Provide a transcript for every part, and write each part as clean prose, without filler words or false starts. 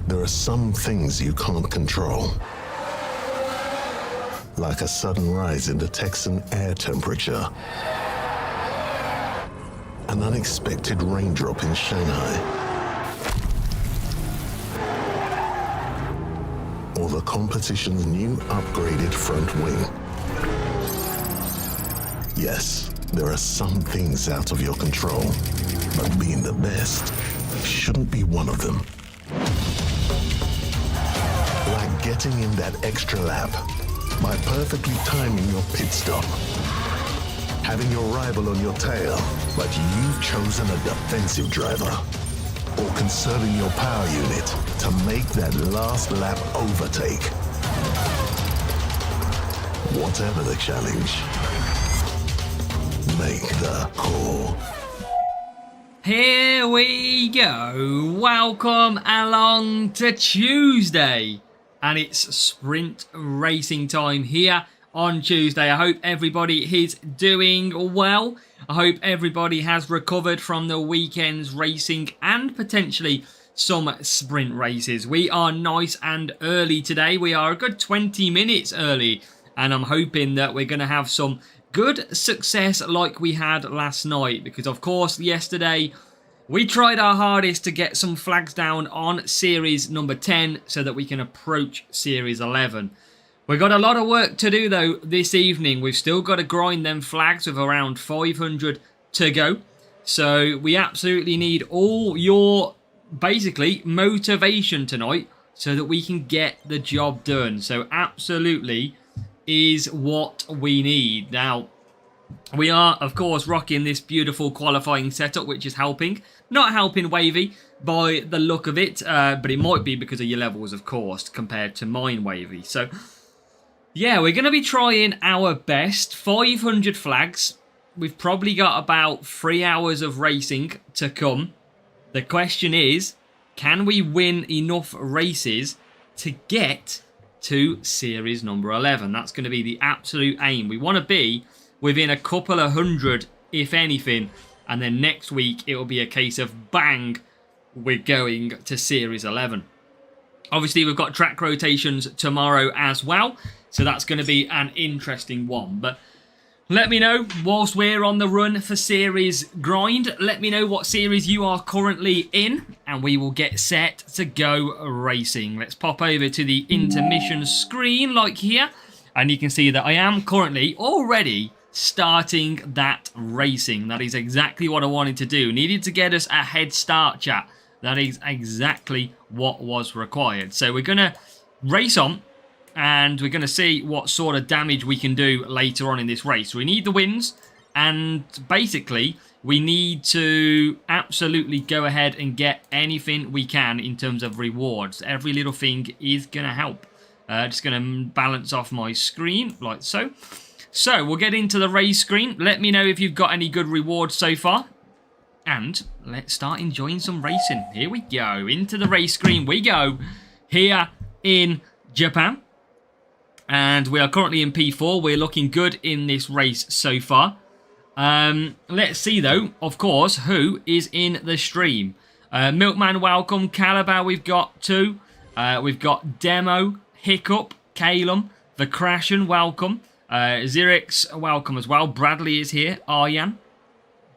There are some things you can't control, like a sudden rise in the Texan air temperature, an unexpected raindrop in Shanghai, or the competition's new upgraded front wing. Yes, there are some things out of your control, but being the best shouldn't be one of them. Like getting in that extra lap by perfectly timing your pit stop. Having your rival on your tail, but you've chosen a defensive driver. Or conserving your power unit to make that last lap overtake. Whatever the challenge, make the call. Here we go. Welcome along to Tuesday. And it's sprint racing time here on Tuesday. I hope everybody is doing well. I hope everybody has recovered from the weekend's racing and potentially some sprint races. We are nice and early today. We are a good 20 minutes early. And I'm hoping that we're going to have some good success like we had last night. Because, of course, yesterday we tried our hardest to get some flags down on Series number 10 so that we can approach Series 11. We've got a lot of work to do, though, this evening. We've still got to grind them flags with around 500 to go. So we absolutely need all your, basically, motivation tonight so that we can get the job done. So absolutely is what we need. Now, we are, of course, rocking this beautiful qualifying setup, which is helping. Not helping Wavy by the look of it, but it might be because of your levels, of course, compared to mine, Wavy. So, yeah, we're going to be trying our best. 500 flags. We've probably got about 3 hours of racing to come. The question is, can we win enough races to get to series number 11. That's going to be the absolute aim. We want to be within a couple of hundred, if anything, and then next week it will be a case of bang, we're going to series 11. Obviously, we've got track rotations tomorrow as well, so that's going to be an interesting one. But let me know, whilst we're on the run for series grind, let me know what series you are currently in, and we will get set to go racing. Let's pop over to the intermission screen like here, and you can see that I am currently already starting that racing. That is exactly what I wanted to do. Needed to get us a head start, chat. That is exactly what was required. So we're going to race on, and we're going to see what sort of damage we can do later on in this race. We need the wins, and basically we need to absolutely go ahead and get anything we can in terms of rewards. Every little thing is going to help. Just going to balance off my screen like so. So we'll get into the race screen. Let me know if you've got any good rewards so far. And let's start enjoying some racing. Here we go. Into the race screen we go. Here in Japan. And we are currently in P4. We're looking good in this race so far. Let's see, though, of course, who is in the stream. Milkman, welcome. Calabar, we've got 2. We've got Demo, Hiccup, Calum, The Crashen, welcome. Zirix, welcome as well. Bradley is here. Aryan,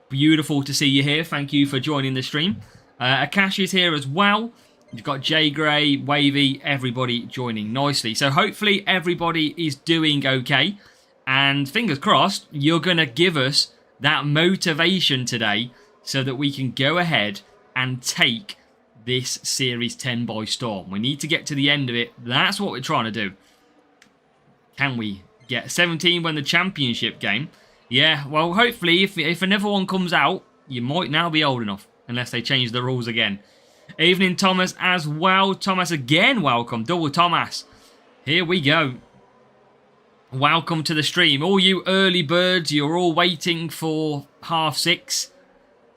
beautiful to see you here. Thank you for joining the stream. Akash is here as well. You've got Jay Gray, Wavy, everybody joining nicely. So hopefully everybody is doing okay. And fingers crossed, you're going to give us that motivation today so that we can go ahead and take this Series 10 by storm. We need to get to the end of it. That's what we're trying to do. Can we get 17 win the championship game? Yeah, well, hopefully if another one comes out, you might now be old enough, unless they change the rules again. Evening, Thomas, as well. Thomas, again, welcome. Double Thomas. Here we go. Welcome to the stream. All you early birds, you're all waiting for 6:30.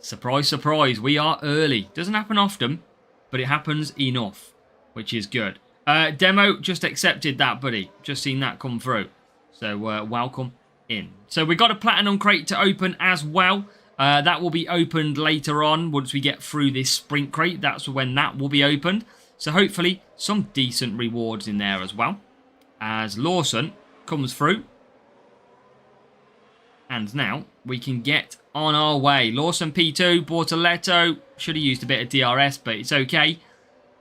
Surprise, surprise, we are early. Doesn't happen often, but it happens enough, which is good. Demo, just accepted that, buddy. Just seen that come through. So, welcome in. So, we've got a Platinum Crate to open as well. That will be opened later on once we get through this Sprint Crate. That's when that will be opened. So, hopefully, some decent rewards in there as well. As Lawson comes through. And now, we can get on our way. Lawson P2, Bortoletto. Should have used a bit of DRS, but it's okay.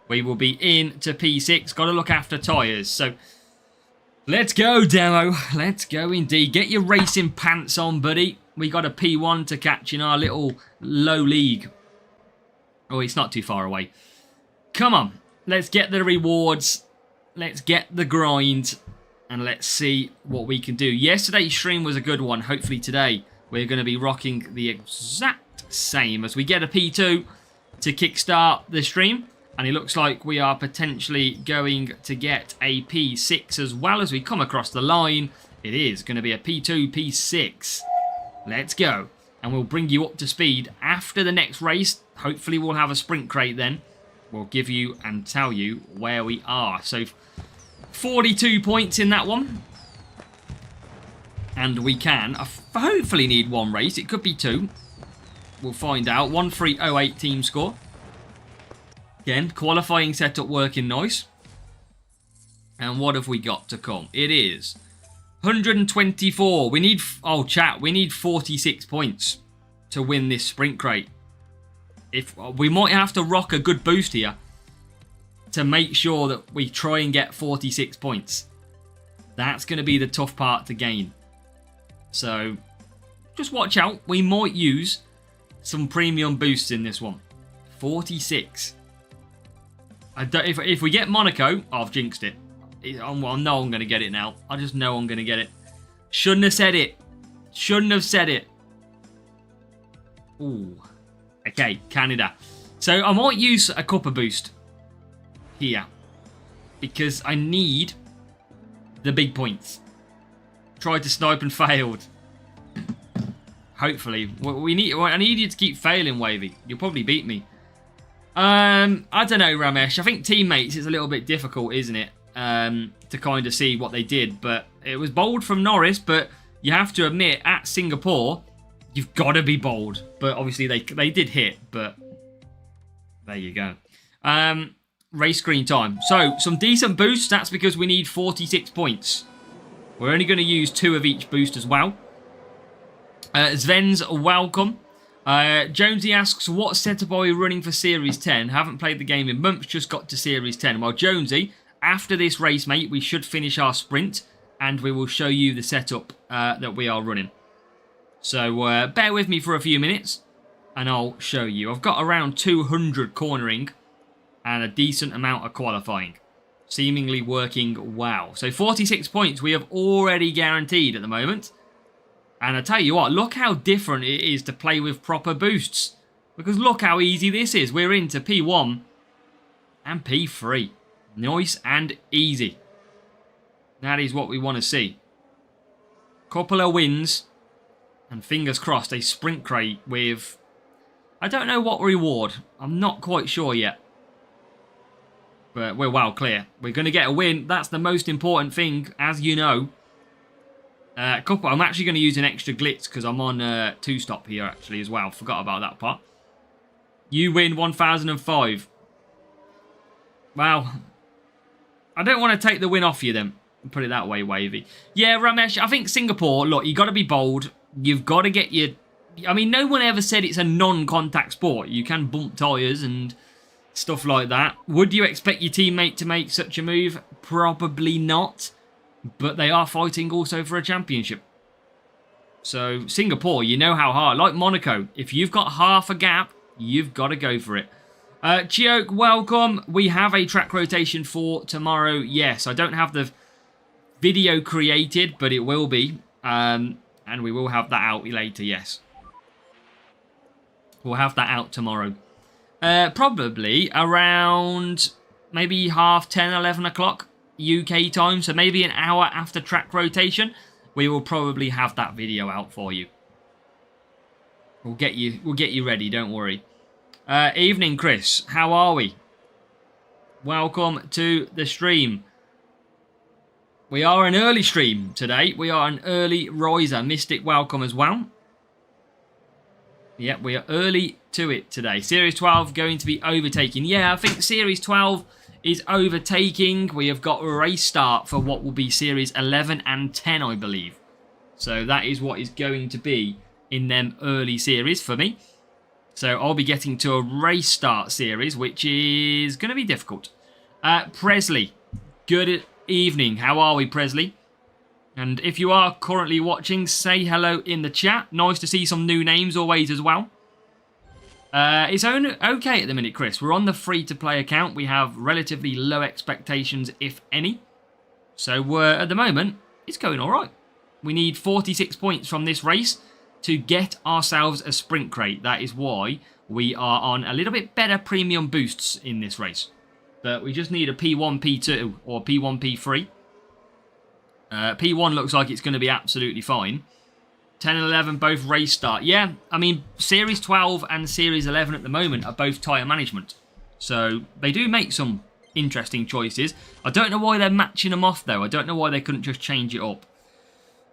We will be in to P6. Got to look after tyres. So, let's go, Demo. Let's go indeed. Get your racing pants on, buddy. We got a P1 to catch in our little low league. Oh, it's not too far away. Come on. Let's get the rewards. Let's get the grind. And let's see what we can do. Yesterday's stream was a good one. Hopefully today we're going to be rocking the exact same as we get a P2 to kickstart the stream. And it looks like we are potentially going to get a P6 as well as we come across the line. It is going to be a P2, P6. Let's go. And we'll bring you up to speed after the next race. Hopefully we'll have a sprint crate then. We'll give you and tell you where we are. So 42 points in that one. And we can hopefully need one race. It could be 2. We'll find out. 1308 team score. Again, qualifying setup working nice. And what have we got to come? It is 124. We need, oh chat, we need 46 points to win this sprint crate. If we might have to rock a good boost here to make sure that we try and get 46 points. That's going to be the tough part to gain. So just watch out. We might use some premium boosts in this one. 46. If we get Monaco, I've jinxed it. I know I'm going to get it now. I just know I'm going to get it. Shouldn't have said it. Shouldn't have said it. Ooh. Okay, Canada. So I might use a copper boost here. Because I need the big points. Tried to snipe and failed. Hopefully. I need you to keep failing, Wavy. You'll probably beat me. I don't know, Ramesh. I think teammates is a little bit difficult, isn't it? to kind of see what they did. But it was bold from Norris, but you have to admit, at Singapore, you've got to be bold. But obviously they did hit, but there you go. Race screen time. So, some decent boosts. That's because we need 46 points. We're only going to use 2 of each boost as well. Sven's welcome. Jonesy asks, what setup are we running for Series 10? Haven't played the game in months, just got to Series 10. Well, Jonesy, after this race, mate, we should finish our sprint, and we will show you the setup that we are running. So, bear with me for a few minutes, and I'll show you. I've got around 200 cornering, and a decent amount of qualifying. Seemingly working well. So 46 points we have already guaranteed at the moment. And I tell you what, look how different it is to play with proper boosts. Because look how easy this is. We're into P1 and P3. Nice and easy. That is what we want to see. Couple of wins. And fingers crossed, a sprint crate with... I don't know what reward. I'm not quite sure yet. But we're well clear. We're going to get a win. That's the most important thing, as you know. I'm actually going to use an extra glitz because I'm on 2-stop here, actually, as well. Forgot about that part. You win 1005. Wow. I don't want to take the win off you, then. Put it that way, Wavy. Yeah, Ramesh, I think Singapore, look, you got to be bold. You've got to get your... I mean, no one ever said it's a non-contact sport. You can bump tyres and... stuff like that. Would you expect your teammate to make such a move? Probably not. But they are fighting also for a championship. So, Singapore, you know how hard. Like Monaco, if you've got half a gap, you've got to go for it. Chioke, welcome. We have a track rotation for tomorrow. Yes, I don't have the video created, but it will be. And we will have that out later, yes. We'll have that out tomorrow. Probably around maybe 10:30, 11 o'clock UK time. So maybe an hour after track rotation, we will probably have that video out for you. We'll get you ready, don't worry. Evening, Chris. How are we? Welcome to the stream. We are an early stream today. We are an early riser. Mystic, welcome as well. Yeah, we are early to it today. Series 12 going to be overtaking. Yeah, I think Series 12 is overtaking. We have got a race start for what will be Series 11 and 10, I believe. So that is what is going to be in them early series for me. So I'll be getting to a race start series, which is going to be difficult. Presley, good evening. How are we, Presley? And if you are currently watching, say hello in the chat. Nice to see some new names always as well. It's okay at the minute, Chris. We're on the free-to-play account. We have relatively low expectations, if any. So at the moment, it's going all right. We need 46 points from this race to get ourselves a sprint crate. That is why we are on a little bit better premium boosts in this race. But we just need a P1, P2 or P1, P3. P1 looks like it's going to be absolutely fine. 10 and 11 both race start. Yeah, I mean, Series 12 and Series 11 at the moment are both tyre management. So they do make some interesting choices. I don't know why they're matching them off, though. I don't know why they couldn't just change it up.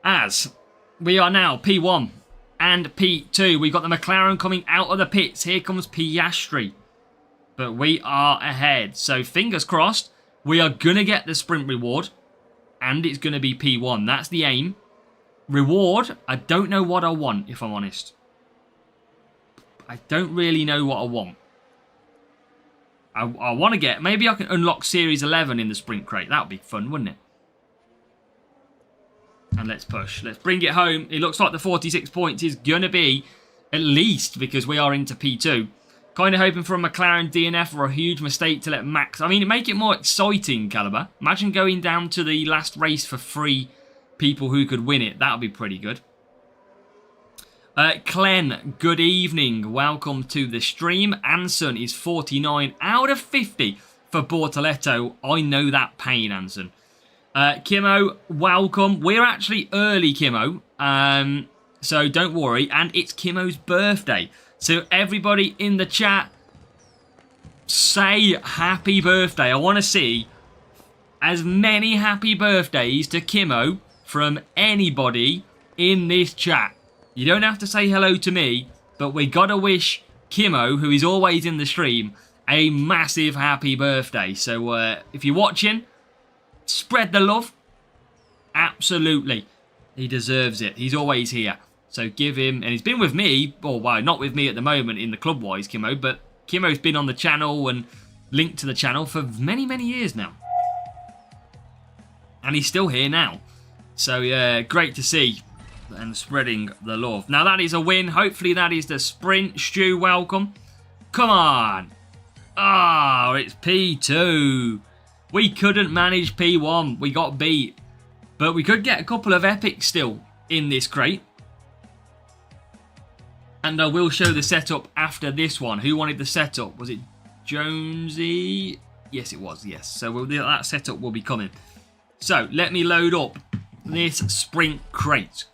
As we are now P1 and P2. We've got the McLaren coming out of the pits. Here comes Piastri. But we are ahead. So fingers crossed, we are going to get the sprint reward. And it's going to be P1. That's the aim. Reward, I don't know what I want, if I'm honest. I don't really know what I want. I want to get... Maybe I can unlock Series 11 in the sprint crate. That would be fun, wouldn't it? And let's push. Let's bring it home. It looks like the 46 points is going to be at least because we are into P2. Kind of hoping for a McLaren DNF or a huge mistake to let Max... I mean, make it more exciting, Caliber. Imagine going down to the last race for 3 people who could win it. That would be pretty good. Clen, good evening. Welcome to the stream. Anson is 49 out of 50 for Bortoletto. I know that pain, Anson. Kimo, welcome. We're actually early, Kimo. So don't worry. And it's Kimo's birthday. So everybody in the chat, say happy birthday. I want to see as many happy birthdays to Kimmo from anybody in this chat. You don't have to say hello to me, but we gotta wish Kimmo, who is always in the stream, a massive happy birthday. So if you're watching, spread the love. Absolutely. He deserves it. He's always here. So give him, and he's been with me, or well, not with me at the moment in the club-wise, Kimmo, but Kimmo's been on the channel and linked to the channel for many, many years now. And he's still here now. So yeah, great to see and spreading the love. Now that is a win. Hopefully that is the sprint. Stu, welcome. Come on. Oh, it's P2. We couldn't manage P1. We got beat. But we could get a couple of epics still in this crate. And I will show the setup after this one. Who wanted the setup? Was it Jonesy? Yes, it was. Yes. So that setup will be coming. So let me load up this sprint crate.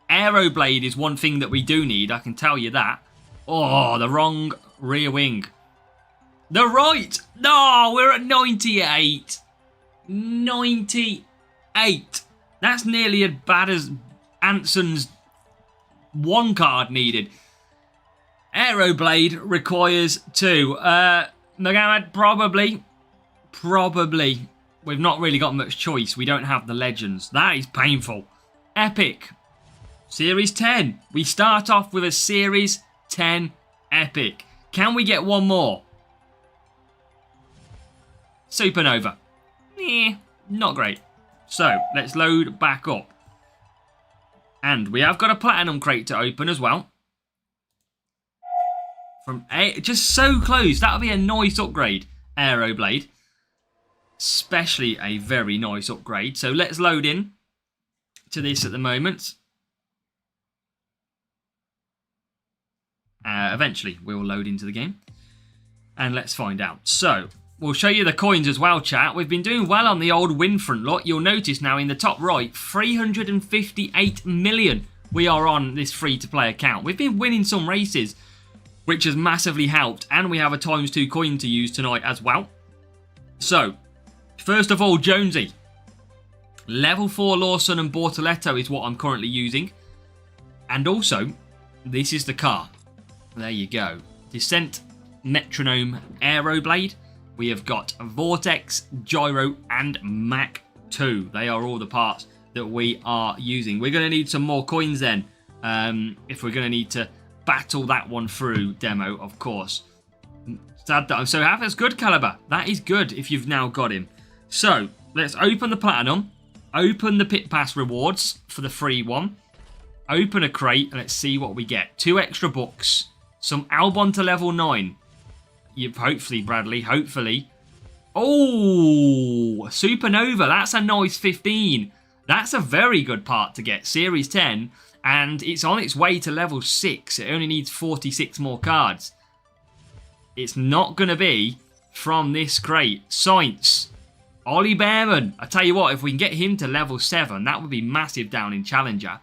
Aeroblade is one thing that we do need. I can tell you that. Oh, the wrong rear wing. The right. No, we're at 98. 98. That's nearly as bad as Anson's one card needed. Aeroblade requires 2. Mohammed, probably. We've not really got much choice. We don't have the legends. That is painful. Epic. Series 10. We start off with a Series 10 epic. Can we get one more? Supernova. Not great. So, let's load back up. And we have got a platinum crate to open as well. From just so close. That would be a nice upgrade, Aeroblade. Especially a very nice upgrade. So let's load in to this at the moment. Eventually, we will load into the game. And let's find out. So, we'll show you the coins as well, chat. We've been doing well on the old win front lot. You'll notice now in the top right, 358 million we are on this free-to-play account. We've been winning some races, which has massively helped. And we have a ×2 coin to use tonight as well. So, first of all, Jonesy. Level 4 Lawson and Bortoletto is what I'm currently using. And also, this is the car. There you go. Descent Metronome Aeroblade. We have got Vortex, Gyro, and Mach 2. They are all the parts that we are using. We're going to need some more coins then. If we're going to need to battle that one through, demo, of course. Sad that I'm so happy. That's good, Caliber. That is good if you've now got him. So, let's open the Platinum. Open the Pit Pass rewards for the free one. Open a crate and let's see what we get. 2 extra books. Some Albon to level 9. Hopefully, Bradley. Hopefully. Oh, Supernova. That's a nice 15. That's a very good part to get. Series 10. And it's on its way to level 6. It only needs 46 more cards. It's not going to be from this crate. Science. Ollie Behrman. I tell you what, if we can get him to level 7, that would be massive down in Challenger.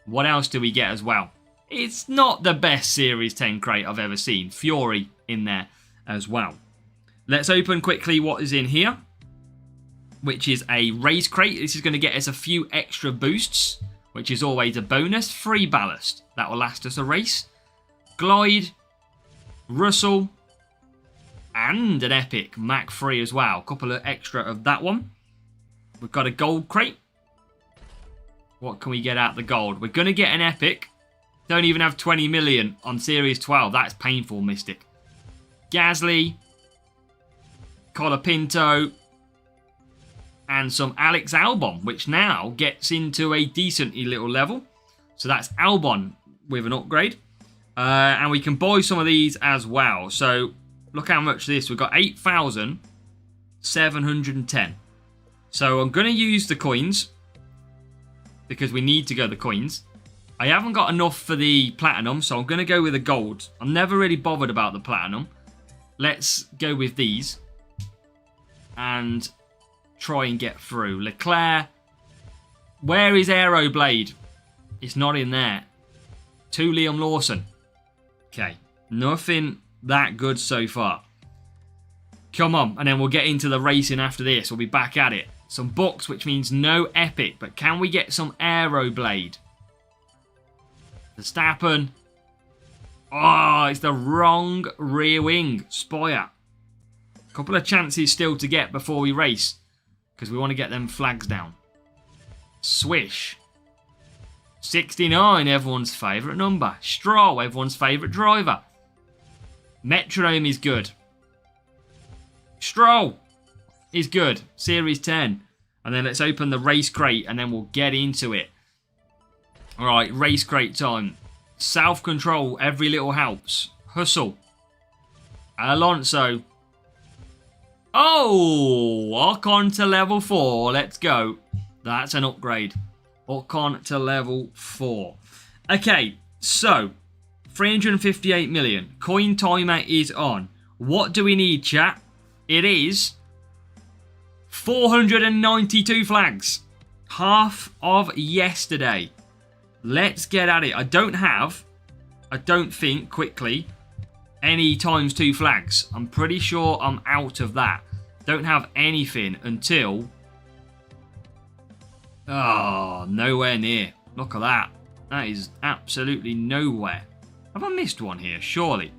What else do we get as well? It's not the best Series 10 crate I've ever seen. Fury in there as well. Let's open quickly what is in here, which is a race crate. This is going to get us a few extra boosts, which is always a bonus. Free ballast. That will last us a race. Glide. Russell. And an epic Mach 3 as well. A couple of extra of that one. We've got a gold crate. What can we get out the gold? We're going to get an epic. Don't even have 20 million on Series 12. That's painful, Mystic. Gasly. Colapinto. And some Alex Albon, which now gets into a decent little level. So that's Albon with an upgrade. And we can buy some of these as well. So look how much this. We've got 8,710. So I'm going to use the coins, because we need to go the coins. I haven't got enough for the platinum, so I'm going to go with the gold. I'm never really bothered about the platinum. Let's go with these and try and get through. Leclerc. Where is Aeroblade? It's not in there. To Liam Lawson. Okay. Nothing that good so far. Come on. And then we'll get into the racing after this. We'll be back at it. Some books, which means no epic. But can we get some Aeroblade? Verstappen. Oh, it's the wrong rear wing. Spoiler. Couple of chances still to get before we race. Because we want to get them flags down. Swish. 69, everyone's favourite number. Stroll, everyone's favourite driver. Metronome is good. Stroll is good. Series 10. And then let's open the race crate and then we'll get into it. Alright, race crate time. Self-control, every little helps. Hustle. Alonso. Oh, Ocon to level 4. Let's go. That's an upgrade. Ocon to level 4. Okay, so 358 million. Coin timer is on. What do we need, chat? It is 492 flags. Half of yesterday. Let's get at it. I don't think, quickly, any ×2 flags. I'm pretty sure I'm out of that. Don't have anything until... Oh, nowhere near. Look at that. That is absolutely nowhere. Have I missed one here? Surely.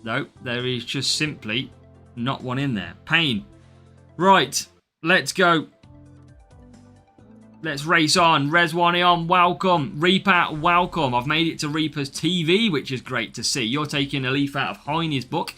No, there is just simply not one in there. Pain. Right, let's go. Let's race on. Reswanion, welcome. Reaper, welcome. I've made it to Reaper's TV, which is great to see. You're taking a leaf out of Heine's book.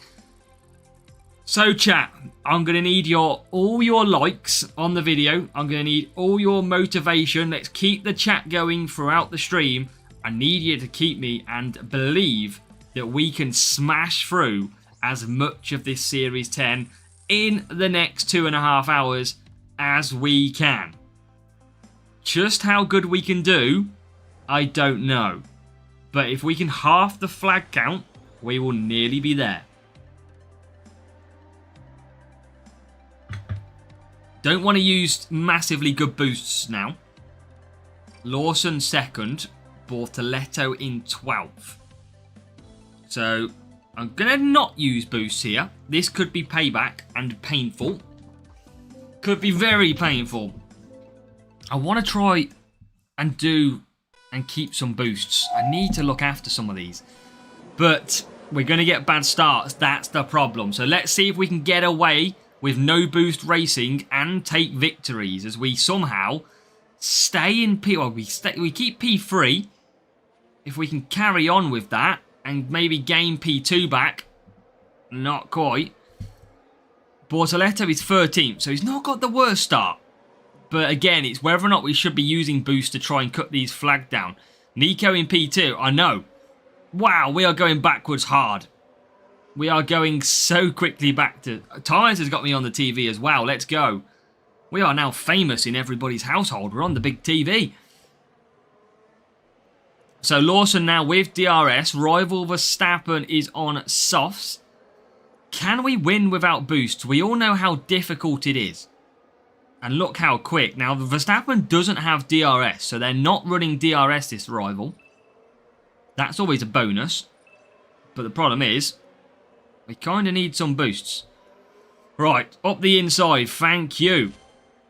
So, chat, I'm going to need all your likes on the video. I'm going to need all your motivation. Let's keep the chat going throughout the stream. I need you to keep me and believe that we can smash through as much of this Series 10 in the next 2.5 hours as we can. Just how good we can do, I don't know. But if we can half the flag count, we will nearly be there. Don't want to use massively good boosts now. Lawson second, Bortoletto in 12th. So I'm going to not use boosts here. This could be payback and painful. Could be very painful. I want to try and keep some boosts. I need to look after some of these. But we're going to get bad starts. That's the problem. So let's see if we can get away with no boost racing and take victories as we somehow stay in P. Well, we keep P3. If we can carry on with that and maybe gain P2 back. Not quite. Bortoletto is 13th, so he's not got the worst start. But again, it's whether or not we should be using boost to try and cut these flags down. Nico in P2, I know. Wow, we are going backwards hard. We are going so quickly back to... Tyres has got me on the TV as well. Let's go. We are now famous in everybody's household. We're on the big TV. So Lawson now with DRS. Rival Verstappen is on softs. Can we win without boosts? We all know how difficult it is. And look how quick. Now, Verstappen doesn't have DRS, so they're not running DRS, this rival. That's always a bonus. But the problem is, we kind of need some boosts. Right, up the inside. Thank you.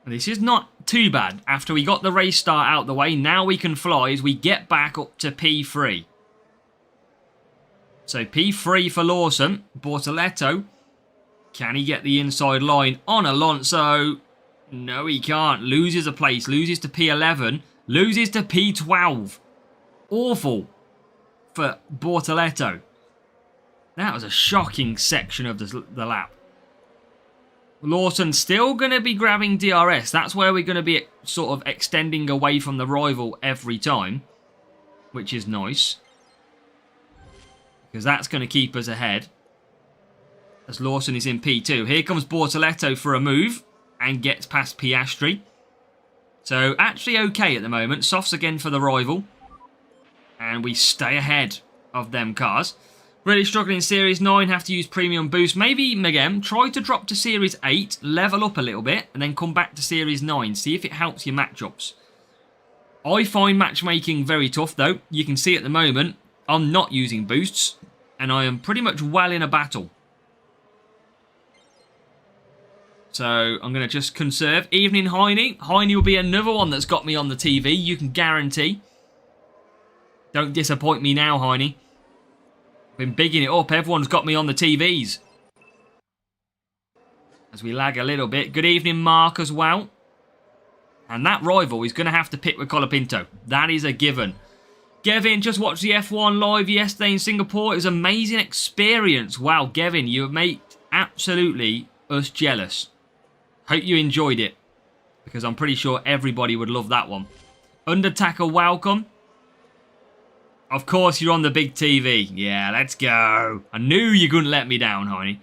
This is not too bad. After we got the race start out the way, now we can fly as we get back up to P3. So P3 for Lawson. Bortoletto. Can he get the inside line on Alonso? No, he can't. Loses a place. Loses to P11. Loses to P12. Awful for Bortoletto. That was a shocking section of the lap. Lawson still going to be grabbing DRS. That's where we're going to be sort of extending away from the rival every time. Which is nice. Because that's going to keep us ahead. As Lawson is in P2. Here comes Bortoletto for a move. And gets past Piastri. So actually okay at the moment. Softs again for the rival. And we stay ahead of them cars. Really struggling in Series 9. Have to use premium boost. Maybe again try to drop to Series 8. Level up a little bit. And then come back to Series 9. See if it helps your matchups. I find matchmaking very tough though. You can see at the moment I'm not using boosts. And I am pretty much well in a battle. So I'm going to just conserve. Evening, Heine. Heine will be another one that's got me on the TV. You can guarantee. Don't disappoint me now, Heine. Been bigging it up. Everyone's got me on the TVs. As we lag a little bit. Good evening, Mark, as well. And that rival is going to have to pick with Colapinto. That is a given. Gavin, just watched the F1 live yesterday in Singapore. It was an amazing experience. Wow, Gavin, you made absolutely us jealous. Hope you enjoyed it. Because I'm pretty sure everybody would love that one. Undertaker, welcome. Of course, you're on the big TV. Yeah, let's go. I knew you couldn't let me down, honey.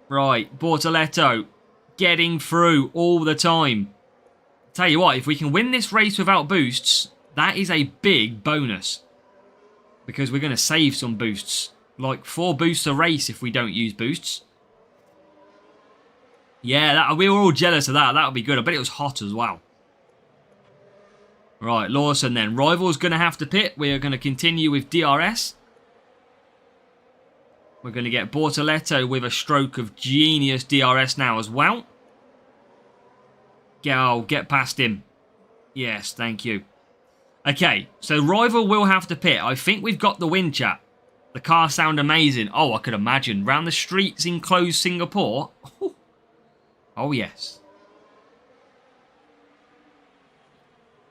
Right, Bortoletto. Getting through all the time. Tell you what, if we can win this race without boosts, that is a big bonus. Because we're going to save some boosts. Like 4 boosts a race if we don't use boosts. Yeah, we were all jealous of that. That would be good. I bet it was hot as well. Right, Lawson then. Rival's going to have to pit. We are going to continue with DRS. We're going to get Bortoletto with a stroke of genius DRS now as well. Go, get past him. Yes, thank you. Okay, so Rival will have to pit. I think we've got the win, chat. The cars sound amazing. Oh, I could imagine. Round the streets in closed Singapore. Oh, yes.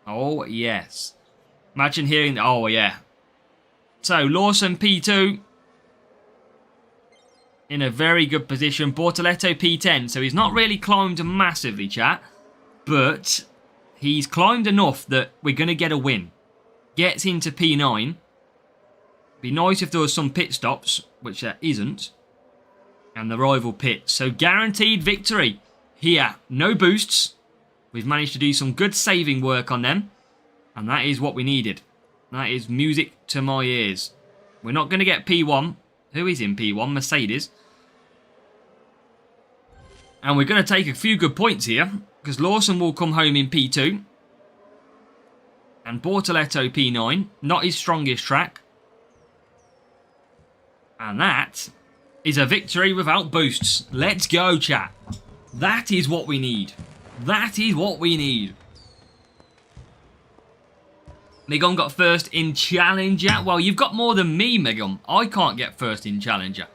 Oh, yes. Imagine hearing... Oh, yeah. So, Lawson P2. In a very good position. Bortoletto P10. So, he's not really climbed massively, chat. But he's climbed enough that we're going to get a win. Gets into P9. Be nice if there was some pit stops, which there isn't. And the rival pits. So, guaranteed victory. Here, no boosts. We've managed to do some good saving work on them. And that is what we needed. That is music to my ears. We're not going to get P1. Who is in P1? Mercedes. And we're going to take a few good points here. Because Lawson will come home in P2. And Bortoletto P9. Not his strongest track. And that is a victory without boosts. Let's go, chat. That is what we need. That is what we need. Megon got first in Challenger. Well, you've got more than me, Megon. I can't get first in Challenger.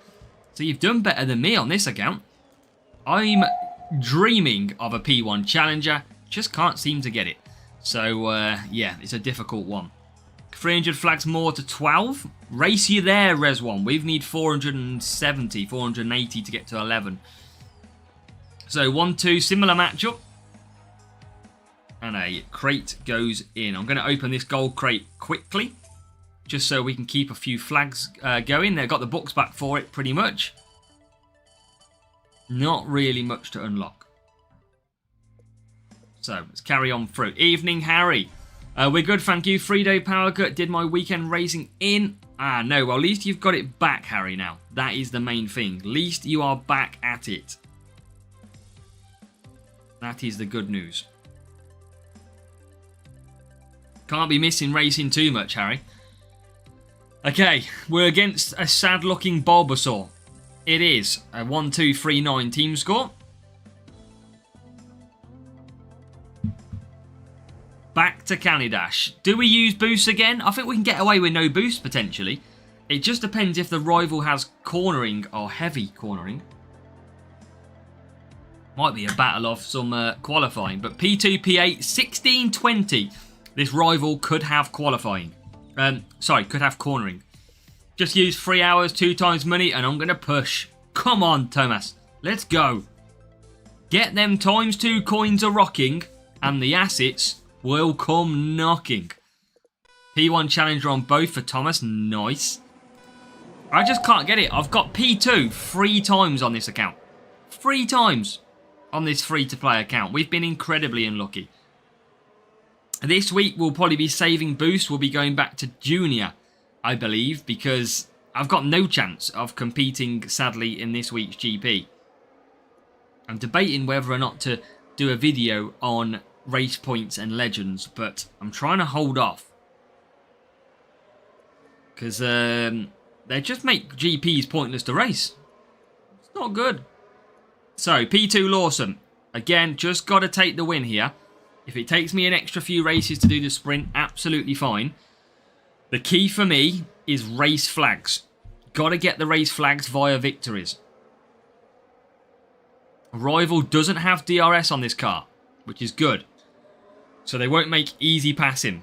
So you've done better than me on this account. I'm dreaming of a P1 Challenger. Just can't seem to get it. So, yeah, it's a difficult one. 300 flags more to 12. Race you there, Res1. We need 470, 480 to get to 11. So 1-2, similar matchup. And a crate goes in. I'm going to open this gold crate quickly. Just so we can keep a few flags going. They've got the books back for it pretty much. Not really much to unlock. So let's carry on through. Evening, Harry. We're good, thank you. 3-day power cut. Did my weekend racing in? Ah, no. Well, at least you've got it back, Harry, now. That is the main thing. At least you are back at it. That is the good news. Can't be missing racing too much, Harry. Okay, we're against a sad-looking Bulbasaur. It is a 1-2-3-9 team score. Back to Canidash. Do we use boosts again? I think we can get away with no boosts, potentially. It just depends if the rival has cornering or heavy cornering. Might be a battle of some qualifying. But P2, P8, 16-20. This rival could have qualifying. Sorry, could have cornering. Just use 3 hours, 2 times money, and I'm going to push. Come on, Thomas. Let's go. Get them times 2 coins a rocking, and the assets will come knocking. P1 Challenger on both for Thomas. Nice. I just can't get it. I've got P2 3 times on this account. 3 times on this free-to-play account. We've been incredibly unlucky. This week we'll probably be saving boost. We'll be going back to Junior, I believe, because I've got no chance of competing, sadly, in this week's GP. I'm debating whether or not to do a video on race points and legends, but I'm trying to hold off. Because they just make GPs pointless to race. It's not good. So, P2 Lawson. Again, just got to take the win here. If it takes me an extra few races to do the sprint, absolutely fine. The key for me is race flags. Got to get the race flags via victories. Rival doesn't have DRS on this car, which is good. So they won't make easy passing.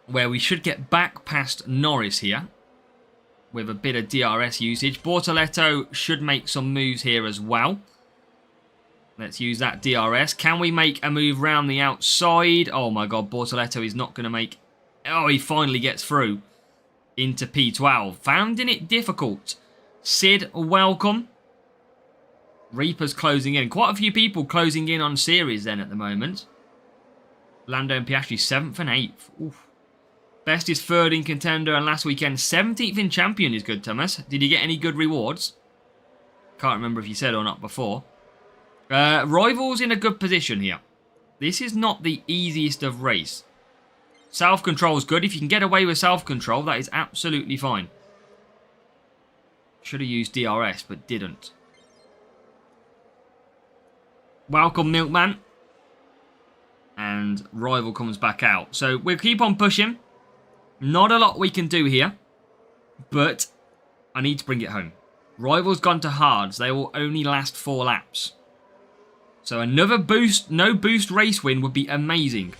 Where we should get back past Norris here. With a bit of DRS usage. Bortoletto should make some moves here as well. Let's use that DRS. Can we make a move round the outside? Oh my god, Bortoletto is not going to make... Oh, he finally gets through into P12. Finding it difficult. Sid, welcome. Reaper's closing in. Quite a few people closing in on series then at the moment. Lando and Piastri 7th and 8th. Oof. Best is 3rd in contender, and last weekend 17th in champion is good, Thomas. Did you get any good rewards? Can't remember if you said or not before. Rivals in a good position here. This is not the easiest of race. Self-control is good. If you can get away with self-control, that is absolutely fine. Should have used DRS, but didn't. Welcome, Milkman. And Rival comes back out. So we'll keep on pushing. Not a lot we can do here. But I need to bring it home. Rival's gone to hards. They will only last 4 laps. So another boost, no boost race win would be amazing.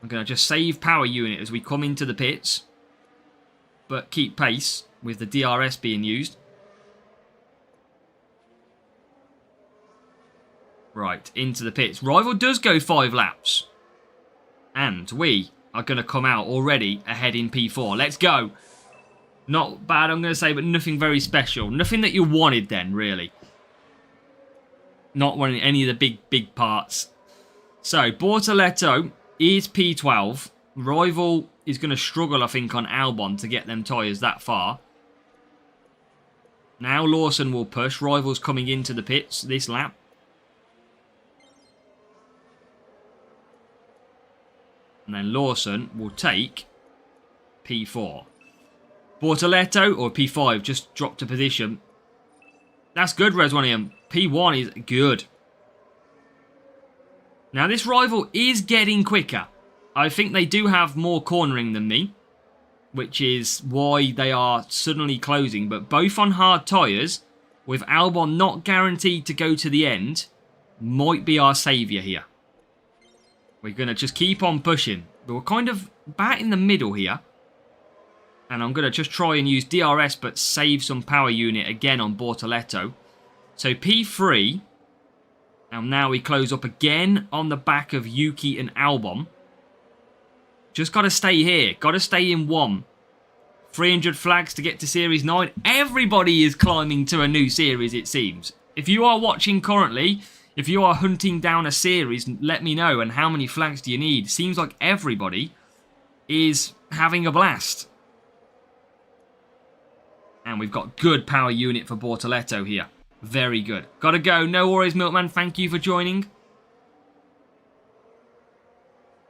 I'm going to just save power unit as we come into the pits. But keep pace with the DRS being used. Right, into the pits. Rival does go 5 laps. And we are going to come out already ahead in P4. Let's go. Not bad, I'm going to say, but nothing very special. Nothing that you wanted then, really. Not wanting any of the big parts. So, Bortoletto is P12. Rival is going to struggle, I think, on Albon to get them tyres that far. Now Lawson will push. Rival's coming into the pits this lap. And then Lawson will take P4. Bortoletto, or P5, just dropped a position. That's good, Reswanium. P1 is good. Now, this Rival is getting quicker. I think they do have more cornering than me, which is why they are suddenly closing. But both on hard tyres, with Albon not guaranteed to go to the end, might be our saviour here. We're going to just keep on pushing. But we're kind of about in the middle here. And I'm going to just try and use DRS, but save some power unit again on Bortoletto. So P3. And now we close up again on the back of Yuki and Albon. Just got to stay here. Got to stay in 1. 300 flags to get to Series 9. Everybody is climbing to a new series, it seems. If you are watching currently, if you are hunting down a series, let me know. And how many flags do you need? Seems like everybody is having a blast. And we've got good power unit for Bortoletto here. Very good. Gotta go. No worries, Milkman. Thank you for joining.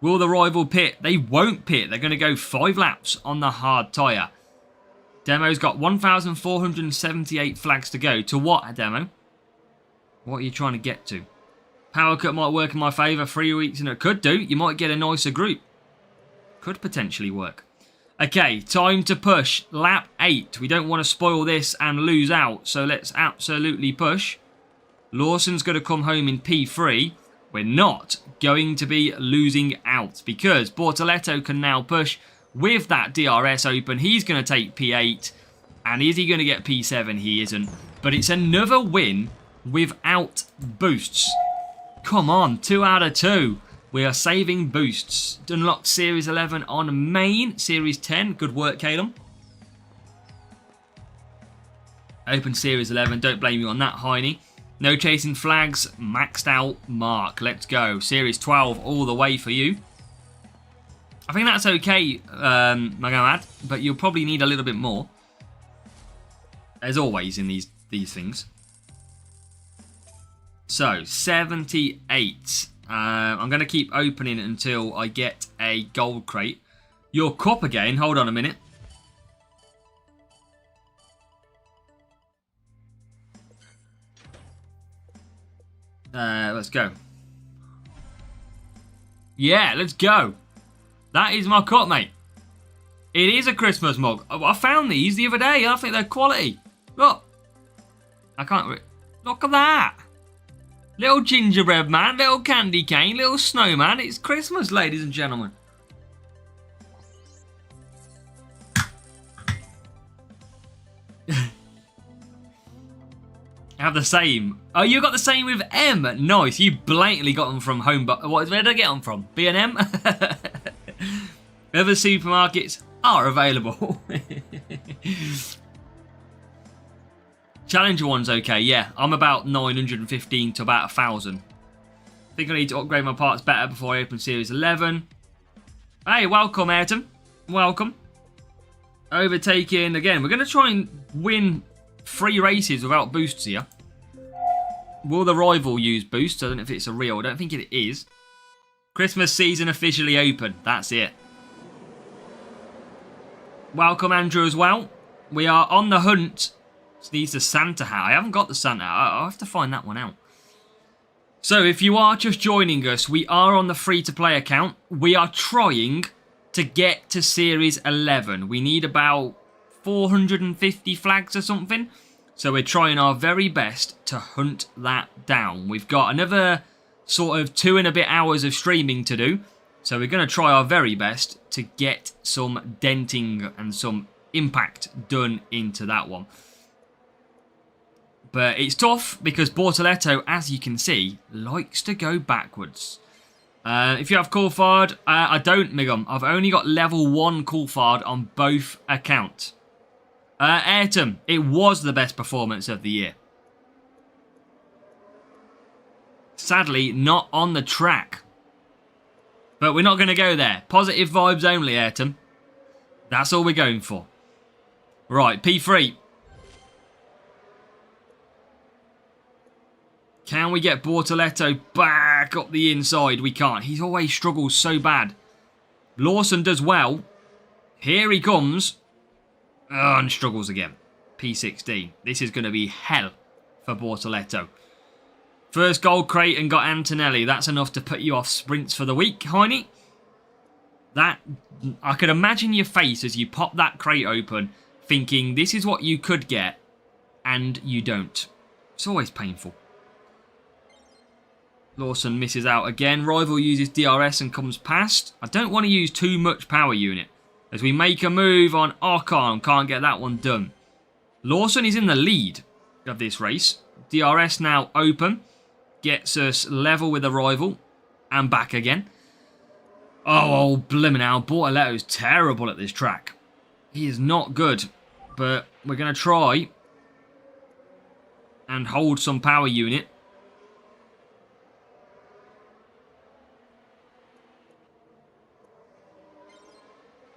Will the Rival pit? They won't pit. They're going to go 5 laps on the hard tyre. Demo's got 1,478 flags to go. To what, Demo? What are you trying to get to? Power cut might work in my favour. 3 weeks in it could do. You might get a nicer group. Could potentially work. Okay, time to push. Lap 8. We don't want to spoil this and lose out. So let's absolutely push. Lawson's going to come home in P3. We're not going to be losing out because Bortoletto can now push with that DRS open. He's going to take P8. And is he going to get P7? He isn't. But it's another win without boosts. Come on, 2 out of 2. We are saving boosts. Unlocked Series 11 on main. Series 10. Good work, Calum. Open Series 11. Don't blame you on that, Heine. No chasing flags. Maxed out. Mark. Let's go. Series 12 all the way for you. I think that's okay, Magamad. But you'll probably need a little bit more. As always in these things. So, 78. I'm going to keep opening it until I get a gold crate. Your cup again. Hold on a minute. Let's go. Yeah, let's go. That is my cut, mate. It is a Christmas mug. I found these the other day. I think they're quality. Look. I can't... Look at that. Little gingerbread man, little candy cane, little snowman. It's Christmas, ladies and gentlemen. I have the same. Oh, you got the same with M. Nice. You blatantly got them from Home. Where did I get them from? B&M? Other supermarkets are available. Challenger one's okay. Yeah, I'm about 915 to about 1,000. I think I need to upgrade my parts better before I open Series 11. Hey, welcome, Ayrton. Welcome. Overtaking again. We're going to try and win 3 races without boosts here. Will the rival use boosts? I don't know if it's a real. I don't think it is. Christmas season officially open. That's it. Welcome, Andrew, as well. We are on the hunt. This needs the Santa hat. I haven't got the Santa hat. I'll have to find that one out. So, if you are just joining us, we are on the free-to-play account. We are trying to get to Series 11. We need about 450 flags or something. So we're trying our very best to hunt that down. We've got another sort of 2 and a bit hours of streaming to do. So we're going to try our very best to get some denting and some impact done into that one. But it's tough because Bortoletto, as you can see, likes to go backwards. If you have Coulthard, I don't, Migum. I've only got level 1 Coulthard on both accounts. Ayrton, it was the best performance of the year. Sadly, not on the track. But we're not going to go there. Positive vibes only, Ayrton. That's all we're going for. Right, P3. Can we get Bortoletto back up the inside? We can't. He always struggles so bad. Lawson does well. Here he comes. Oh, and struggles again. P16. This is going to be hell for Bortoletto. First gold crate and got Antonelli. That's enough to put you off sprints for the week, Heine. That, I could imagine your face as you pop that crate open, thinking this is what you could get, and you don't. It's always painful. Lawson misses out again. Rival uses DRS and comes past. I don't want to use too much power unit. As we make a move on Ocon, can't get that one done. Lawson is in the lead of this race. DRS now open. Gets us level with the rival. And back again. Oh, blimmin' hell. Bortoletto's terrible at this track. He is not good. But we're going to try and hold some power unit.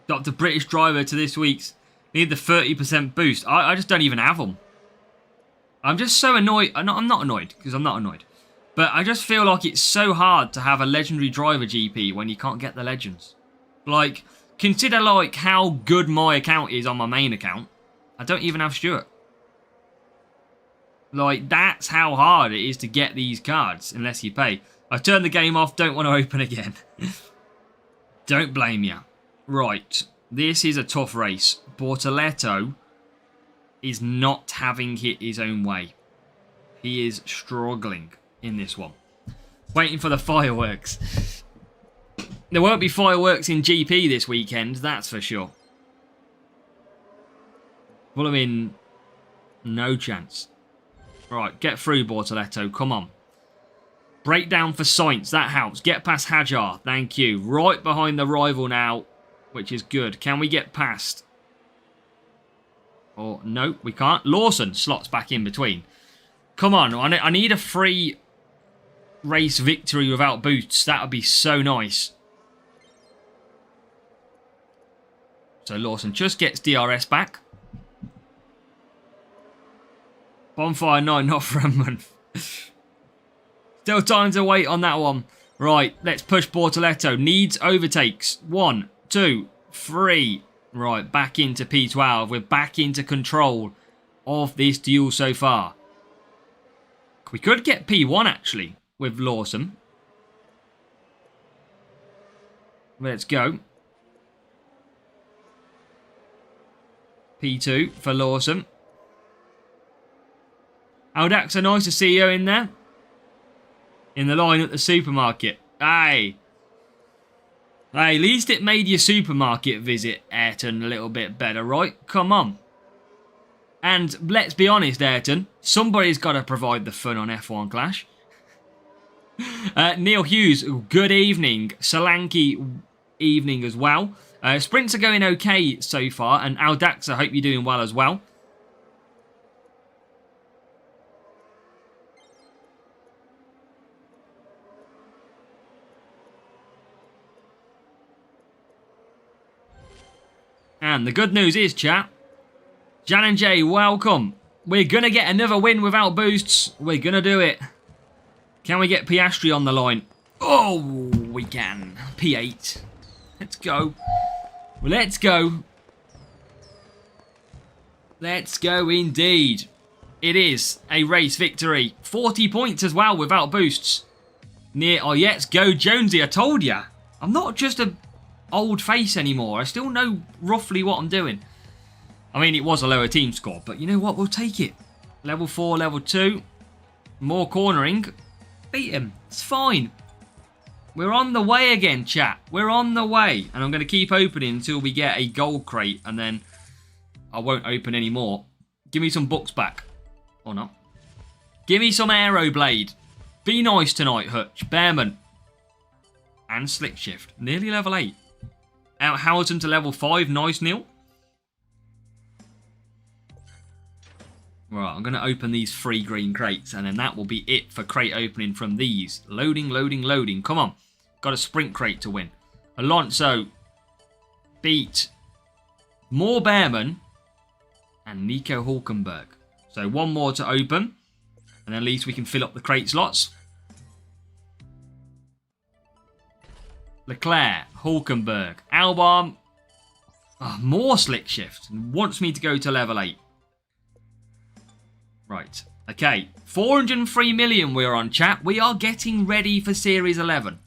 Dr. British Driver to this week's. Need the 30% boost. I just don't even have them. I'm just so annoyed. I'm not annoyed, because I'm not annoyed. But I just feel like it's so hard to have a legendary driver GP when you can't get the legends. Like, consider like how good my account is on my main account. I don't even have Stuart. Like, that's how hard it is to get these cards, unless you pay. I turned the game off, don't want to open again. Don't blame you. Right, this is a tough race. Bortoletto is not having it his own way. He is struggling in this one. Waiting for the fireworks. There won't be fireworks in GP this weekend, that's for sure. Well, I mean, no chance. Right, get through, Bortoletto, come on. Breakdown for Sainz, that helps. Get past Hajar, thank you. Right behind the rival now, which is good. Can we get past? Oh, no, we can't. Lawson slots back in between. Come on, I need a free race victory without boots. That would be so nice. So Lawson just gets DRS back. Bonfire 9, not for a month. Still time to wait on that one. Right, let's push Bortoletto. Needs overtakes. 1, 2, 3. Right, back into P12. We're back into control of this duel so far. We could get P1, actually. with Lawson. Let's go. P2 for Lawson. Aldaxa, nice to see you in there. In the line at the supermarket. Hey. Hey, at least it made your supermarket visit, Ayrton, a little bit better, right? Come on. And let's be honest, Ayrton, somebody's got to provide the fun on F1 Clash. Neil Hughes, good evening. Solanke, evening as well. Sprints are going okay so far, and Aldax, I hope you're doing well as well. And the good news is, chat, Jan and Jay, welcome. We're going to get another win without boosts. We're going to do it. Can we get Piastri on the line? Oh, we can. P8. Let's go. Let's go. Let's go indeed. It is a race victory. 40 points as well without boosts. Near, oh, yes, go Jonesy. I told ya. I'm not just a old face anymore. I still know roughly what I'm doing. I mean, it was a lower team score, but you know what? We'll take it. Level 4, level 2. More cornering. Beat him. It's fine. We're on the way again, chat. We're on the way. And I'm going to keep opening until we get a gold crate, and then I won't open any more. Give me some books back. Or not. Give me some Aero Blade. Be nice tonight, Hutch. Bearman. And Slick Shift. Nearly level 8. Out Howardson to level 5. Nice, Neil. Right, I'm going to open these 3 green crates, and then that will be it for crate opening from these. Loading, loading, loading. Come on. Got a sprint crate to win. Alonso. Beat. More Bearman. And Nico Hulkenberg. So 1 more to open. And at least we can fill up the crate slots. Leclerc. Hulkenberg. Albon. Oh, more Slick Shift. Wants me to go to level 8. Right. Okay. 403 million we're on, chat. We are getting ready for Series 11.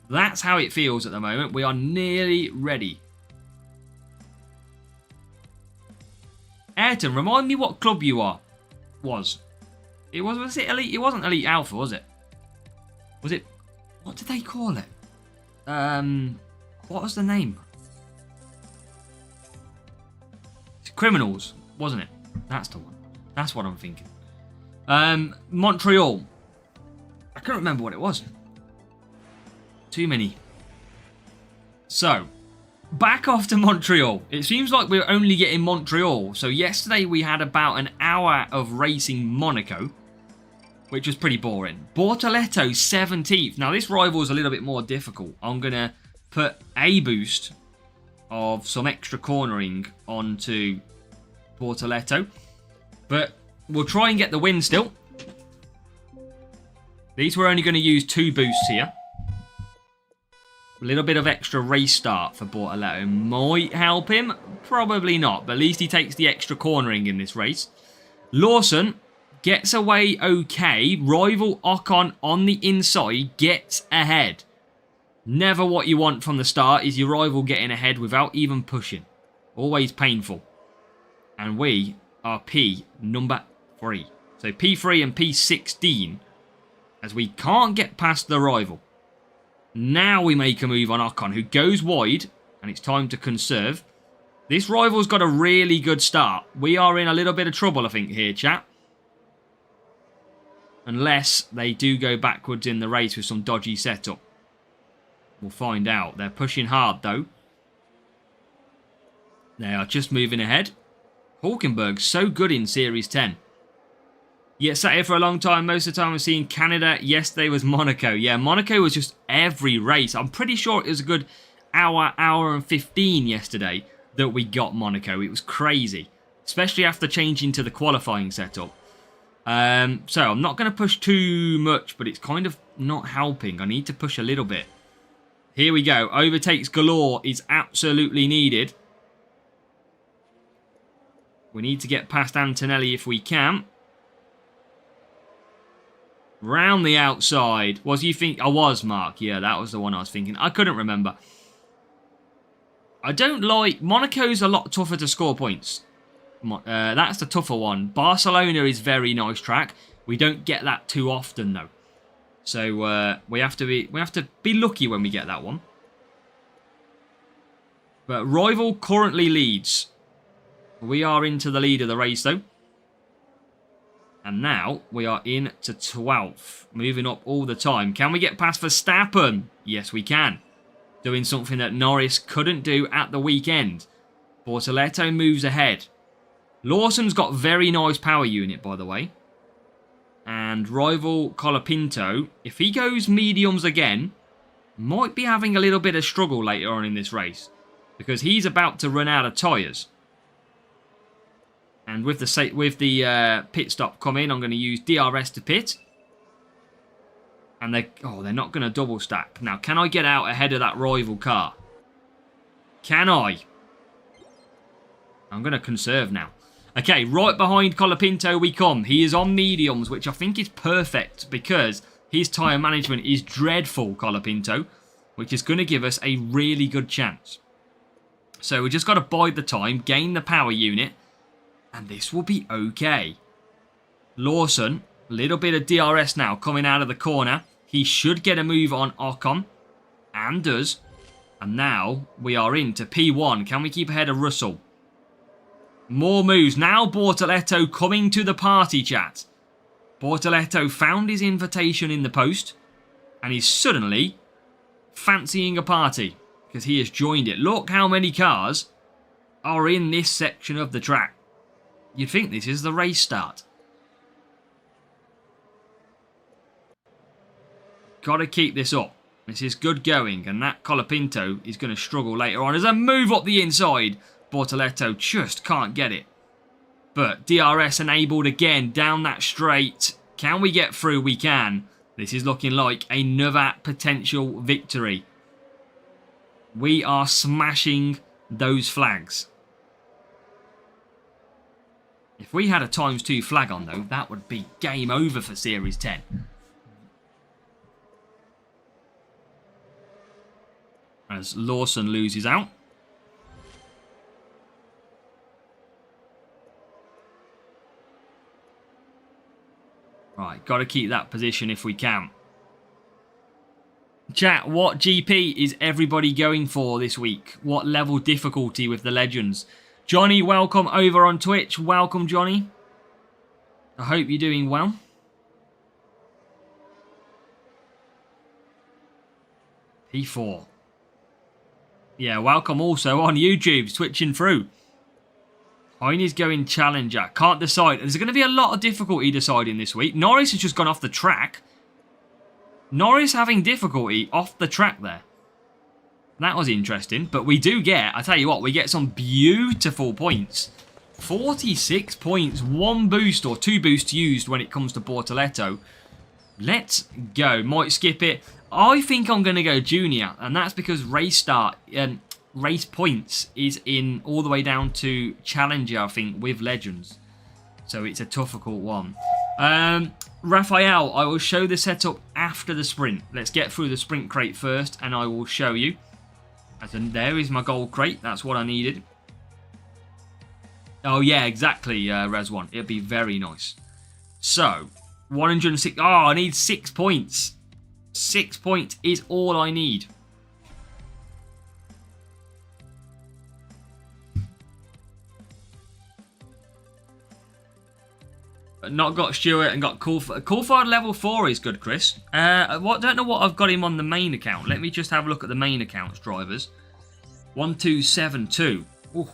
That's how it feels at the moment. We are nearly ready. Ayrton, remind me what club you are. Was it Elite? It wasn't Elite Alpha, was it? Was it? What did they call it? What was the name? It's Criminals, wasn't it? That's the one. That's what I'm thinking. Montreal. I can't remember what it was. Too many. So, back off to Montreal. It seems like we're only getting Montreal. So yesterday we had about an hour of racing Monaco, which was pretty boring. Bortoletto 17th. Now this rival is a little bit more difficult. I'm going to put a boost of some extra cornering onto Bortoletto. But we'll try and get the win still. These we're only going to use 2 boosts here. A little bit of extra race start for Bortoletto might help him. Probably not, but at least he takes the extra cornering in this race. Lawson gets away okay. Rival Ocon on the inside gets ahead. Never what you want from the start is your rival getting ahead without even pushing. Always painful. And we are P number 3. So P3 and P16 as we can't get past the rival. Now we make a move on Ocon, who goes wide, and it's time to conserve. This rival's got a really good start. We are in a little bit of trouble, I think, here, chat. Unless they do go backwards in the race with some dodgy setup. We'll find out. They're pushing hard, though. They are just moving ahead. Hulkenberg's so good in Series 10. Yeah, sat here for a long time. Most of the time I'm seeing Canada. Yesterday was Monaco. Yeah, Monaco was just every race. I'm pretty sure it was a good hour and 15 yesterday that we got Monaco. It was crazy. Especially after changing to the qualifying setup. So I'm not going to push too much, but it's kind of not helping. I need to push a little bit. Here we go. Overtakes galore is absolutely needed. We need to get past Antonelli if we can. Round the outside. Was you think? I was, Mark. Yeah, that was the one I was thinking. I couldn't remember. I don't like... Monaco's a lot tougher to score points. That's the tougher one. Barcelona is very nice track. We don't get that too often, though. So we have to be lucky when we get that one. But Rival currently leads. We are into the lead of the race, though. And now we are in to 12th. Moving up all the time. Can we get past Verstappen? Yes, we can. Doing something that Norris couldn't do at the weekend. Bortoleto moves ahead. Lawson's got very nice power unit, by the way. And rival Colapinto, if he goes mediums again, might be having a little bit of struggle later on in this race. Because he's about to run out of tyres. And with the pit stop coming, I'm going to use DRS to pit. And they're not going to double stack. Now, can I get out ahead of that rival car? Can I? I'm going to conserve now. Okay, right behind Colapinto we come. He is on mediums, which I think is perfect because his tyre management is dreadful, Colapinto, which is going to give us a really good chance. So we just got to bide the time, gain the power unit, and this will be okay. Lawson, a little bit of DRS now coming out of the corner. He should get a move on Ocon, and does. And now we are into P1. Can we keep ahead of Russell? More moves. Now Bortoleto coming to the party, chat. Bortoleto found his invitation in the post, and he's suddenly fancying a party because he has joined it. Look how many cars are in this section of the track. You'd think this is the race start. Got to keep this up. This is good going, and that Colapinto is going to struggle later on. As a move up the inside, Bortoleto just can't get it. But DRS enabled again down that straight. Can we get through? We can. This is looking like another potential victory. We are smashing those flags. If we had a ×2 flag on, though, that would be game over for Series 10. As Lawson loses out. Right, got to keep that position if we can. Chat, what GP is everybody going for this week? What level difficulty with the Legends? Johnny, welcome over on Twitch. Welcome, Johnny. I hope you're doing well. P4. Yeah, welcome also on YouTube, switching through. Heine's going Challenger. Can't decide. There's going to be a lot of difficulty deciding this week. Norris has just gone off the track. Norris having difficulty off the track there. That was interesting. But we do get, I tell you what, we get some beautiful points. 46 points. 1 boost or 2 boosts used when it comes to Bortoleto. Let's go. Might skip it. I think I'm going to go Junior. And that's because race points is in all the way down to Challenger, I think, with Legends. So it's a difficult one. Raphael, I will show the setup after the sprint. Let's get through the sprint crate first, and I will show you. There is my gold crate. That's what I needed. Oh, yeah, exactly, Res1. It'll be very nice. So, 106. Oh, I need 6 points. 6 points is all I need. Not got Stewart and got Coulthard. Coulthard level 4 is good, Chris. Don't know what I've got him on the main account. Let me just have a look at the main account's drivers. 1272. Ooh.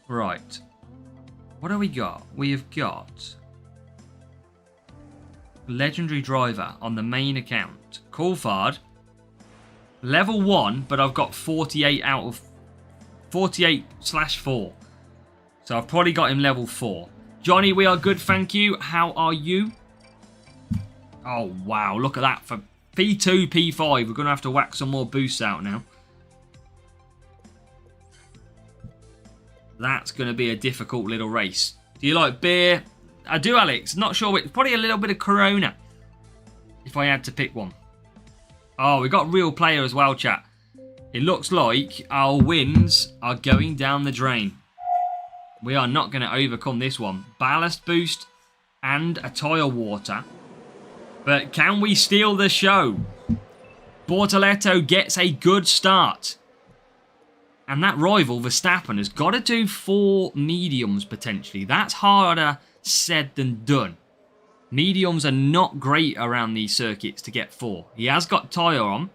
Right. What do we got? We have got legendary driver on the main account. Coulthard. Level 1, but I've got 48 out of 48/4. So I've probably got him level 4. Johnny, we are good, thank you. How are you? Oh, wow. Look at that. For P2, P5, we're going to have to whack some more boosts out now. That's going to be a difficult little race. Do you like beer? I do, Alex. Not sure which. Probably a little bit of Corona. If I had to pick one. Oh, we got real player as well, chat. It looks like our wins are going down the drain. We are not going to overcome this one. Ballast boost and a tire water. But can we steal the show? Bortoletto gets a good start. And that rival, Verstappen, has got to do 4 mediums potentially. That's harder said than done. Mediums are not great around these circuits to get 4. He has got tyre on.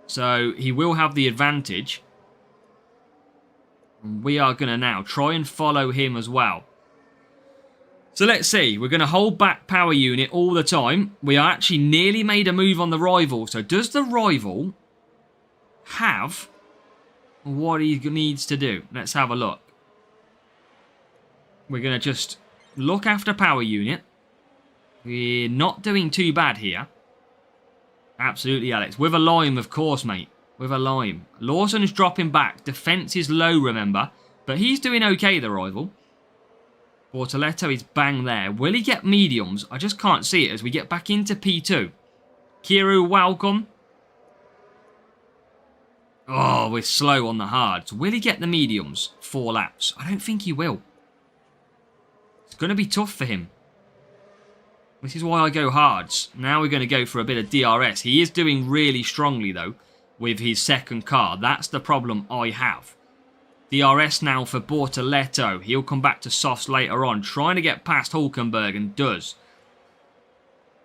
So he will have the advantage. We are going to now try and follow him as well. So let's see. We're going to hold back power unit all the time. We are actually nearly made a move on the rival. So does the rival have what he needs to do? Let's have a look. We're going to just look after power unit. We're not doing too bad here. Absolutely, Alex. With a lime, of course, mate. With a lime. Lawson is dropping back. Defense is low, remember. But he's doing okay, the rival. Bortoletto is bang there. Will he get mediums? I just can't see it as we get back into P2. Kiru, welcome. Oh, we're slow on the hards. Will he get the mediums? 4 laps. I don't think he will. It's going to be tough for him. This is why I go hards. Now we're going to go for a bit of DRS. He is doing really strongly, though, with his second car. That's the problem I have. DRS now for Bortoletto. He'll come back to softs later on, trying to get past Hulkenberg, and does.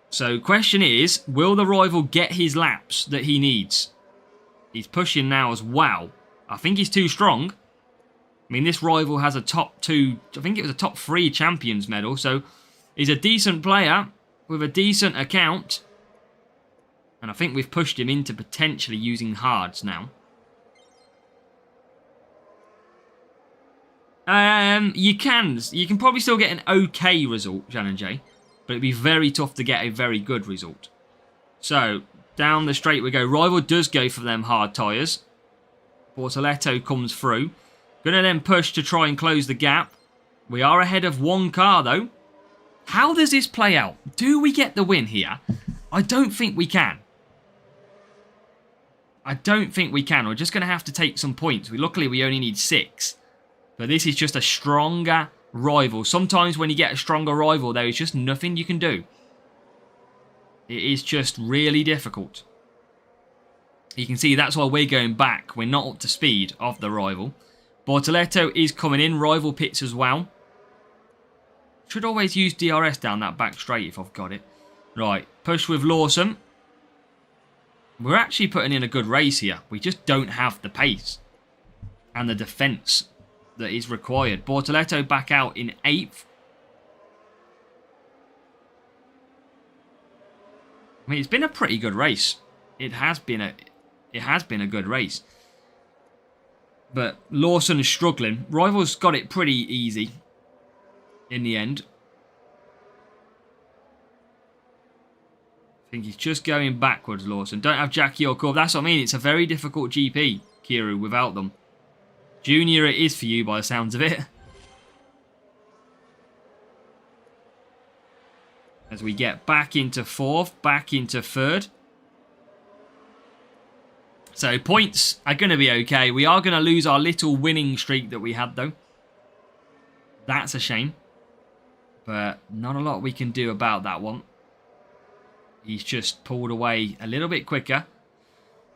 So, question is, will the rival get his laps that he needs? He's pushing now as well. I think he's too strong. I mean, this rival has a top 2, I think it was a top 3 champions medal, so he's a decent player with a decent account. And I think we've pushed him into potentially using hards now. You can probably still get an okay result, Jan and Jay, but it'd be very tough to get a very good result. So, down the straight we go. Rival does go for them hard tyres. Bortoletto comes through. Gonna then push to try and close the gap. We are ahead of 1 car, though. How does this play out? Do we get the win here? I don't think we can. I don't think we can. We're just going to have to take some points. Luckily, we only need 6. But this is just a stronger rival. Sometimes when you get a stronger rival, there is just nothing you can do. It is just really difficult. You can see that's why we're going back. We're not up to speed of the rival. Bortoletto is coming in. Rival pits as well. Should always use DRS down that back straight if I've got it. Right, push with Lawson. We're actually putting in a good race here. We just don't have the pace and the defence that is required. Bortoletto back out in 8th. I mean, it's been a pretty good race. It has been a good race. But Lawson is struggling. Rival's got it pretty easy in the end. I think he's just going backwards, Lawson. Don't have Jackie or Corb. That's what I mean. It's a very difficult GP, Kiru, without them. Junior it is for you by the sounds of it. As we get back into 4th, back into 3rd. So points are going to be okay. We are going to lose our little winning streak that we had, though. That's a shame. But not a lot we can do about that one. He's just pulled away a little bit quicker.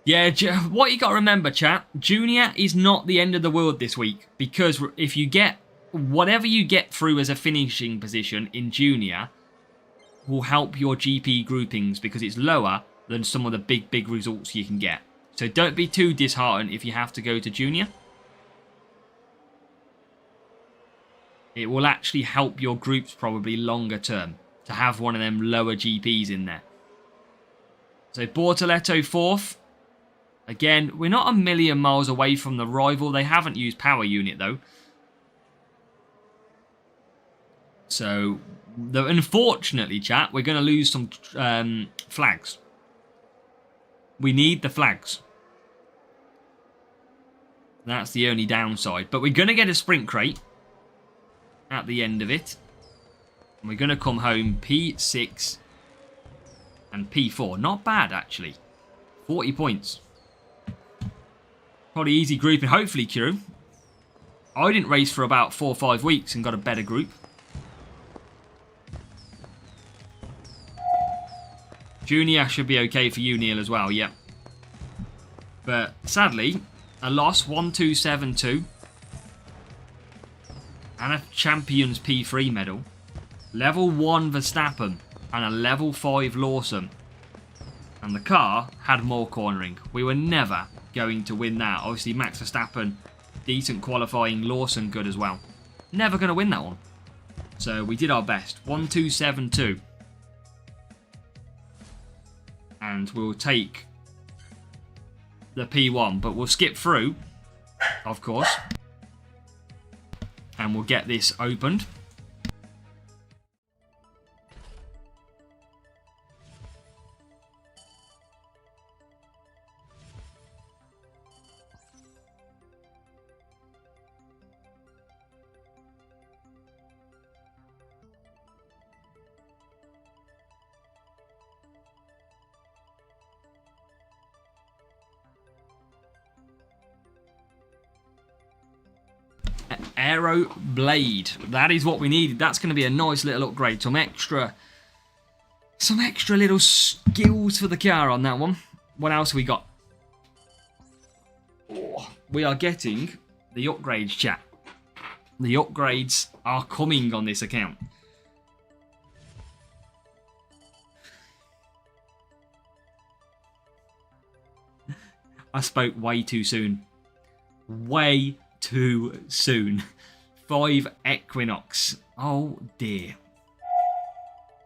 Yeah, what you got to remember, chat. Junior is not the end of the world this week. Because if you get whatever you get through as a finishing position in Junior will help your GP groupings because it's lower than some of the big results you can get. So don't be too disheartened if you have to go to Junior. It will actually help your groups probably longer term to have one of them lower GPs in there. So Bortoletto 4th. Again, we're not a million miles away from the rival. They haven't used power unit though. So, unfortunately, chat, we're going to lose some flags. We need the flags. That's the only downside. But we're going to get a sprint crate. at the end of it. And we're going to come home P6 and P4. Not bad, actually. 40 points. Probably easy group, and hopefully Q. I didn't race for about 4 or 5 weeks and got a better group. Junior should be okay for you, Neil, as well, yeah. But sadly, a loss, 1-2-7-2. And a Champions P3 medal. Level 1 Verstappen and a level 5 Lawson. And the car had more cornering. We were never going to win that. Obviously, Max Verstappen, decent qualifying. Lawson, good as well. Never going to win that one. So we did our best. 1-2-7-2. And we'll take the P1, but we'll skip through, of course, and we'll get this opened. Aero blade. That is what we needed. That's going to be a nice little upgrade. Some extra little skills for the car on that one. What else have we got? Oh, we are getting the upgrades, chat. The upgrades are coming on this account. I spoke way too soon. Way too soon. 5 Equinox. Oh dear.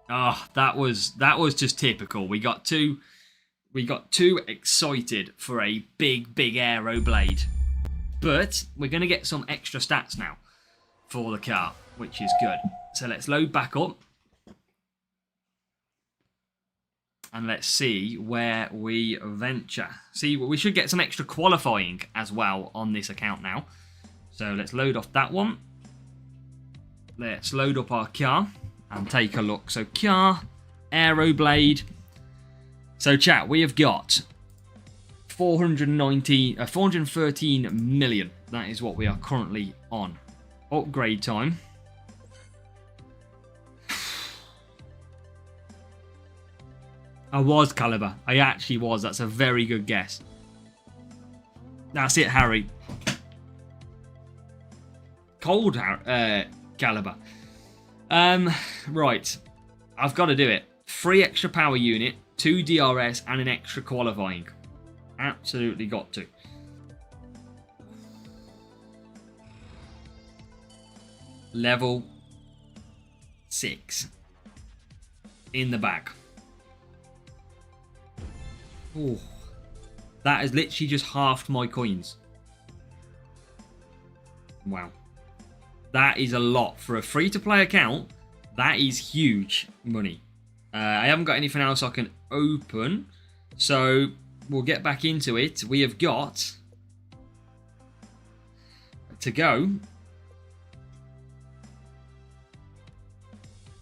Oh, that was just typical. We got too excited for a big aero blade. But we're going to get some extra stats now for the car, which is good. So let's load back up. And let's see where we venture. See, we should get some extra qualifying as well on this account now. So let's load off that one. Let's load up our car and take a look. So car, Aeroblade. So chat, we have got 413 million. That is what we are currently on. Upgrade time. I was Caliber. I actually was. That's a very good guess. That's it, Harry. Cold Caliber. Right. I've got to do it. 3 extra power unit, 2 DRS, and an extra qualifying. Absolutely got to. Level 6. In the bag. Oh, that has literally just halved my coins. Wow. That is a lot. For a free-to-play account, that is huge money. I haven't got anything else I can open, so we'll get back into it. We have got to go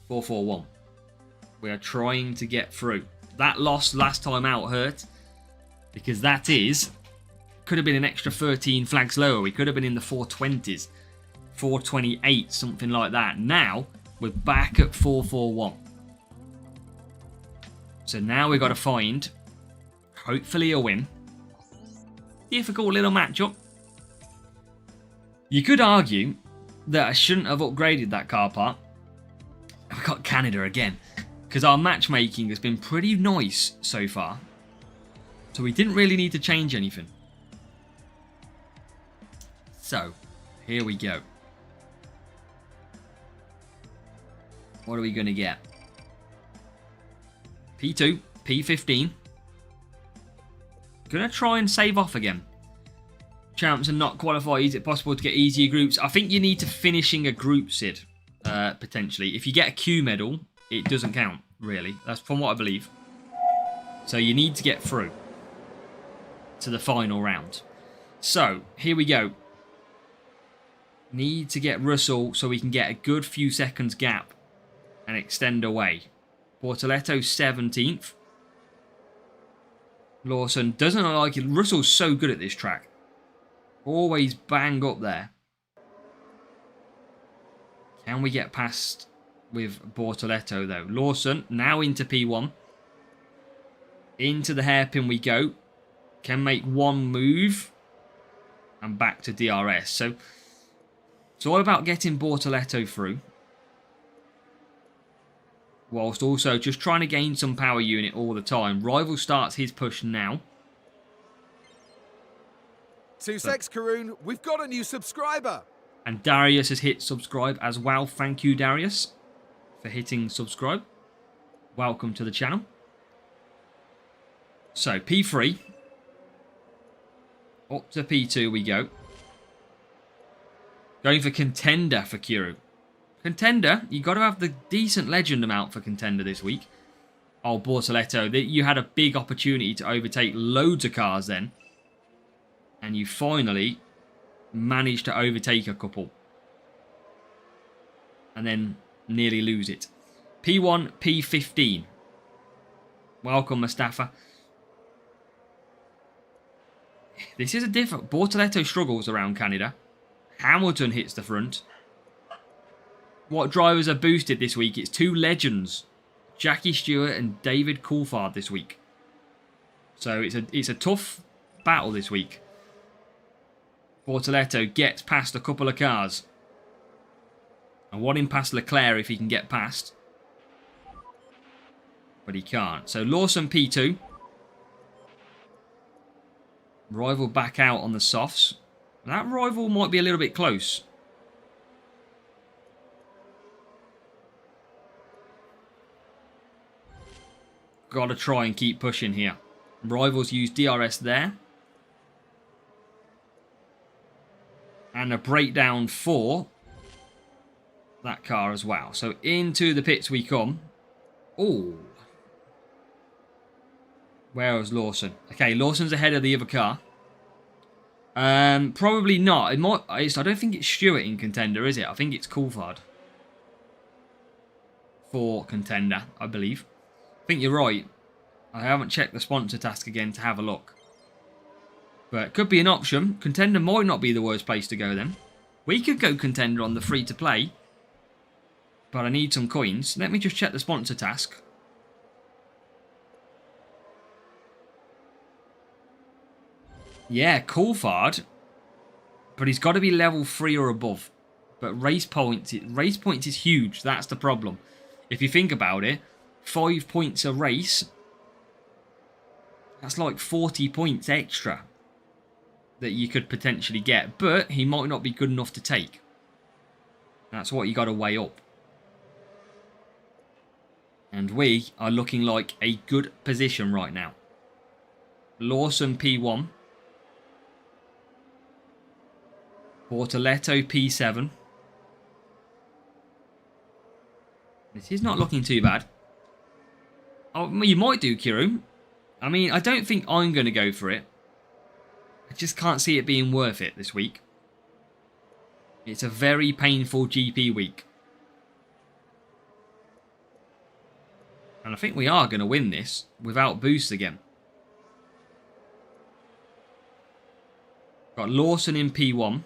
441. We are trying to get through. That loss last time out hurt, because that could have been an extra 13 flags lower. We could have been in the 420s, 428, something like that. Now we're back at 441. So now we've got to find, hopefully, a win. Difficult little matchup. You could argue that I shouldn't have upgraded that car part. I've got Canada again, because our matchmaking has been pretty nice so far. So we didn't really need to change anything. So, here we go. What are we going to get? P2, P15. Going to try and save off again. Champs and not qualify. Is it possible to get easier groups? I think you need to finishing a group, Sid, potentially. If you get a Q medal, it doesn't count, really. That's from what I believe. So you need to get through to the final round. So, here we go. Need to get Russell so we can get a good few seconds gap and extend away. Bortoletto 17th. Lawson doesn't like it. Russell's so good at this track. Always bang up there. Can we get past with Bortoletto though? Lawson now into P1. Into the hairpin we go. Can make one move. And back to DRS. So it's all about getting Bortoletto through. Whilst also just trying to gain some power unit all the time. Rival starts his push now. 2 secs, Karun. We've got a new subscriber. And Darius has hit subscribe as well. Thank you, Darius, for hitting subscribe. Welcome to the channel. So, P3. Up to P2 we go. Going for Contender for Kuru. Contender, you got to have the decent legend amount for Contender this week. Oh, Bortoletto, you had a big opportunity to overtake loads of cars then. And you finally managed to overtake a couple. And then nearly lose it. P1, P15. Welcome, Mustafa. This is a different... Bortoletto struggles around Canada. Hamilton hits the front. What drivers are boosted this week? It's 2 legends. Jackie Stewart and David Coulthard this week. So it's a tough battle this week. Bortoletto gets past a couple of cars. I want him past Leclerc if he can get past. But he can't. So Lawson P2. Rival back out on the softs. That rival might be a little bit close. Gotta try and keep pushing here. Rivals use DRS there. And a breakdown for that car as well. So into the pits we come. Oh. Where was Lawson? Okay, Lawson's ahead of the other car. Probably not. It might. I don't think it's Stewart in Contender, is it? I think it's Coulthard for Contender, I believe. I think you're right. I haven't checked the sponsor task again to have a look. But it could be an option. Contender might not be the worst place to go then. We could go Contender on the free-to-play. But I need some coins. Let me just check the sponsor task. Yeah, Coulthard. But he's got to be level 3 or above. But race points is huge. That's the problem. If you think about it, 5 points a race. That's like 40 points extra that you could potentially get. But he might not be good enough to take. That's what you got to weigh up. And we are looking like a good position right now. Lawson P1. Bortoletto P7. This is not looking too bad. Oh, you might do, Kieran. I mean, I don't think I'm going to go for it. I just can't see it being worth it this week. It's a very painful GP week. And I think we are going to win this without boosts again. Got Lawson in P1.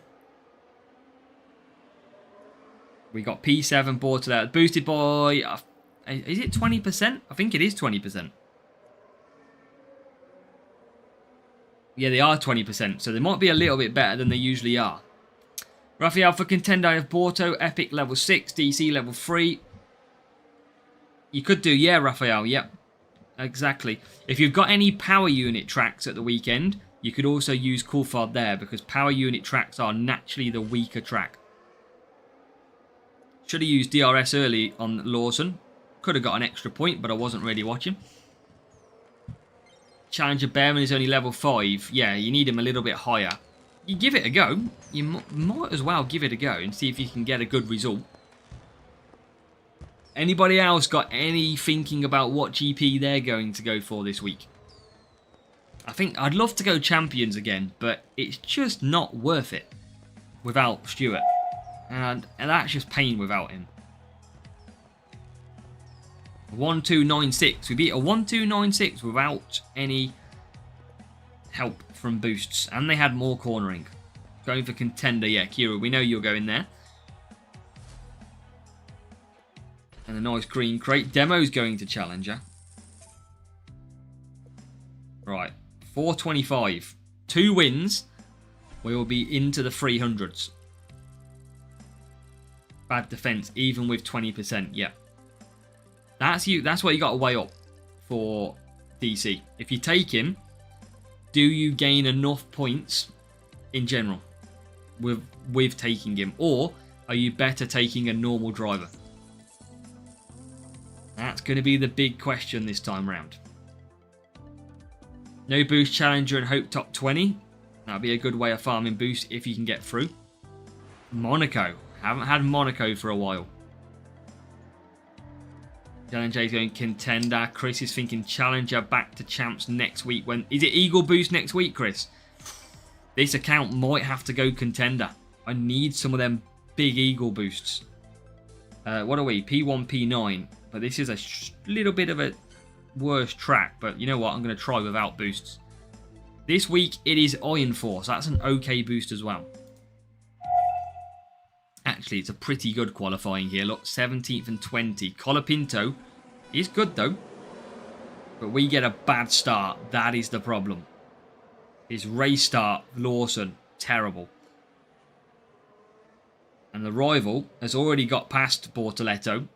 We got P7 Bortoletto. Boosted by... is it 20%? I think it is 20%. Yeah, they are 20%. So they might be a little bit better than they usually are. Raphael for Contender. I have Borto, Epic level 6, DC level 3. You could do, yeah, Raphael, yep. Exactly. If you've got any power unit tracks at the weekend, you could also use Coulthard there because power unit tracks are naturally the weaker track. Should have used DRS early on Lawson. Could have got an extra point, but I wasn't really watching. Challenger Behrman is only level 5. Yeah, you need him a little bit higher. You give it a go. You might as well give it a go and see if you can get a good result. Anybody else got any thinking about what GP they're going to go for this week? I think I'd love to go Champions again, but it's just not worth it without Stewart. And that's just pain without him. 1296. We beat a 1296 without any help from boosts. And they had more cornering. Going for contender. Yeah, Kira, we know you're going there. And a nice green crate. Demo's going to challenger. Right. 425. 2 wins. We will be into the 300s. Bad defense, even with 20%. Yeah. That's you. That's what you got to weigh up for DC. If you take him, do you gain enough points in general with taking him? Or are you better taking a normal driver? That's going to be the big question this time round. No boost challenger and hope top 20. That'll be a good way of farming boost if you can get through. Monaco. Haven't had Monaco for a while. Challenger is going contender. Chris is thinking challenger back to champs next week. When is it Eagle boost next week, Chris? This account might have to go contender. I need some of them big Eagle boosts. What are we? P1, P9. But this is a little bit of a worse track. But you know what? I'm going to try without boosts. This week it is Iron Force. That's an okay boost as well. Actually, it's a pretty good qualifying here. Look, 17th and 20. Colapinto is good though. But we get a bad start. That is the problem. His race start, Lawson, terrible. And the rival has already got past Bortoletto.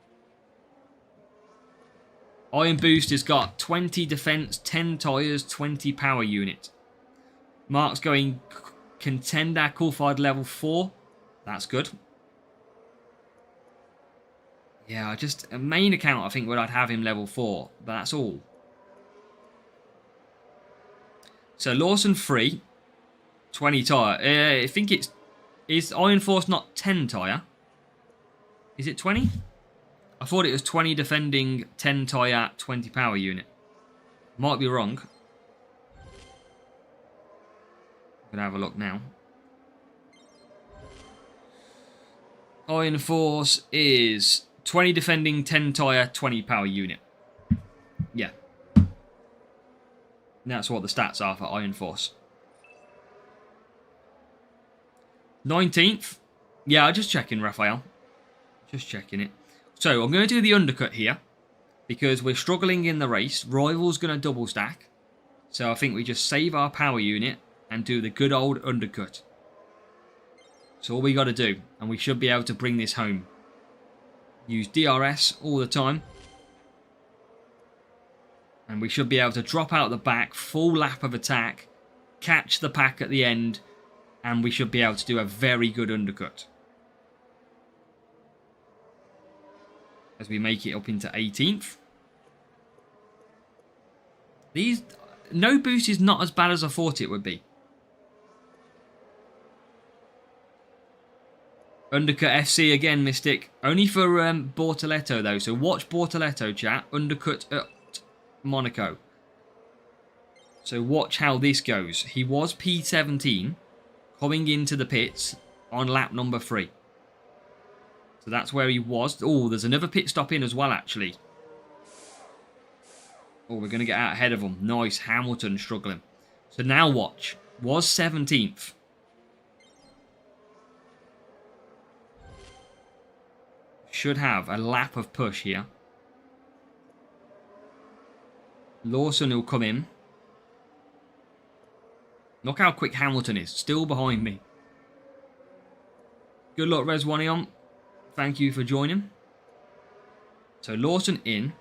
Iron Boost has got 20 defense, 10 tyres, 20 power unit. Mark's going contender, qualified level 4. That's good. Yeah, just a main account I think where I'd have him level 4. But that's all. So Lawson 3. 20 tyre. I think it's... Is Iron Force not 10 tyre? Is it 20? I thought it was 20 defending, 10 tyre, 20 power unit. Might be wrong. I'm going to have a look now. Iron Force is 20 defending, 10 tyre, 20 power unit. Yeah. That's what the stats are for Iron Force. 19th. Yeah, just checking, Raphael. Just checking it. So, I'm going to do the undercut here. Because we're struggling in the race. Rival's going to double stack. So, I think we just save our power unit. And do the good old undercut. That's all we got to do. And we should be able to bring this home. Use DRS all the time. And we should be able to drop out the back. Full lap of attack. Catch the pack at the end. And we should be able to do a very good undercut. As we make it up into 18th. These... No boost is not as bad as I thought it would be. Undercut FC again, Mystic. Only for Bortoletto, though. So watch Bortoletto, chat. Undercut at Monaco. So watch how this goes. He was P17 coming into the pits on lap number 3. So that's where he was. Oh, there's another pit stop in as well, actually. Oh, we're going to get out ahead of him. Nice. Hamilton struggling. So now watch. Was 17th. Should have a lap of push here. Lawson will come in. Look how quick Hamilton is. Still behind me. Good luck, Reswanion. Thank you for joining. So Lawson in.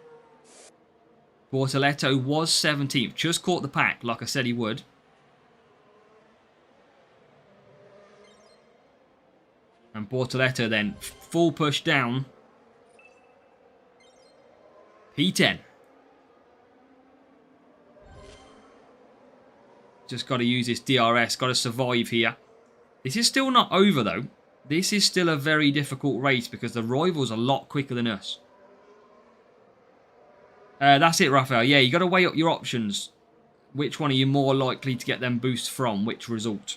Bortoletto was 17th. Just caught the pack like I said he would. And Bortoletto then full push down. P10. Just got to use this DRS. Got to survive here. This is still not over though. This is still a very difficult race because the rival's a lot quicker than us. That's it, Raphael. Yeah, you got to weigh up your options. Which one are you more likely to get them boosts from? Which result?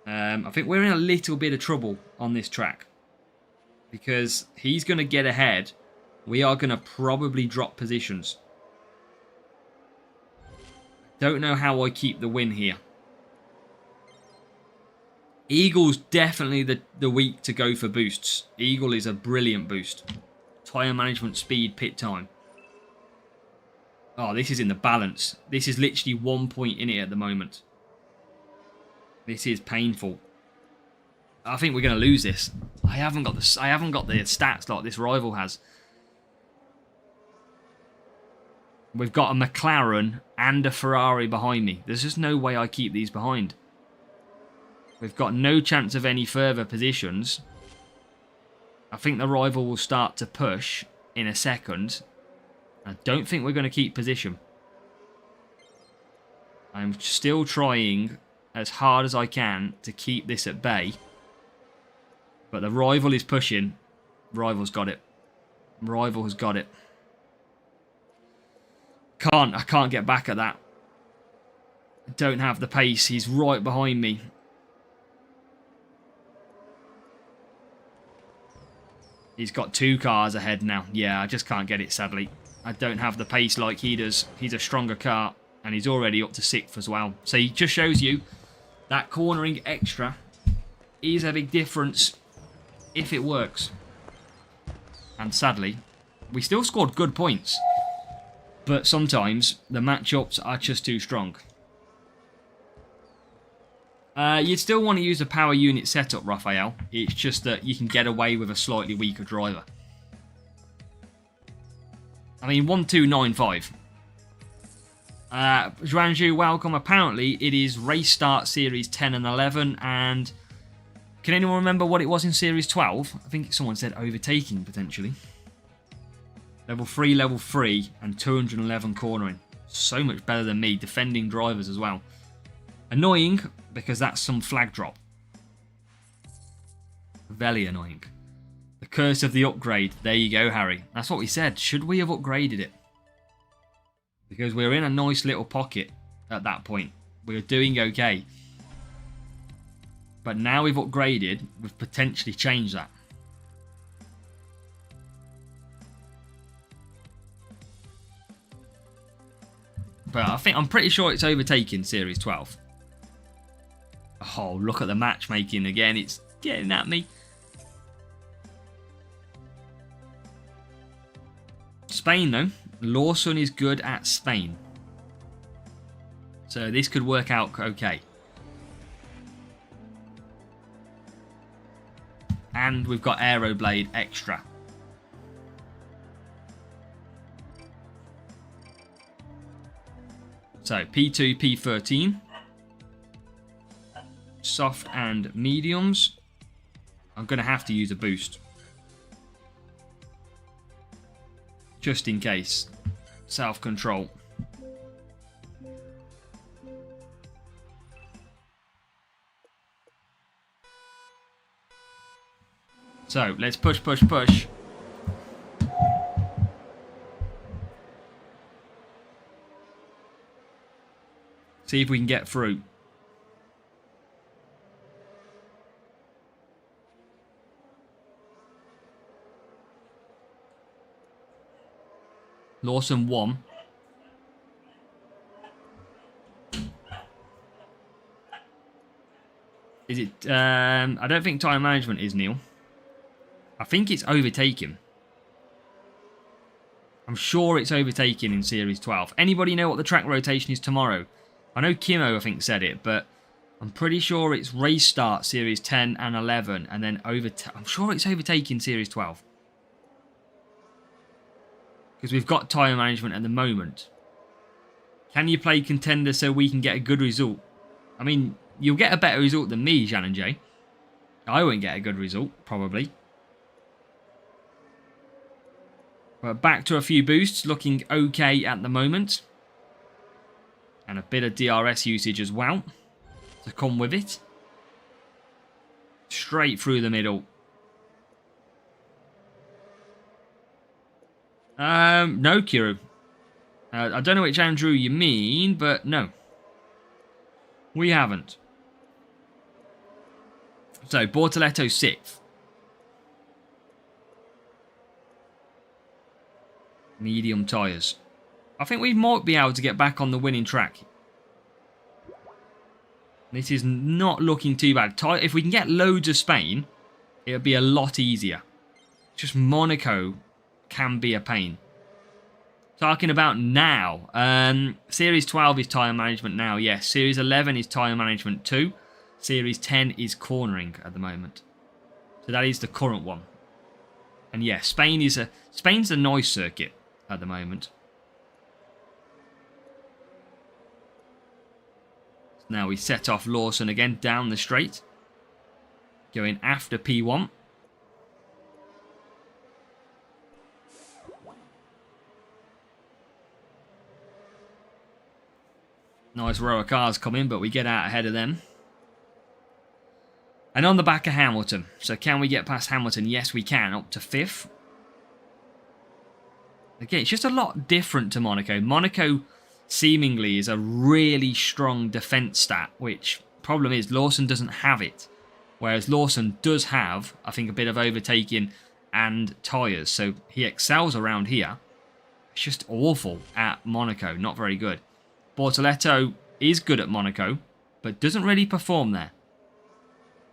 I think we're in a little bit of trouble on this track. Because he's going to get ahead. We are going to probably drop positions. Don't know how I keep the win here. Eagle's definitely the week to go for boosts. Eagle is a brilliant boost. Tyre management, speed, pit time. Oh, this is in the balance. This is literally 1 point in it at the moment. This is painful. I think we're going to lose this. I haven't got the stats like this rival has. We've got a McLaren and a Ferrari behind me. There's just no way I keep these behind. We've got no chance of any further positions. I think the rival will start to push in a second. I don't think we're going to keep position. I'm still trying as hard as I can to keep this at bay. But the rival is pushing. Rival's got it. Rival has got it. I can't get back at that. I don't have the pace. He's right behind me. He's got 2 cars ahead now. Yeah, I just can't get it, sadly. I don't have the pace like he does. He's a stronger car, and he's already up to 6th as well. So he just shows you that cornering extra is a big difference if it works. And sadly, we still scored good points. But sometimes the matchups are just too strong. You'd still want to use a power unit setup, Raphael. It's just that you can get away with a slightly weaker driver. I mean, 1295. Zhuanzhu, welcome. Apparently, it is Race Start Series 10 and 11. And can anyone remember what it was in Series 12? I think someone said overtaking, potentially. Level 3, and 211 cornering. So much better than me, defending drivers as well. Annoying, because that's some flag drop. Very annoying. The curse of the upgrade. There you go, Harry. That's what we said. Should we have upgraded it? Because we were in a nice little pocket at that point. We were doing okay. But now we've upgraded, we've potentially changed that. But I'm pretty sure it's overtaking Series 12. Oh, look at the matchmaking again. It's getting at me. Spain, though. Lawson is good at Spain. So this could work out okay. And we've got Aeroblade extra. So, P2, P13. Soft and mediums. I'm going to have to use a boost. Just in case. Self-control. So, let's push, push, push. See if we can get through. Lawson won. Is it? I don't think time management is, Neil. I think it's overtaken. I'm sure it's overtaken in Series 12. Anybody know what the track rotation is tomorrow? I know Kimo, I think, said it, but I'm pretty sure it's Race Start Series 10 and 11, and then I'm sure it's overtaking Series 12. Because we've got tyre management at the moment. Can you play Contender so we can get a good result? I mean, you'll get a better result than me, Shannon J. I won't get a good result, probably. But back to a few boosts, looking okay at the moment. And a bit of DRS usage as well to come with it. Straight through the middle. No, Kiro. I don't know which Andrew you mean, but no. We haven't. So, Bortoletto 6th. Medium tyres. I think we might be able to get back on the winning track. This is not looking too bad. If we can get loads of Spain, it'll be a lot easier. Just Monaco can be a pain. Talking about now. Series 12 is tyre management now, yes. Series 11 is tyre management too. Series 10 is cornering at the moment. So that is the current one. And yeah, Spain's a nice circuit at the moment. Now we set off Lawson again down the straight. Going after P1. Nice row of cars coming, but we get out ahead of them. And on the back of Hamilton. So can we get past Hamilton? Yes, we can. Up to 5th. Again, it's just a lot different to Monaco. Monaco seemingly is a really strong defense stat, which problem is Lawson doesn't have it. Whereas Lawson does have, I think, a bit of overtaking and tyres. So he excels around here. It's just awful at Monaco. Not very good. Bortoletto is good at Monaco, but doesn't really perform there.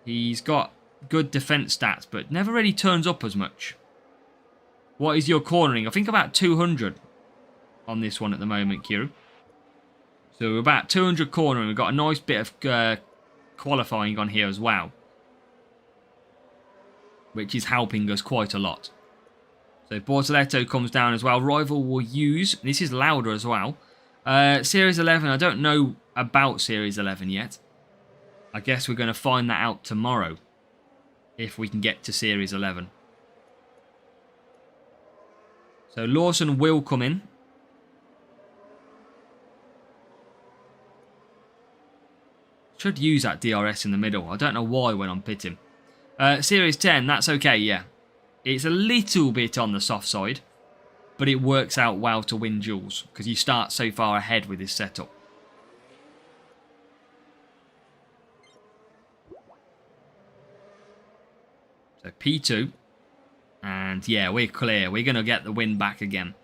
He's got good defense stats, but never really turns up as much. What is your cornering? I think about 200 on this one at the moment, Kiro. So we're about 200 cornering. We've got a nice bit of qualifying on here as well, which is helping us quite a lot. So Bortoletto comes down as well. Rival will use, this is louder as well, Series 11. I don't know about Series 11 yet. I guess we're going to find that out tomorrow, if we can get to Series 11. So Lawson will come in. Should use that DRS in the middle. I don't know why when I'm pitting. Series 10, that's okay, yeah. It's a little bit on the soft side, but it works out well to win duels, because you start so far ahead with this setup. So P2. And yeah, we're clear. We're going to get the win back again.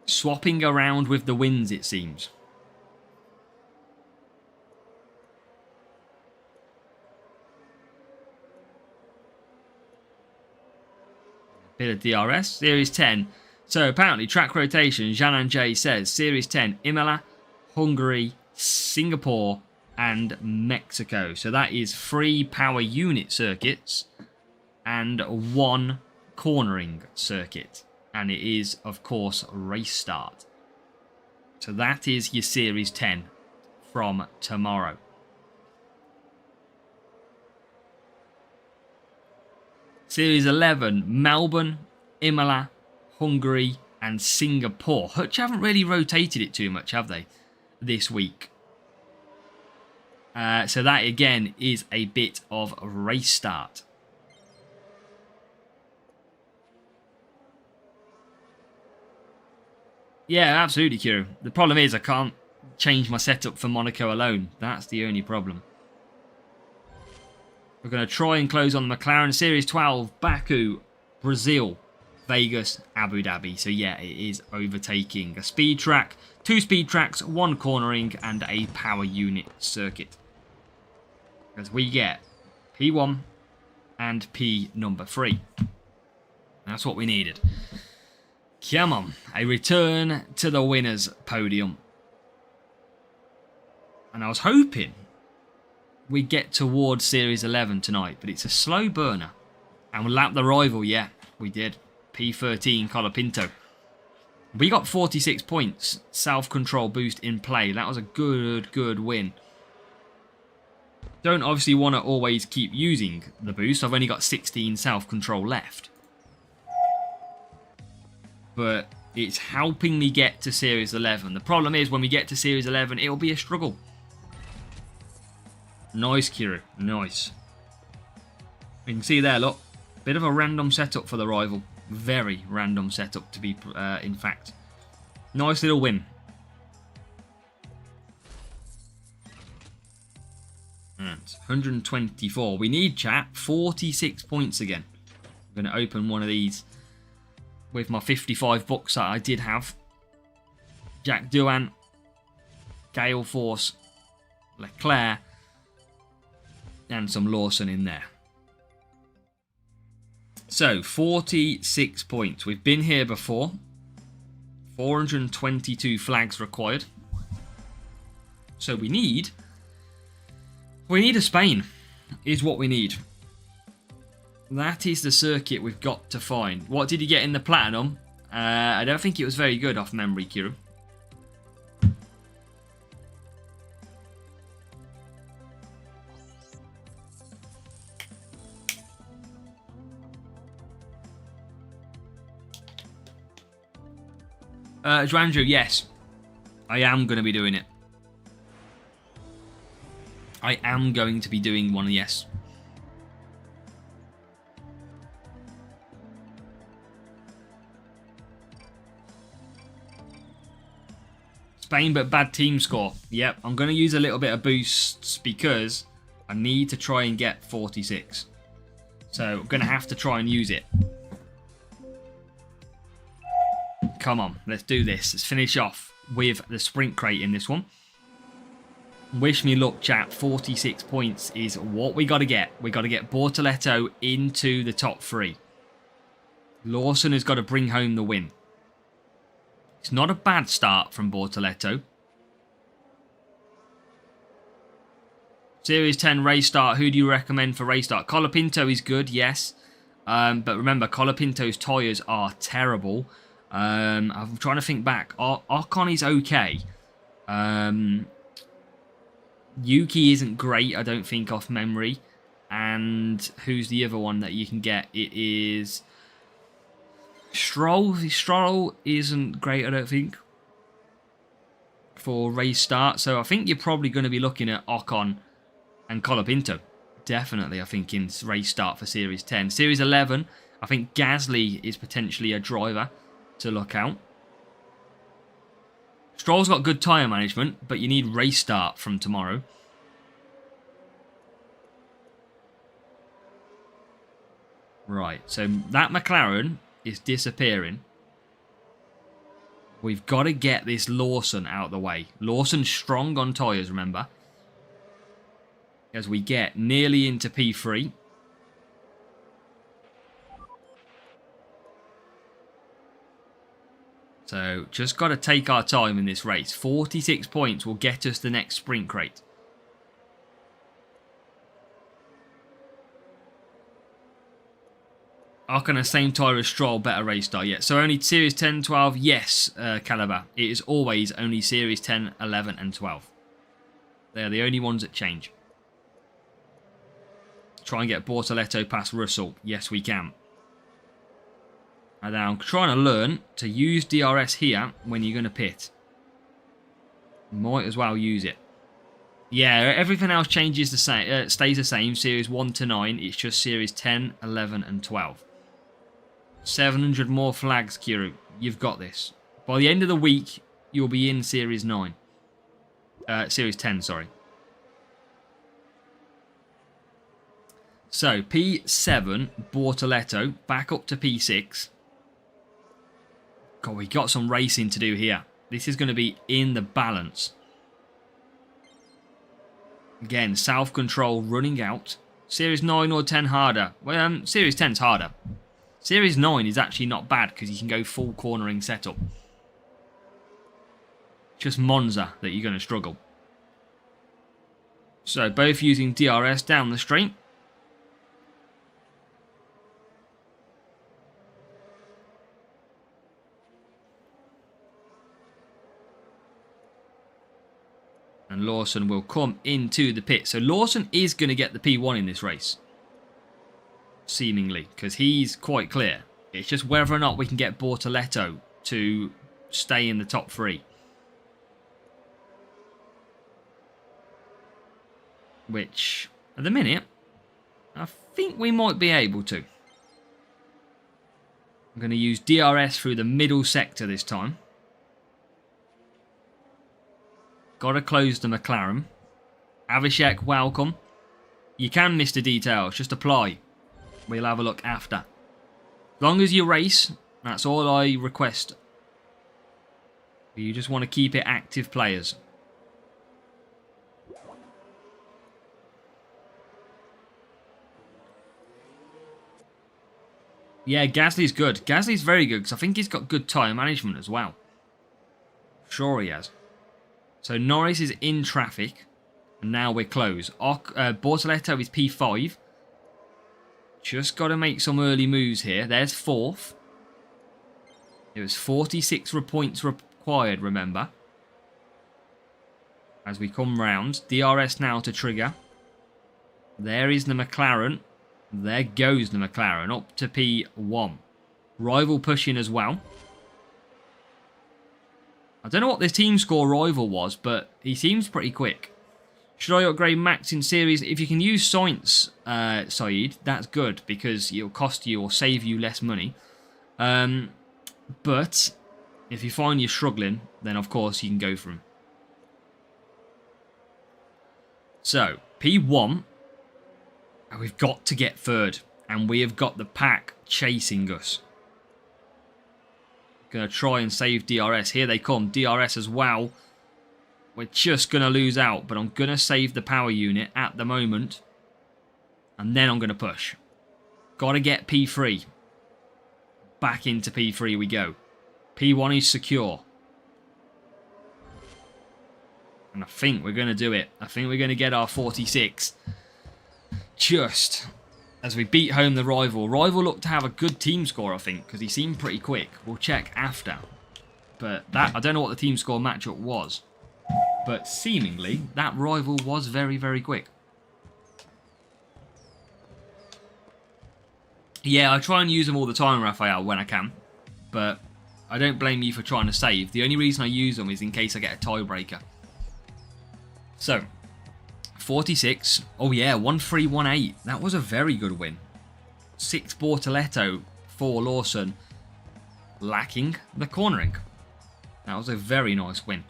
Swapping around with the wins, it seems. Bit of DRS. Series 10. So apparently track rotation, Jean and Jay says Series 10, Imola, Hungary, Singapore, and Mexico. So that is 3 power unit circuits and 1 cornering circuit. And it is, of course, race start. So that is your Series 10 from tomorrow. Series 11, Melbourne, Imola, Hungary, and Singapore. Hutch haven't really rotated it too much, have they, this week? So that, again, is a bit of a race start. Yeah, absolutely, Kiro. The problem is I can't change my setup for Monaco alone. That's the only problem. We're going to try and close on the McLaren. Series 12, Baku, Brazil, Vegas, Abu Dhabi. So yeah, it is overtaking a speed track, 2 speed tracks, 1 cornering, and a power unit circuit. As we get P1 and P number 3. That's what we needed. Come on, a return to the winners' podium. And I was hoping we get towards Series 11 tonight, but it's a slow burner. And we lapped the rival, yeah, we did. P13 Colapinto. We got 46 points, self-control boost in play. That was a good win. Don't obviously want to always keep using the boost. I've only got 16 self-control left. But it's helping me get to Series 11. The problem is when we get to Series 11, it'll be a struggle. Nice, Kiro. Nice. You can see there, look. Bit of a random setup for the rival. Very random setup to be, in fact. Nice little win. And 124. We need, chat, 46 points again. I'm going to open one of these with my 55 bucks that I did have. Jack Doohan, Gale Force, Leclerc, and some Lawson in there. So, 46 points. We've been here before. 422 flags required. So we need a Spain, is what we need. That is the circuit we've got to find. What did you get in the Platinum? I don't think it was very good off memory, Kieran. Joandrew, yes. I am going to be doing it. I am going to be doing one, yes. Spain, but bad team score. Yep, I'm going to use a little bit of boosts because I need to try and get 46. So I'm going to have to try and use it. Come on, let's do this. Let's finish off with the sprint crate in this one. Wish me luck, chat. 46 points is what we got to get. We got to get Bortoletto into the top 3. Lawson has got to bring home the win. It's not a bad start from Bortoletto. Series 10 race start. Who do you recommend for race start? Colapinto is good, yes. But remember, Colapinto's tyres are terrible. I'm trying to think back. Ocon is okay. Yuki isn't great, I don't think, off memory. And who's the other one that you can get? It is Stroll. Stroll isn't great, I don't think, for race start. So I think you're probably going to be looking at Ocon and Colapinto. Definitely, I think, in race start for Series 10. Series 11, I think Gasly is potentially a driver to look out. Stroll's got good tyre management, but you need race start from tomorrow. Right, so that McLaren is disappearing. We've got to get this Lawson out of the way. Lawson's strong on tyres, remember. As we get nearly into P3. So, just got to take our time in this race. 46 points will get us the next sprint crate. Ocon the same tyre as Stroll, better race start. Yeah, so only Series 10, 12, yes, Caliber. It is always only Series 10, 11 and 12. They're the only ones that change. Try and get Bortoletto past Russell. Yes, we can. And now I'm trying to learn to use DRS here when you're going to pit. Might as well use it. Yeah, everything else changes the same, stays the same. Series 1 to 9. It's just Series 10, 11 and 12. 700 more flags, Kiru. You've got this. By the end of the week, you'll be in Series 9. Series 10, sorry. So, P7, Bortoletto, back up to P6. God, we got some racing to do here. This is going to be in the balance. Again, self-control running out. Series 9 or 10 harder? Well, Series 10's harder. Series 9 is actually not bad because you can go full cornering setup. Just Monza that you're going to struggle. So, both using DRS down the straight. And Lawson will come into the pit. So Lawson is going to get the P1 in this race. Seemingly. Because he's quite clear. It's just whether or not we can get Bortoletto to stay in the top 3. Which, at the minute, I think we might be able to. I'm going to use DRS through the middle sector this time. Got to close the McLaren. Avishek, welcome. You can miss the details. Just apply. We'll have a look after. As long as you race, that's all I request. You just want to keep it active players. Yeah, Gasly's good. Gasly's very good because I think he's got good tyre management as well. Sure he has. So Norris is in traffic. And now we're close. Bortoletto is P5. Just got to make some early moves here. There's 4th. It was 46 points required, remember. As we come round. DRS now to trigger. There is the McLaren. There goes the McLaren. Up to P1. Rival pushing as well. I don't know what this team score rival was, but he seems pretty quick. Should I upgrade Max in series? If you can use Science, Saeed, that's good because it'll cost you or save you less money. But if you find you're struggling, then of course you can go for him. So, P1. We've got to get 3rd. And we have got the pack chasing us. Going to try and save DRS. Here they come. DRS as well. We're just going to lose out, but I'm going to save the power unit at the moment. And then I'm going to push. Got to get P3. Back into P3 we go. P1 is secure. And I think we're going to do it. I think we're going to get our 46. Just as we beat home the rival. Rival looked to have a good team score, I think, because he seemed pretty quick. We'll check after. But that I don't know what the team score matchup was. But seemingly, that rival was very, very quick. Yeah, I try and use them all the time, Raphael, when I can. But I don't blame you for trying to save. The only reason I use them is in case I get a tiebreaker. So, 46. Oh yeah, 1318. That was a very good win. 6 Bortoletto, 4 Lawson. Lacking the cornering. That was a very nice win.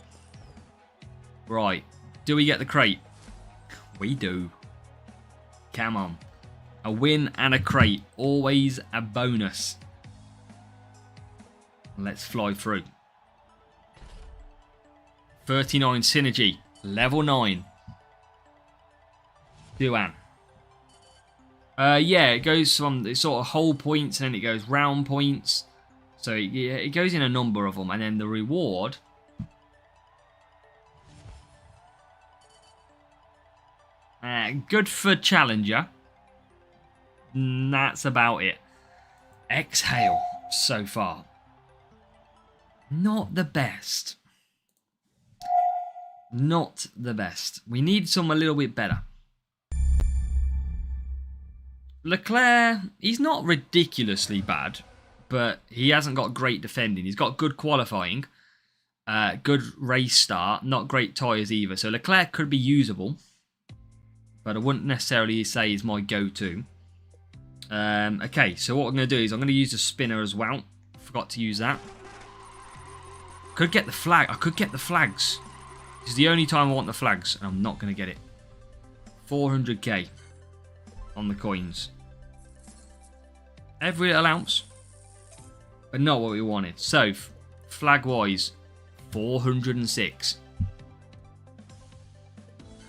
Right. Do we get the crate? We do. Come on. A win and a crate. Always a bonus. Let's fly through. 39 Synergy. Level 9. Duan. Yeah, it goes from the sort of whole points and then it goes round points. So it goes in a number of them. And then the reward... good for Challenger. That's about it. Exhale so far. Not the best. Not the best. We need some a little bit better. Leclerc, he's not ridiculously bad, but he hasn't got great defending. He's got good qualifying, good race start, not great tyres either. So Leclerc could be usable, but I wouldn't necessarily say he's my go-to. Okay, so what I'm going to do is I'm going to use the spinner as well. Forgot to use that. Could get the flag. I could get the flags. This is the only time I want the flags, and I'm not going to get it. 400k on the coins. Every little ounce, but not what we wanted. So, flag-wise, 406.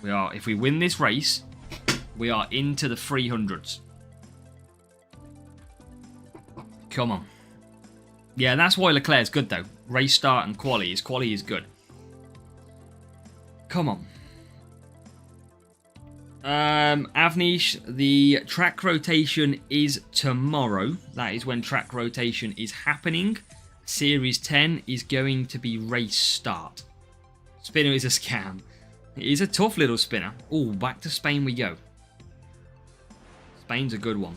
We are. If we win this race, we are into the 300s. Come on. Yeah, that's why Leclerc's good though. Race start and quali. His quali is good. Come on. Avnish, the track rotation is tomorrow. That is when track rotation is happening. Series 10 is going to be race start. Spinner is a scam. It is a tough little spinner. Oh, back to Spain we go. Spain's a good one.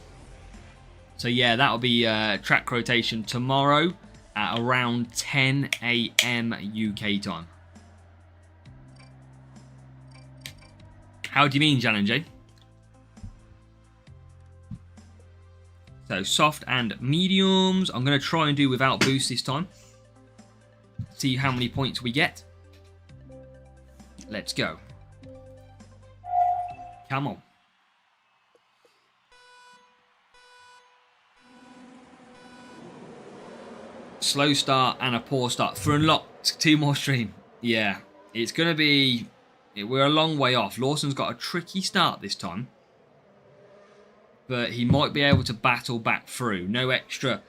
So yeah, that'll be track rotation tomorrow at around 10 AM UK time. How do you mean, Jan and Jay? So soft and mediums. I'm going to try and do without boost this time. See how many points we get. Let's go. Come on. slow start and a poor start for unlocked 2 more stream. Yeah, it's going to be... We're a long way off. Lawson's got a tricky start this time. But he might be able to battle back through. No extra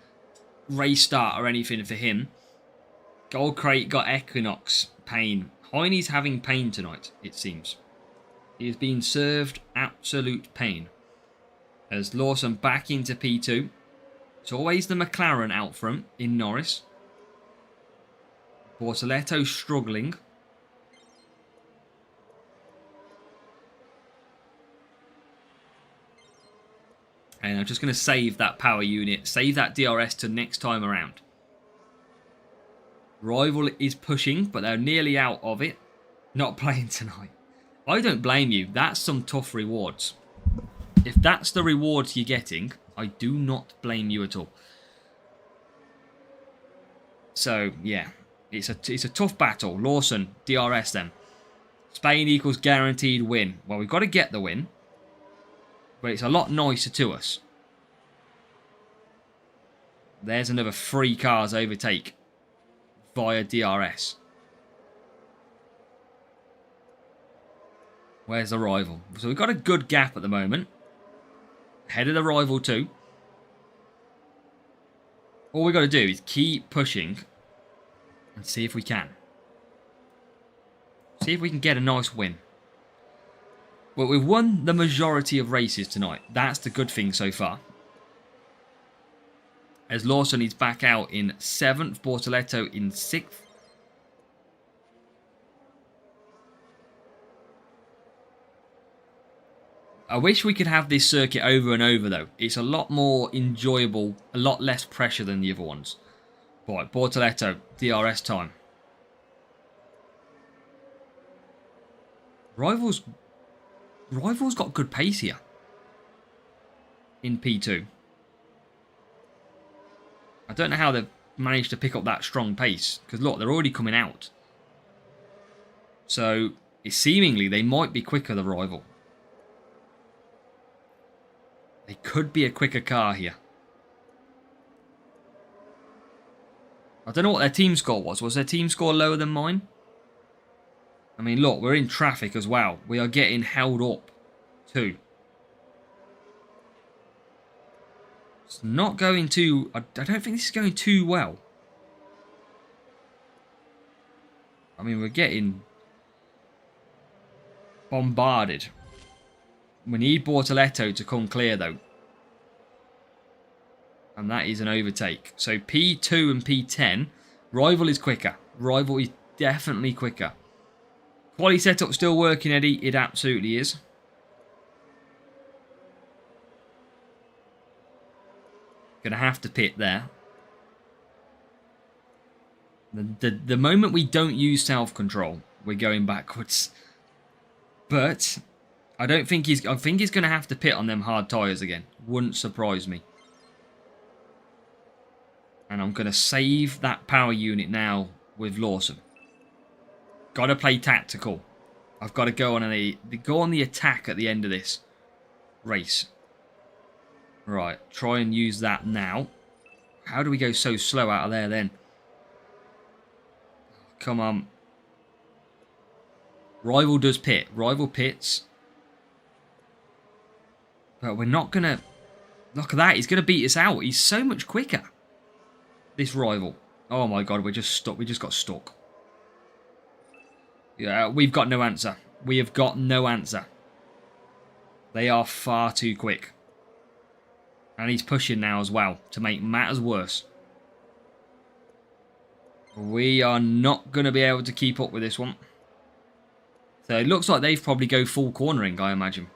race start or anything for him. Gold Crate got Equinox. Pain. Heine's having pain tonight, it seems. He is being served absolute pain. As Lawson back into P2. It's always the McLaren out front in Norris. Bortoletto struggling. And I'm just going to save that power unit. Save that DRS to next time around. Rival is pushing, but they're nearly out of it. Not playing tonight. I don't blame you. That's some tough rewards. If that's the rewards you're getting, I do not blame you at all. So, yeah. It's a tough battle. Lawson, DRS then. Spain equals guaranteed win. Well, we've got to get the win. But it's a lot nicer to us. There's another 3 cars overtake via DRS. Where's the rival? So we've got a good gap at the moment. Ahead of the rival too. All we've got to do is keep pushing and see if we can. See if we can get a nice win. Well, we've won the majority of races tonight. That's the good thing so far. As Lawson is back out in 7th. Bortoletto in 6th. I wish we could have this circuit over and over though. It's a lot more enjoyable. A lot less pressure than the other ones. Right, Bortoletto. DRS time. Rival's got good pace here. In P2. I don't know how they've managed to pick up that strong pace. Because look, they're already coming out. So, seemingly they might be quicker, the rival. They could be a quicker car here. I don't know what their team score was. Was their team score lower than mine? I mean, look, we're in traffic as well. We are getting held up, too. It's not going too... I don't think this is going too well. I mean, we're getting bombarded. We need Bortoletto to come clear, though. And that is an overtake. So P2 and P10. Rival is quicker. Rival is definitely quicker. Quality setup still working, Eddie? It absolutely is. Gonna have to pit there. The moment we don't use self-control, we're going backwards. But I don't think I think he's gonna have to pit on them hard tyres again. Wouldn't surprise me. And I'm gonna save that power unit now with Lawson. Got to play tactical. I've got to go on the attack at the end of this race. Right, try and use that now. How do we go so slow out of there then? Come on. Rival does pit. Rival pits. But we're not going to... Look at that. He's going to beat us out. He's so much quicker. This rival. Oh my god, we're just stuck. We just got stuck. Yeah, we've got no answer. We have got no answer. They are far too quick. And he's pushing now as well to make matters worse. We are not going to be able to keep up with this one. So it looks like they've probably go full cornering, I imagine.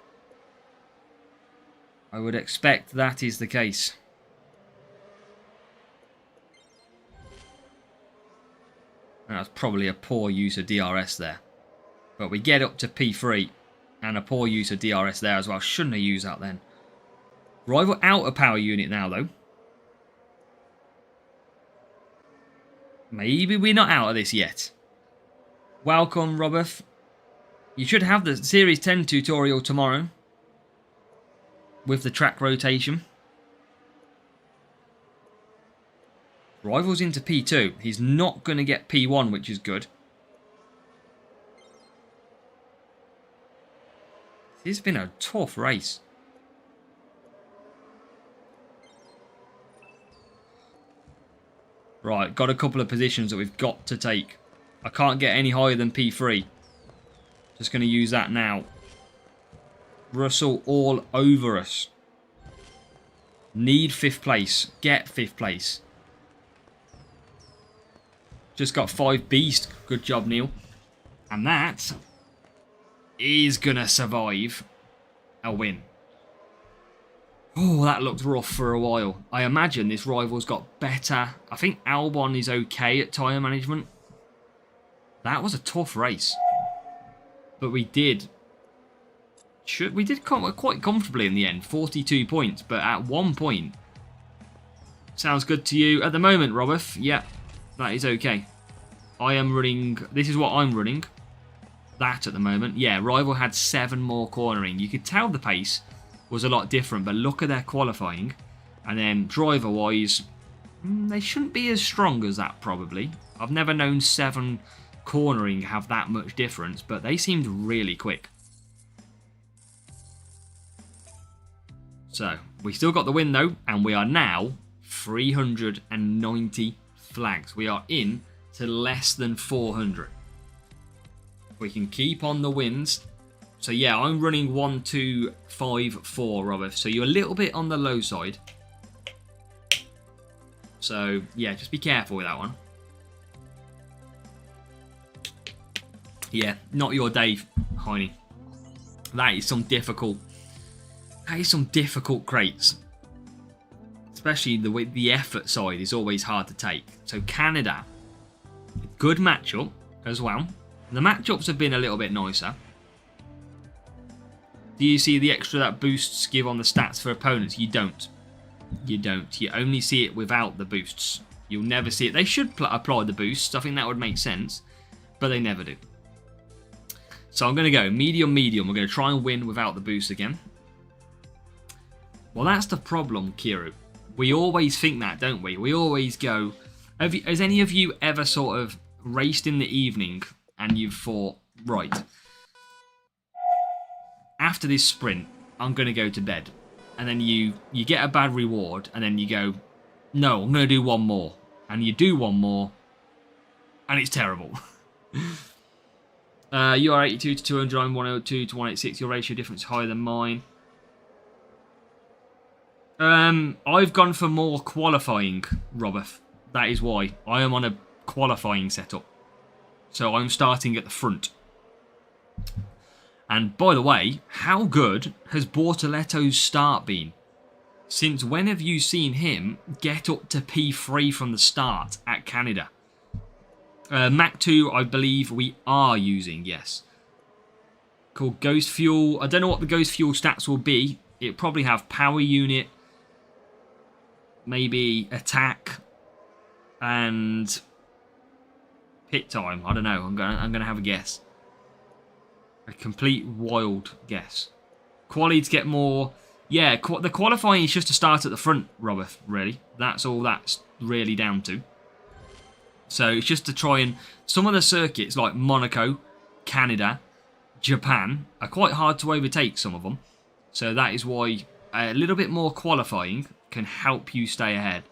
I would expect that is the case. That's probably a poor use of DRS there. But we get up to P3. And a poor use of DRS there as well. Shouldn't have used that then. Rival out of power unit now though. Maybe we're not out of this yet. Welcome, Robert. You should have the Series 10 tutorial tomorrow. With the track rotation. Rivals into P2. He's not going to get P1, which is good. This has been a tough race. Right, got a couple of positions that we've got to take. I can't get any higher than P3. Just going to use that now. Russell all over us. Need 5th place. Get 5th place. Just got 5 beast. Good job, Neil. And that is going to survive a win. Oh, that looked rough for a while. I imagine this rival's got better. I think Albon is okay at tyre management. That was a tough race. But we did come quite comfortably in the end. 42 points. But at one point. Sounds good to you. At the moment, Robert. Yeah, that is okay. I am running. This is what I'm running. That at the moment. Yeah, rival had 7 more cornering. You could tell the pace was a lot different. But look at their qualifying. And then driver-wise, they shouldn't be as strong as that probably. I've never known 7 cornering have that much difference. But they seemed really quick. So, we still got the win though, and we are now 390 flags. We are in to less than 400. We can keep on the wins. So yeah, I'm running 1, 2, 5, 4, Robert. So you're a little bit on the low side. So yeah, just be careful with that one. Yeah, not your day, Heine. That is some difficult crates. Especially the effort side is always hard to take. So Canada, good matchup as well. The matchups have been a little bit nicer. Do you see the extra that boosts give on the stats for opponents? You don't. You don't. You only see it without the boosts. You'll never see it. They should apply the boosts. I think that would make sense. But they never do. So I'm going to go medium, medium. We're going to try and win without the boost again. Well, that's the problem, Kiru. We always think that, don't we? We always go... Has any of you ever sort of raced in the evening and you've thought, right, after this sprint, I'm going to go to bed. And then you get a bad reward and then you go, no, I'm going to do one more. And you do one more and it's terrible. You are 82 to 200, I'm 102 to 186. Your ratio difference is higher than mine. I've gone for more qualifying, Robert. That is why. I am on a qualifying setup. So I'm starting at the front. And by the way, how good has Bortoletto's start been? Since when have you seen him get up to P3 from the start at Canada? Mach 2, I believe we are using, yes. Called Ghost Fuel. I don't know what the Ghost Fuel stats will be. It'll probably have power unit, maybe attack, and pit time. I don't know. I'm gonna have a guess. A complete wild guess. Quali to get more. Yeah, the qualifying is just to start at the front, Robert. Really, that's all that's really down to. So it's just to try and some of the circuits like Monaco, Canada, Japan are quite hard to overtake. Some of them. So that is why a little bit more qualifying can help you stay ahead.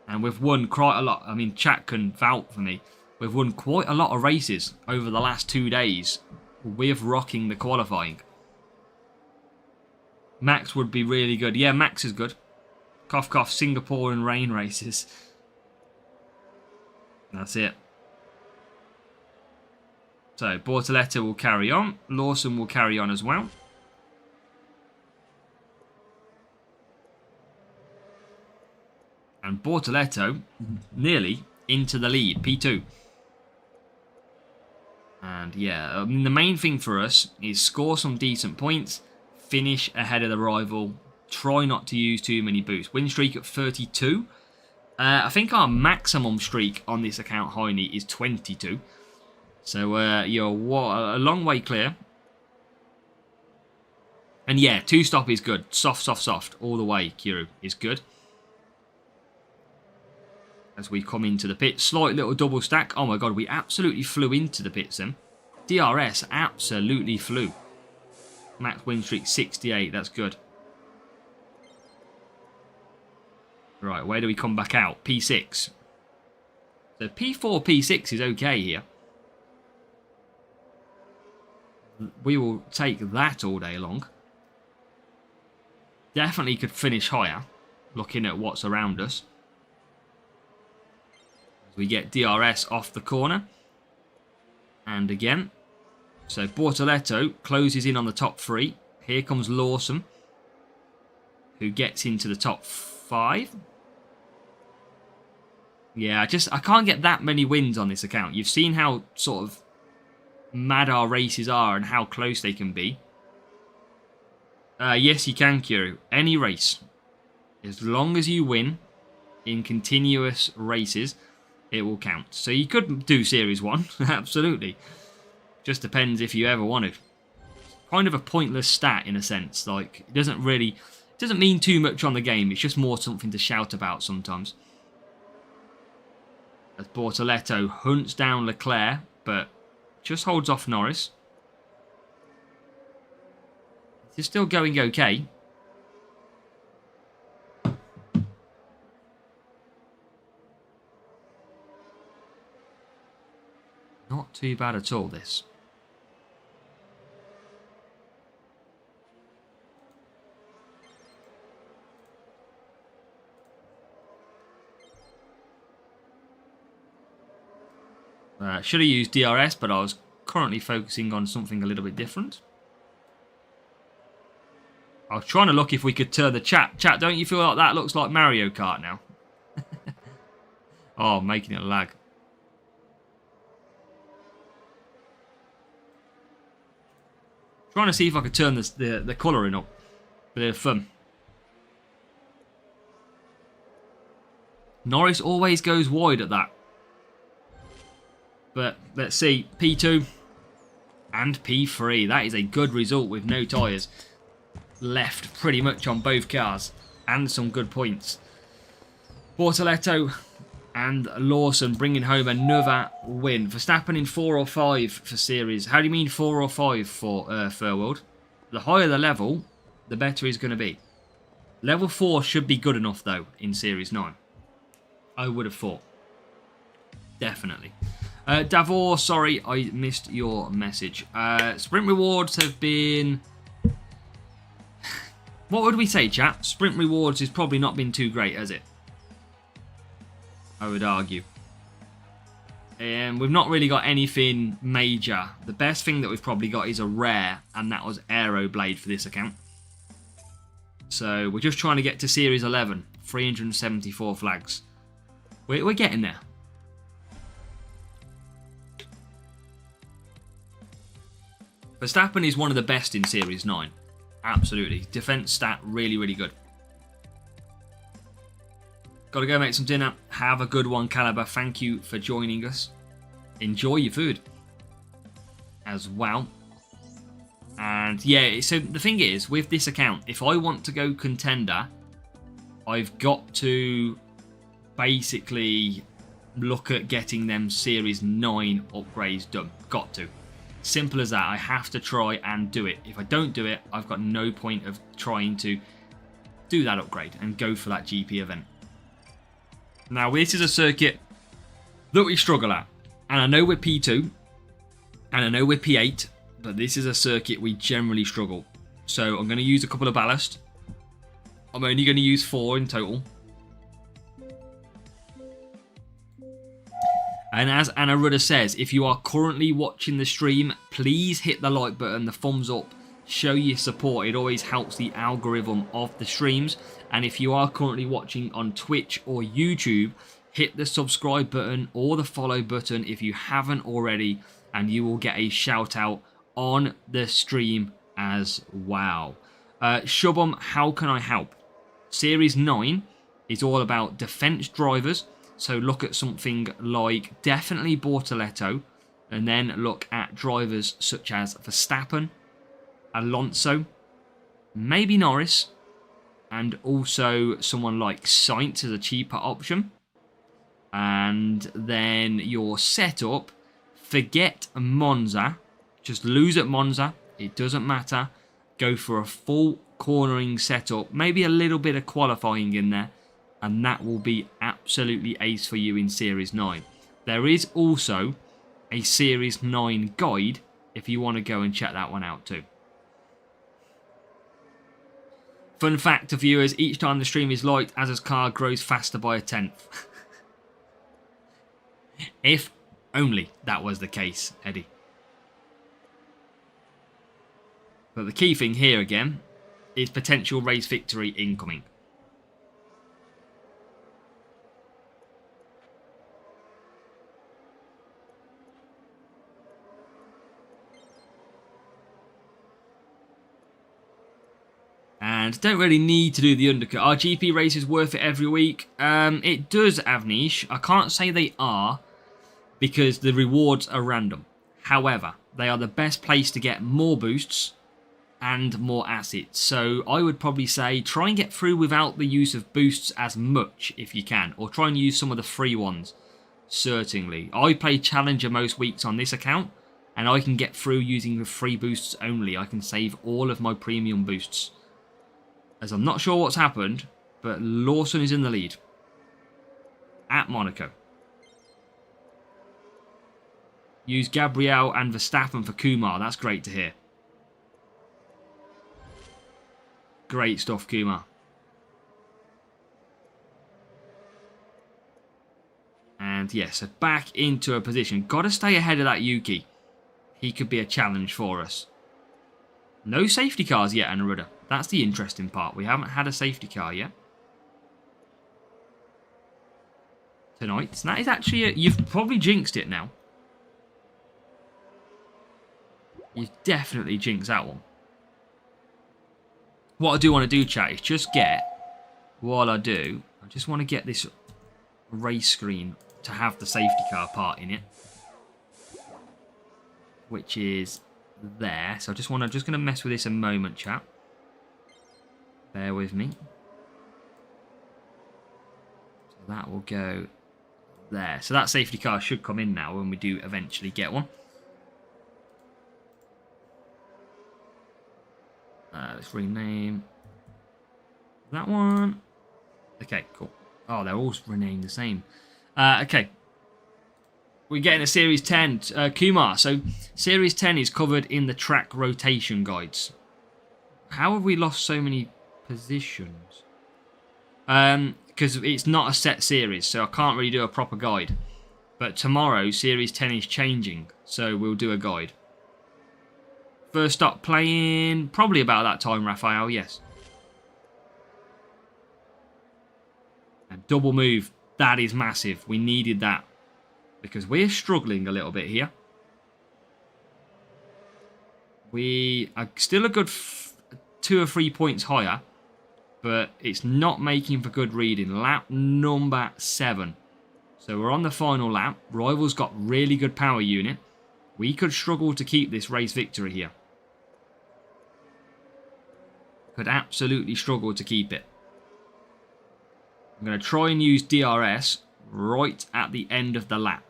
And we've won quite a lot. I mean, chat can vouch for me. We've won quite a lot of races over the last 2 days with rocking the qualifying. Max would be really good. Yeah, Max is good. Cough, cough, Singapore and rain races. That's it. So, Bortoletto will carry on. Lawson will carry on as well. And Bortoletto nearly into the lead, P2. And yeah, the main thing for us is score some decent points, finish ahead of the rival, try not to use too many boosts. Win streak at 32. I think our maximum streak on this account, Heine, is 22. So you're a long way clear. And yeah, 2-stop is good. Soft, soft, soft all the way, Kiru, is good. as we come into the pit. Slight little double stack. Oh my god, we absolutely flew into the pits then. DRS absolutely flew. Max win streak 68, that's good. Right, where do we come back out? P6. So P4, P6 is okay here. We will take that all day long. Definitely could finish higher, looking at what's around us. We get DRS off the corner. And again. So Bortoletto closes in on the top 3. Here comes Lawson, who gets into the top 5. Yeah, I can't get that many wins on this account. You've seen how sort of mad our races are and how close they can be. Yes, you can, Kiro. Any race. As long as you win in continuous races, it will count. So you could do Series 1, absolutely. Just depends if you ever wanted. Kind of a pointless stat in a sense. Like, it doesn't mean too much on the game. It's just more something to shout about sometimes. As Bortoletto hunts down Leclerc, but just holds off Norris. It's still going okay. Not too bad at all, this. Should have used DRS, but I was currently focusing on something a little bit different. I was trying to look if we could turn the chat. Chat, don't you feel like that looks like Mario Kart now? Oh, making it lag. Trying to see if I could turn the colouring up. Bit of fun. Norris always goes wide at that. But let's see, P2 and P3. That is a good result with no tyres left pretty much on both cars. And some good points. Bortoletto and Lawson bringing home another win. Verstappen in 4 or 5 for series. How do you mean 4 or 5 for Furworld? The higher the level, the better he's going to be. Level 4 should be good enough though in Series 9. I would have thought. Definitely. Davor, sorry, I missed your message. Sprint rewards have been... What would we say, chat? Sprint rewards has probably not been too great, has it? I would argue. We've not really got anything major. The best thing that we've probably got is a rare, and that was Aeroblade for this account. So we're just trying to get to Series 11. 374 flags. We're getting there. Verstappen is one of the best in Series 9. Absolutely. Defense stat, really, really good. Got to go make some dinner. Have a good one, Caliber. Thank you for joining us. Enjoy your food as well. And yeah, so the thing is, with this account, if I want to go contender, I've got to basically look at getting them Series 9 upgrades done. Got to. Simple as that. I have to try and do it. If I don't do it, I've got no point of trying to do that upgrade and go for that GP event. Now, this is a circuit that we struggle at. And I know we're P2. And I know we're P8. But this is a circuit we generally struggle. So I'm going to use a couple of ballast. I'm only going to use 4 in total. And as Anna Rudder says, if you are currently watching the stream, please hit the like button, the thumbs up, show your support. It always helps the algorithm of the streams. And if you are currently watching on Twitch or YouTube, hit the subscribe button or the follow button if you haven't already, and you will get a shout out on the stream as well. Shubham, how can I help? Series 9 is all about defense drivers. So look at something like definitely Bortoletto, and then look at drivers such as Verstappen, Alonso, maybe Norris, and also someone like Sainz as a cheaper option. And then your setup, forget Monza. Just lose at Monza. It doesn't matter. Go for a full cornering setup. Maybe a little bit of qualifying in there. And that will be absolutely ace for you in Series 9. There is also a Series 9 guide if you want to go and check that one out too. Fun fact to viewers, each time the stream is liked, Azza's car grows faster by a 1/10. If only that was the case, Eddie. But the key thing here again is potential race victory incoming. And don't really need to do the undercut. Are GP races worth it every week? It does, Avnish. I can't say they are because the rewards are random. However, they are the best place to get more boosts and more assets. So I would probably say try and get through without the use of boosts as much if you can. Or try and use some of the free ones, certainly. I play Challenger most weeks on this account. And I can get through using the free boosts only. I can save all of my premium boosts. As I'm not sure what's happened, but Lawson is in the lead. At Monaco. Use Gabriel and Verstappen for Kumar. That's great to hear. Great stuff, Kumar. And yes, so back into a position. Got to stay ahead of that Yuki. He could be a challenge for us. No safety cars yet, Anaruda. That's the interesting part. We haven't had a safety car yet. Tonight. So that is actually... you've probably jinxed it now. You've definitely jinxed that one. What I do want to do, chat, is just get... While I do, I just want to get this race screen to have the safety car part in it. Which is there. So I just want to... just going to mess with this a moment, chat. Bear with me. So that will go there. So that safety car should come in now when we do eventually get one. Let's rename that one. Okay, cool. Oh, they're all renamed the same. Okay. We're getting a Series 10. Kumar. So Series 10 is covered in the track rotation guides. How have we lost so many positions? Because it's not a set series, so I can't really do a proper guide. But tomorrow, Series 10 is changing, so we'll do a guide. First stop playing probably about that time, Raphael, yes. A double move, that is massive. We needed that because we're struggling a little bit here. We are still a good 2 or 3 points higher, but it's not making for good reading. Lap number 7. So we're on the final lap. Rival's got really good power unit. We could struggle to keep this race victory here. Could absolutely struggle to keep it. I'm going to try and use DRS right at the end of the lap.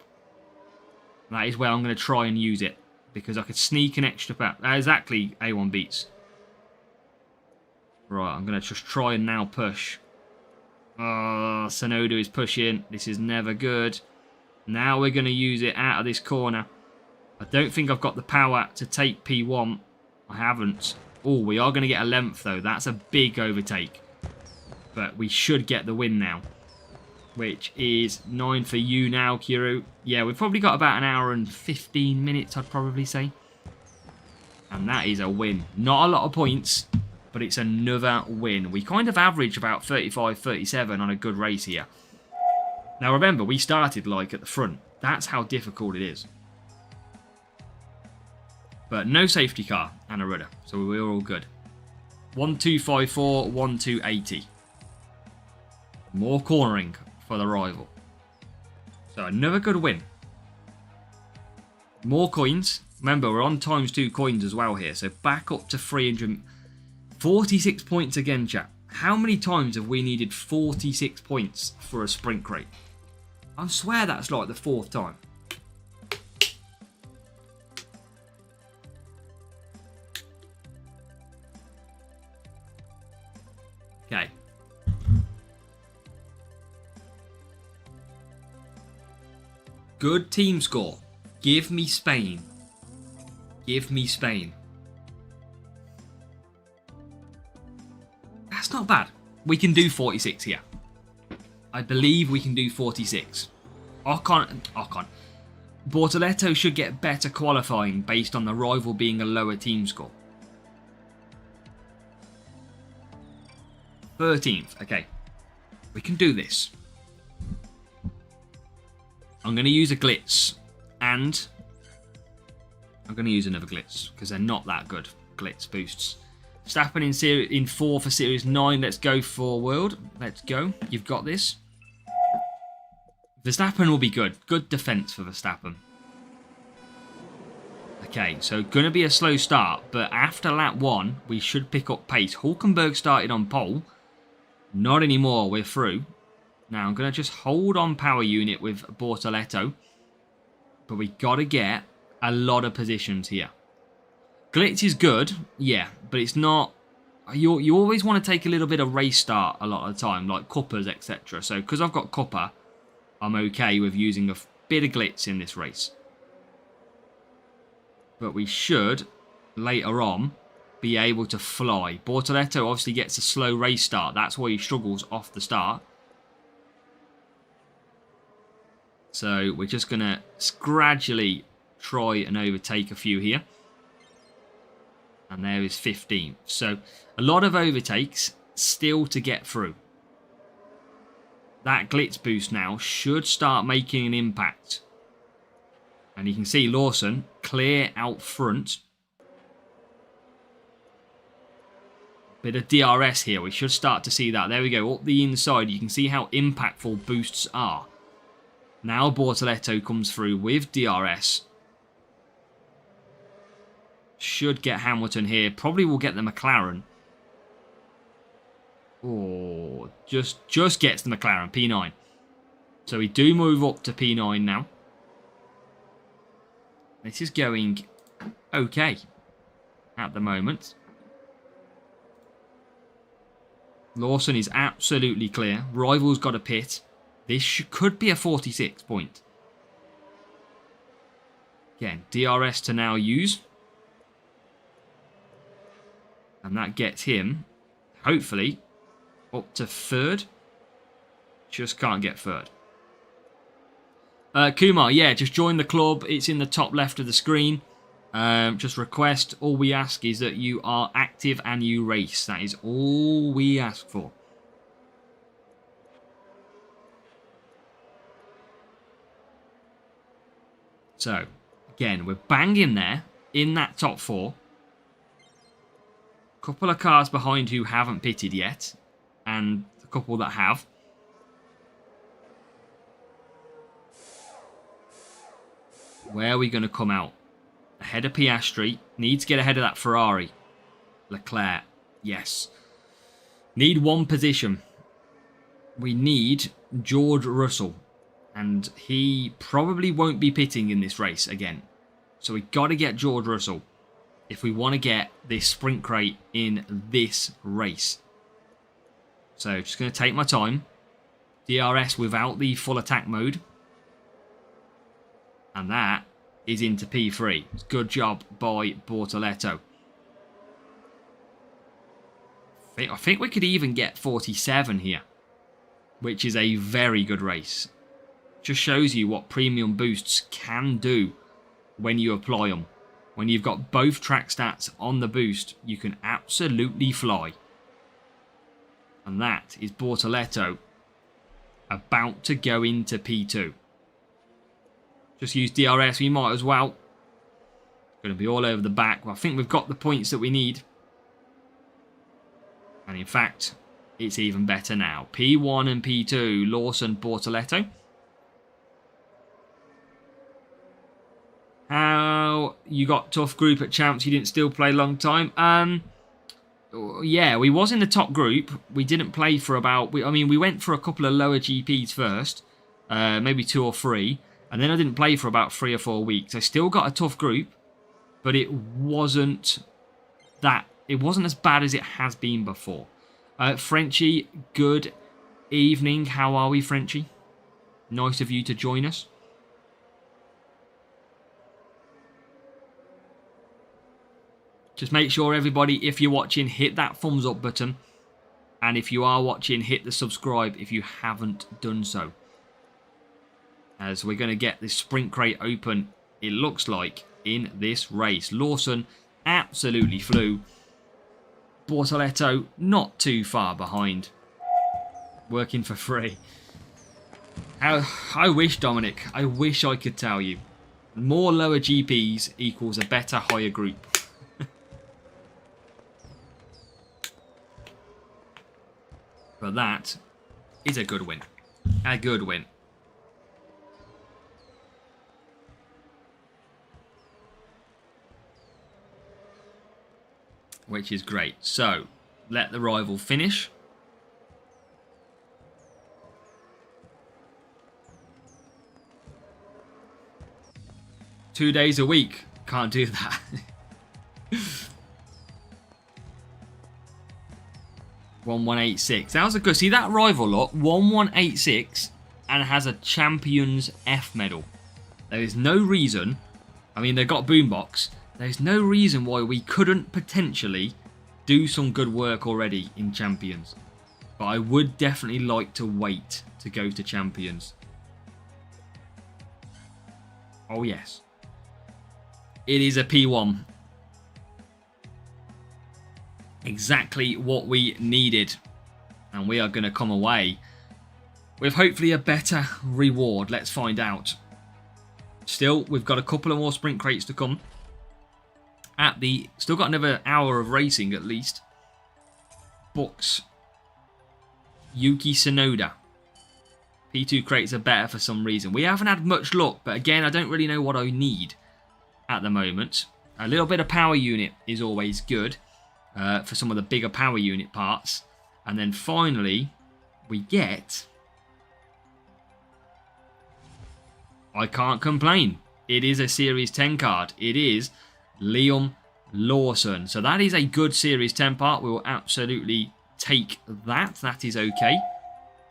That is where I'm going to try and use it, because I could sneak an extra pack. Exactly, A1 beats. Right, I'm going to just try and now push. Oh, Sonoda is pushing. This is never good. Now we're going to use it out of this corner. I don't think I've got the power to take P1. I haven't. Oh, we are going to get a length, though. That's a big overtake. But we should get the win now. Which is 9 for you now, Kiro. Yeah, we've probably got about an hour and 15 minutes, I'd probably say. And that is a win. Not a lot of points, but it's another win. We kind of average about 35, 37 on a good race here. Now, remember, we started, like, at the front. That's how difficult it is. But no safety car and a rudder, so we're all good. 1254, 1280. More cornering for the rival. So another good win. More coins. Remember, we're on ×2 coins as well here, so back up to 346 points again, chat. How many times have we needed 46 points for a sprint crate? I swear that's like the 4th time. Okay. Good team score. Give me Spain. Give me Spain. That's not bad. We can do 46 here. I believe we can do 46. Ocon. Bortoletto should get better qualifying based on the rival being a lower team score. 13th. Okay. We can do this. I'm going to use a glitz. And I'm going to use another glitz because they're not that good. Glitz boosts. Verstappen in 4 for Series 9. Let's go for World. Let's go. You've got this. Verstappen will be good. Good defense for Verstappen. Okay, so going to be a slow start, but after lap 1, we should pick up pace. Hulkenberg started on pole. Not anymore, we're through. Now I'm going to just hold on power unit with Bortoletto. But we got to get a lot of positions here. Glitz is good, yeah, but it's not... You always want to take a little bit of race start a lot of the time, like Cuppas, etc. So because I've got Cuppa, I'm okay with using a bit of glitz in this race. But we should, later on, be able to fly. Bortoletto obviously gets a slow race start. That's why he struggles off the start. So we're just going to gradually try and overtake a few here. And there is 15th. So a lot of overtakes still to get through. That glitz boost now should start making an impact. And you can see Lawson clear out front. Bit of DRS here. We should start to see that. There we go. Up the inside, you can see how impactful boosts are. Now Bortoletto comes through with DRS. Should get Hamilton here. Probably will get the McLaren. Oh, just gets the McLaren. P9. So we do move up to P9 now. This is going okay at the moment. Lawson is absolutely clear. Rival's got a pit. This could be a 46 point. Again, DRS to now use. And that gets him, hopefully, up to 3rd. Just can't get 3rd. Kumar, yeah, just join the club. It's in the top left of the screen. Just request. All we ask is that you are active and you race. That is all we ask for. So, again, we're banging there in that top 4. Couple of cars behind who haven't pitted yet. And a couple that have. Where are we going to come out? Ahead of Piastri. Need to get ahead of that Ferrari. Leclerc. Yes. Need one position. We need George Russell. And he probably won't be pitting in this race again. So we got to get George Russell if we want to get this sprint crate in this race. So just going to take my time. DRS without the full attack mode. And that is into P3. Good job by Bortoletto. I think we could even get 47 here. Which is a very good race. Just shows you what premium boosts can do when you apply them. When you've got both track stats on the boost, you can absolutely fly. And that is Bortoletto about to go into P2. Just use DRS, we might as well. Going to be all over the back. Well, I think we've got the points that we need. And in fact, it's even better now. P1 and P2, Lawson, Bortoletto. How you got tough group at Champs, you didn't still play a long time? Yeah, we was in the top group. We didn't play for about... we went for a couple of lower GPs first. maybe 2 or 3. And then I didn't play for about 3 or 4 weeks. I still got a tough group, but it wasn't as bad as it has been before. Frenchie, good evening. How are we, Frenchie? Nice of you to join us. Just make sure, everybody, if you're watching, hit that thumbs up button. And if you are watching, hit the subscribe if you haven't done so. As we're going to get this sprint crate open, it looks like, in this race. Lawson absolutely flew. Bortoletto not too far behind. Working for free. I wish, Dominic, I wish I could tell you. More lower GPs equals a better higher group. But that is a good win. A good win. Which is great. So, let the rival finish. Two days a week. Can't do that. 1186. That was a good. See that rival lot, 1186, and has a Champions F medal. There is no reason. I mean, they've got Boombox. There's no reason why we couldn't potentially do some good work already in Champions. But I would definitely like to wait to go to Champions. Oh yes. It is a P1. Exactly what we needed. And we are going to come away with hopefully a better reward. Let's find out. Still, we've got a couple of more sprint crates to come. Still got another hour of racing at least. Books. Yuki Tsunoda. P2 crates are better for some reason. We haven't had much luck, but again, I don't really know what I need at the moment. A little bit of power unit is always good. For some of the bigger power unit parts. And then finally, we get... I can't complain. It is a Series 10 card. It is Liam Lawson. So that is a good Series 10 part. We will absolutely take that. That is okay.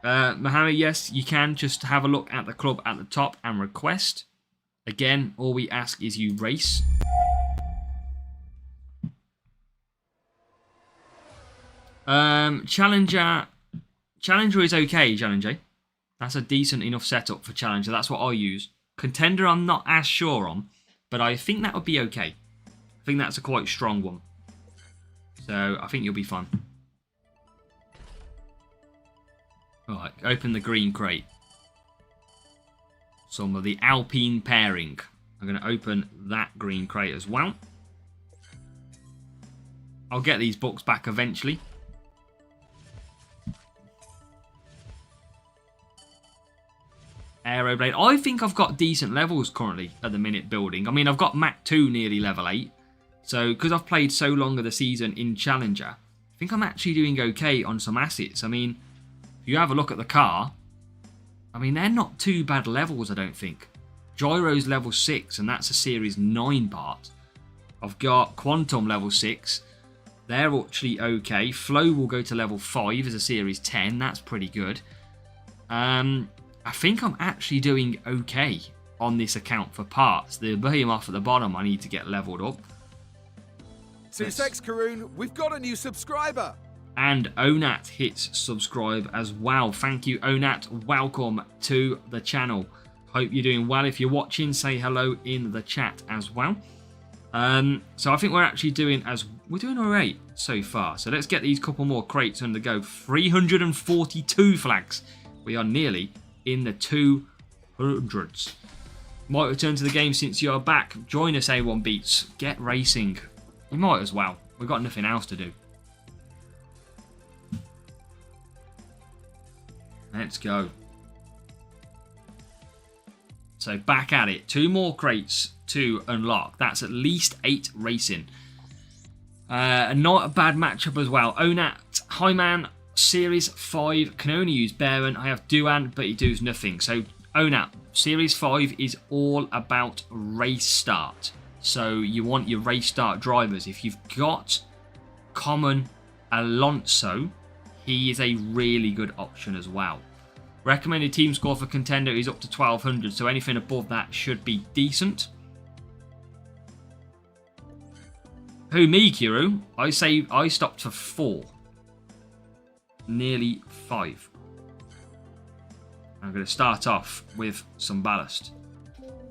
Mohammed, yes, you can just have a look at the club at the top and request. Again, all we ask is you race. Challenger is okay, Challenger. That's a decent enough setup for Challenger. That's what I use. Contender I'm not as sure on, but I think that would be okay. I think that's a quite strong one. So I think you'll be fine. Alright, open the green crate. Some of the Alpine pairing. I'm going to open that green crate as well. I'll get these books back eventually. Aeroblade. I think I've got decent levels currently at the minute building. I mean, I've got Mach 2 nearly level 8. So, because I've played so long of the season in Challenger, I think I'm actually doing okay on some assets. I mean, if you have a look at the car, I mean, they're not too bad levels, I don't think. Gyro's level 6, and that's a Series 9 part. I've got Quantum level 6. They're actually okay. Flow will go to level 5 as a Series 10. That's pretty good. I think I'm actually doing okay on this account for parts. The behemoth at the bottom I need to get leveled up. Sussex Karoon, we've got a new subscriber. And Onat hits subscribe as well. Thank you, Onat. Welcome to the channel. Hope you're doing well. If you're watching, say hello in the chat as well. So I think we're actually doing alright so far. So let's get these couple more crates on the go. 342 flags. We are nearly in the 200s. Might return to the game since you're back. Join us, A1 Beats. Get racing. We might as well. We've got nothing else to do. Let's go. So back at it. 2 more crates to unlock. That's at least 8 racing. Not a bad matchup as well. Onat, hi man. Series 5 can only use Baron. I have Duan, but he does nothing. So Oh, now, Series 5 is all about race start. So you want your race start drivers. If you've got common Alonso, he is a really good option as well. Recommended team score for contender is up to 1200, so anything above that should be decent. Who, me, Kiro? I say I stopped for 4. Nearly 5. I'm going to start off with some ballast.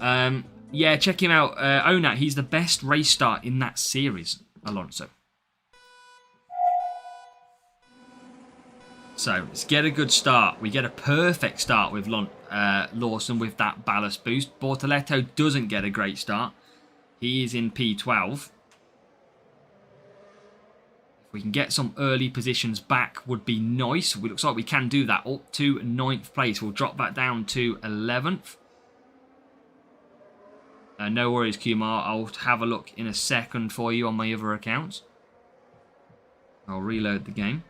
Yeah, check him out. Onat, he's the best race start in that series, Alonso. So, let's get a good start. We get a perfect start with Lawson with that ballast boost. Bortoletto doesn't get a great start. He is in P12. If we can get some early positions back would be nice. It looks like we can do that. Up to 9th place. We'll drop that down to 11th. No worries, Kumar. I'll have a look in a second for you on my other accounts. I'll reload the game.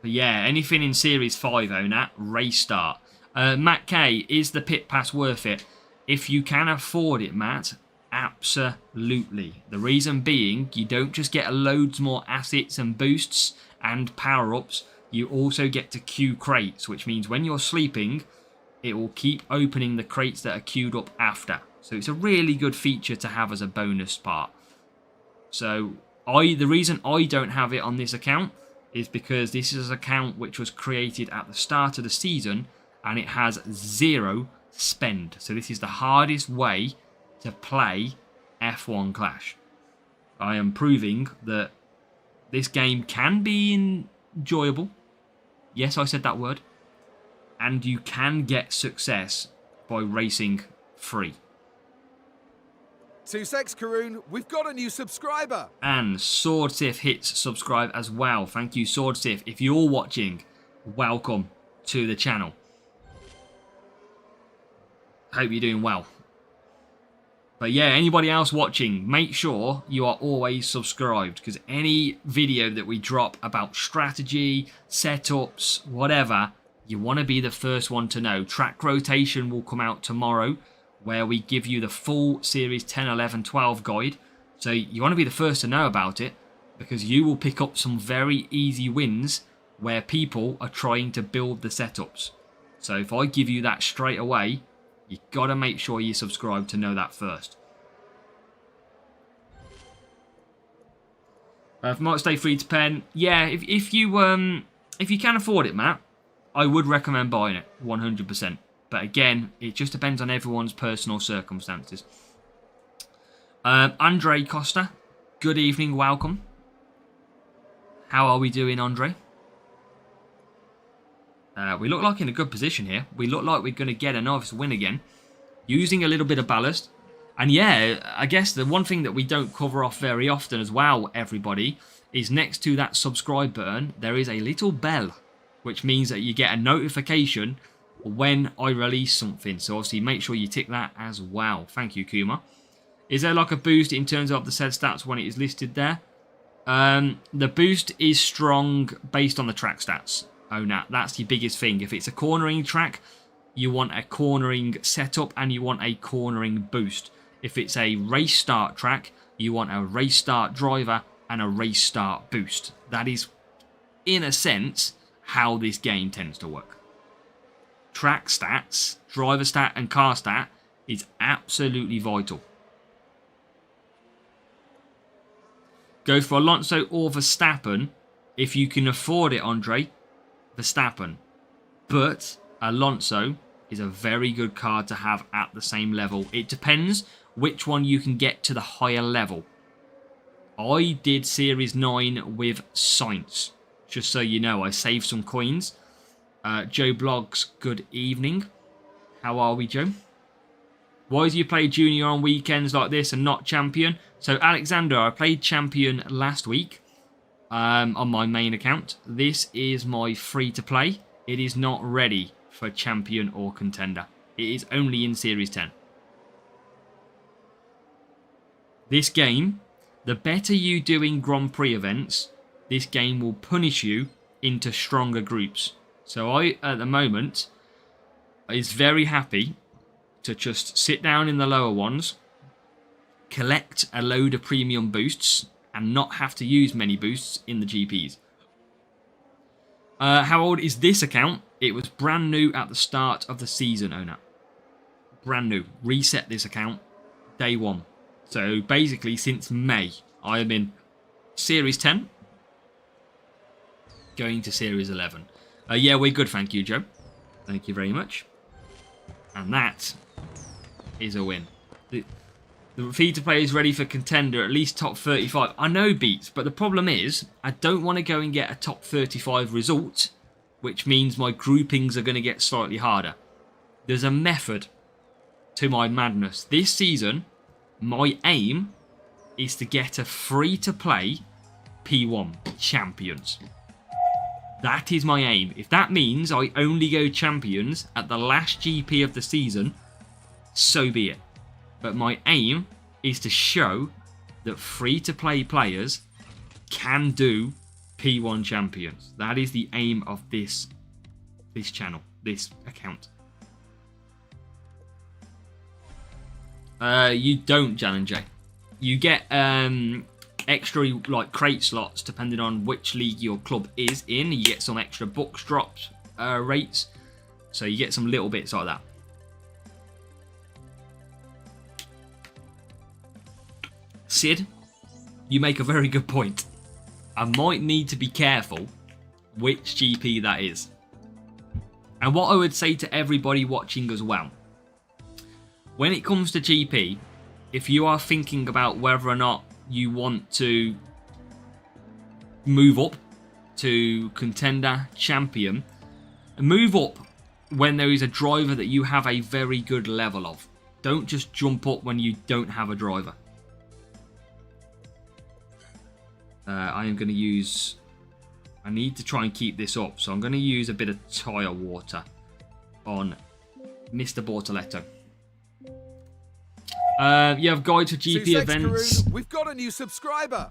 But yeah, anything in Series 5, Onat, race start. Matt K, is the pit pass worth it? If you can afford it, Matt, absolutely. The reason being, you don't just get loads more assets and boosts and power-ups. You also get to queue crates, which means when you're sleeping, it will keep opening the crates that are queued up after. So it's a really good feature to have as a bonus part. So the reason I don't have it on this account is because this is an account which was created at the start of the season and it has 0 spend. So this is the hardest way to play F1 Clash. I am proving that this game can be enjoyable. Yes, I said that word. And you can get success by racing free. 2-6 Karoon, we've got a new subscriber. And SwordSif hits subscribe as well. Thank you, SwordSif. If you're watching, welcome to the channel. Hope you're doing well. But yeah, anybody else watching, make sure you are always subscribed, because any video that we drop about strategy, setups, whatever, you want to be the first one to know. Track rotation will come out tomorrow, where we give you the full Series 10, 11, 12 guide. So you want to be the first to know about it, because you will pick up some very easy wins where people are trying to build the setups. So if I give you that straight away, you got to make sure you subscribe to know that first. Might stay free to pen. Yeah, if you can afford it, Matt, I would recommend buying it 100%. But again, it just depends on everyone's personal circumstances. Andre Costa, good evening, welcome. How are we doing, Andre? We look like in a good position here. We look like we're going to get a nice win again. Using a little bit of ballast. And yeah, I guess the one thing that we don't cover off very often as well, everybody, is next to that subscribe button, there is a little bell, which means that you get a notification when I release something. So obviously make sure you tick that as well. Thank you, Kuma. Is there like a boost in terms of the said stats when it is listed there? The boost is strong based on the track stats. Oh, nah, that's the biggest thing. If it's a cornering track, you want a cornering setup and you want a cornering boost. If it's a race start track, you want a race start driver and a race start boost. That is, in a sense, how this game tends to work. Track stats, driver stat and car stat is absolutely vital. Go for Alonso or Verstappen if you can afford it, Andre. Verstappen. But Alonso is a very good car to have at the same level. It depends which one you can get to the higher level. I did Series 9 with Sainz. Just so you know, I saved some coins. Joe Blogs, good evening. How are we, Joe? Why do you play Junior on weekends like this and not Champion? So, Alexander, I played Champion last week on my main account. This is my free-to-play. It is not ready for Champion or Contender. It is only in Series 10. This game, the better you do in Grand Prix events, this game will punish you into stronger groups. So I, at the moment, is very happy to just sit down in the lower ones, collect a load of premium boosts, and not have to use many boosts in the GPs. How old is this account? It was brand new at the start of the season, owner. Brand new. Reset this account day 1. So basically since May, I am in Series 10, going to Series 11. Yeah, we're good, thank you, Joe. Thank you very much. And that is a win. The free-to-play is ready for contender, at least top 35. I know, Beats, but the problem is I don't want to go and get a top 35 result, which means my groupings are going to get slightly harder. There's a method to my madness. This season, my aim is to get a free-to-play P1 champions. That is my aim. If that means I only go champions at the last GP of the season, so be it. But my aim is to show that free-to-play players can do P1 champions. That is the aim of this channel, this account. You don't, Jan and Jay. You get extra like crate slots depending on which league your club is in. You get some extra books drops rates, so you get some little bits like that. Sid, you make a very good point. I might need to be careful which GP that is. And what I would say to everybody watching as well, when it comes to GP, if you are thinking about whether or not you want to move up to contender champion, move up when there is a driver that you have a very good level of. Don't just jump up when you don't have a driver. I am going to use... I need to try and keep this up, so I'm going to use a bit of tyre water on Mr. Bortoletto. You have guides for GP events. We've got a new subscriber.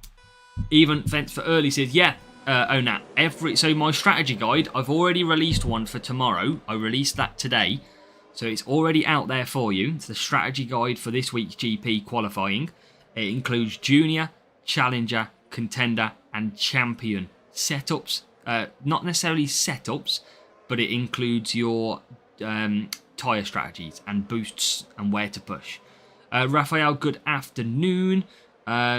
Even events for early says, yeah, Onat. So my strategy guide, I've already released one for tomorrow. I released that today. So it's already out there for you. It's the strategy guide for this week's GP qualifying. It includes junior, challenger, contender and champion setups. Not necessarily setups, but it includes your tyre strategies and boosts and where to push. Raphael, good afternoon.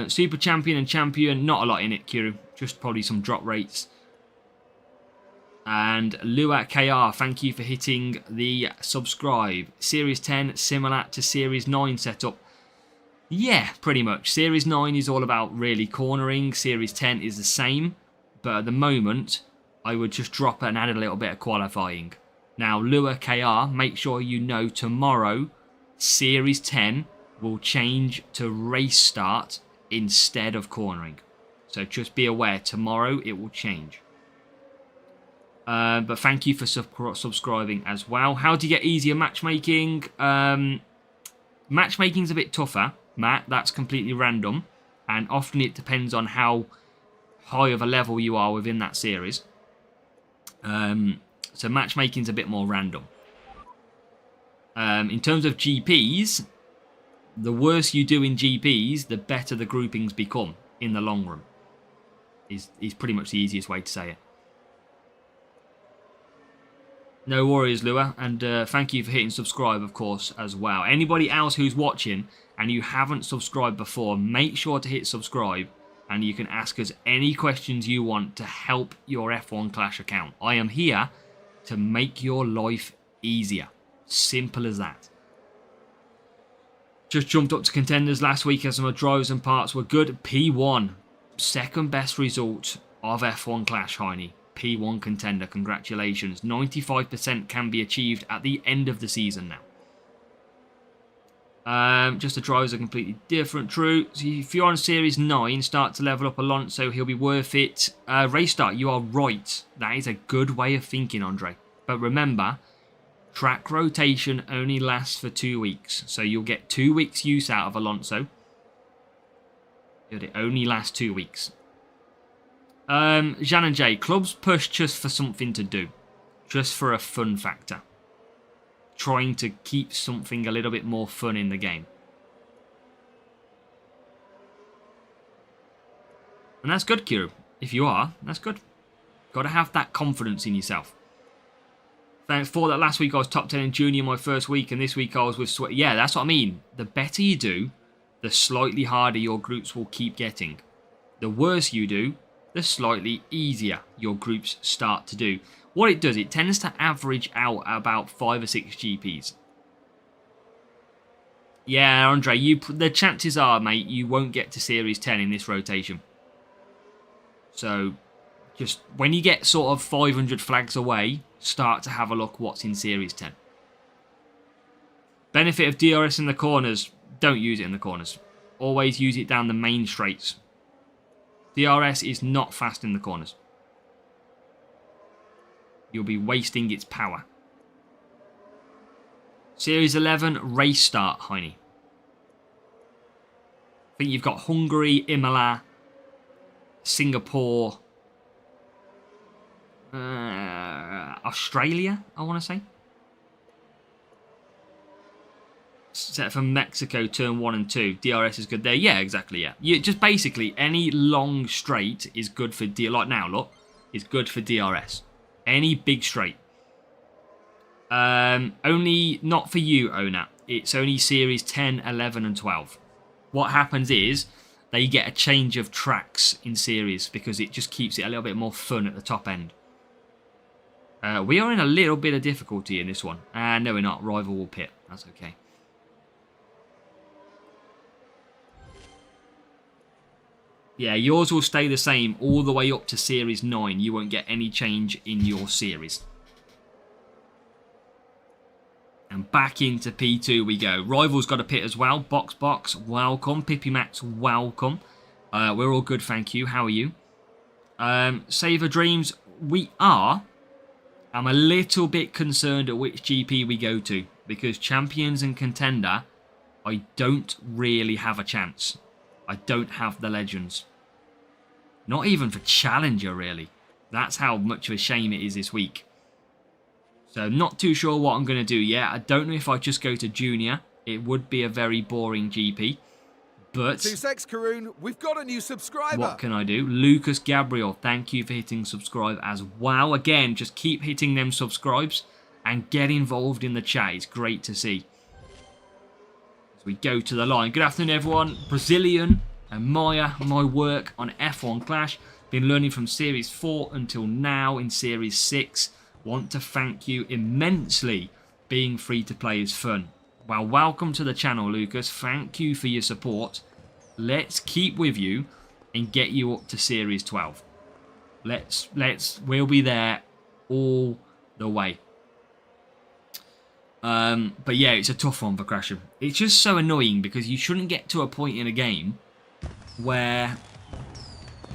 Super champion and champion, not a lot in it, Kuru. Just probably some drop rates. And Lua KR, thank you for hitting the subscribe. Series 10, similar to Series 9 setup. Yeah, pretty much. Series 9 is all about really cornering. Series 10 is the same. But at the moment, I would just drop it and add a little bit of qualifying. Now, Lua KR, make sure you know tomorrow, Series 10 will change to race start instead of cornering. So just be aware, tomorrow it will change. But thank you for subscribing as well. How do you get easier matchmaking? Matchmaking's a bit tougher, Matt. That's completely random. And often it depends on how high of a level you are within that series. So matchmaking's a bit more random. In terms of GPs, the worse you do in GPs, the better the groupings become in the long run. Is pretty much the easiest way to say it. No worries, Lua, and thank you for hitting subscribe, of course, as well. Anybody else who's watching and you haven't subscribed before, make sure to hit subscribe, and you can ask us any questions you want to help your F1 Clash account. I am here to make your life easier. Simple as that. Just jumped up to contenders last week as some drivers and parts were good. P1, second best result of F1 Clash, Heine. P1 contender, congratulations. 95% can be achieved at the end of the season now. Just the drivers are completely different. True. So if you're on Series 9, start to level up Alonso, he'll be worth it. Race start, you are right. That is a good way of thinking, Andre. But remember, track rotation only lasts for 2 weeks. So you'll get 2 weeks use out of Alonso. It only lasts 2 weeks. Jean and Jay, clubs push just for something to do. just for a fun factor. Trying to keep something a little bit more fun in the game. And that's good, Kiro. If you are, that's good. Got to have that confidence in yourself. Thanks for that. Last week I was top 10 in junior my first week, and this week I was with Sweat. Yeah, that's what I mean. The better you do, the slightly harder your groups will keep getting. The worse you do, the slightly easier your groups start to do. What it does, it tends to average out about 5 or 6 GPs. Yeah, Andre, the chances are, mate, you won't get to Series 10 in this rotation. So, just when you get sort of 500 flags away, start to have a look what's in Series 10. Benefit of DRS in the corners, don't use it in the corners. Always use it down the main straights. DRS is not fast in the corners. You'll be wasting its power. Series 11, race start, Heine. I think you've got Hungary, Imola, Singapore, Australia, I want to say. Set for Mexico, turn 1 and 2. DRS is good there. Yeah, exactly, yeah. Just basically, any long straight is good for like now, look, is good for DRS. Any big straight. Only, not for you, Ona. It's only Series 10, 11 and 12. What happens is, they get a change of tracks in Series because it just keeps it a little bit more fun at the top end. We are in a little bit of difficulty in this one. No, we're not. Rival will pit. That's okay. Yeah, yours will stay the same all the way up to Series 9. You won't get any change in your series. And back into P2 we go. Rival's got a pit as well. Box, welcome. Pippi Max, welcome. We're all good, thank you. How are you? Saver Dreams, we are. I'm a little bit concerned at which GP we go to. Because Champions and Contender, I don't really have a chance. I don't have the Legends. Not even for Challenger, really. That's how much of a shame it is this week. So not too sure what I'm going to do yet. I don't know if I just go to Junior. It would be a very boring GP. But 2-6 Karoon, we've got a new subscriber. What can I do? Lucas Gabriel, thank you for hitting subscribe as well. Again, just keep hitting them subscribes and get involved in the chat. It's great to see. As we go to the line. Good afternoon, everyone. Brazilian and Maya, my work on F1 Clash. Been learning from Series 4 until now in Series 6. Want to thank you immensely. Being free to play is fun. Well, welcome to the channel, Lucas. Thank you for your support. Let's keep with you and get you up to Series 12. We'll be there all the way. But yeah, it's a tough one for Crasher. It's just so annoying because you shouldn't get to a point in a game where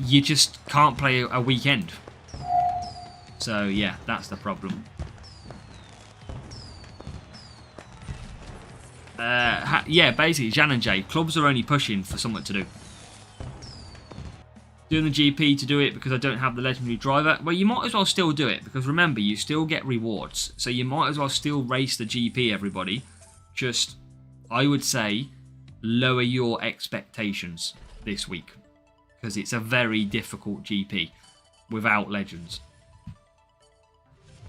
you just can't play a weekend. So yeah, that's the problem. Yeah, basically, Jan and Jay, clubs are only pushing for something to do. Doing the GP to do it because I don't have the legendary driver. Well, you might as well still do it because remember, you still get rewards. So you might as well still race the GP, everybody. Just, I would say, lower your expectations this week. Because it's a very difficult GP without legends.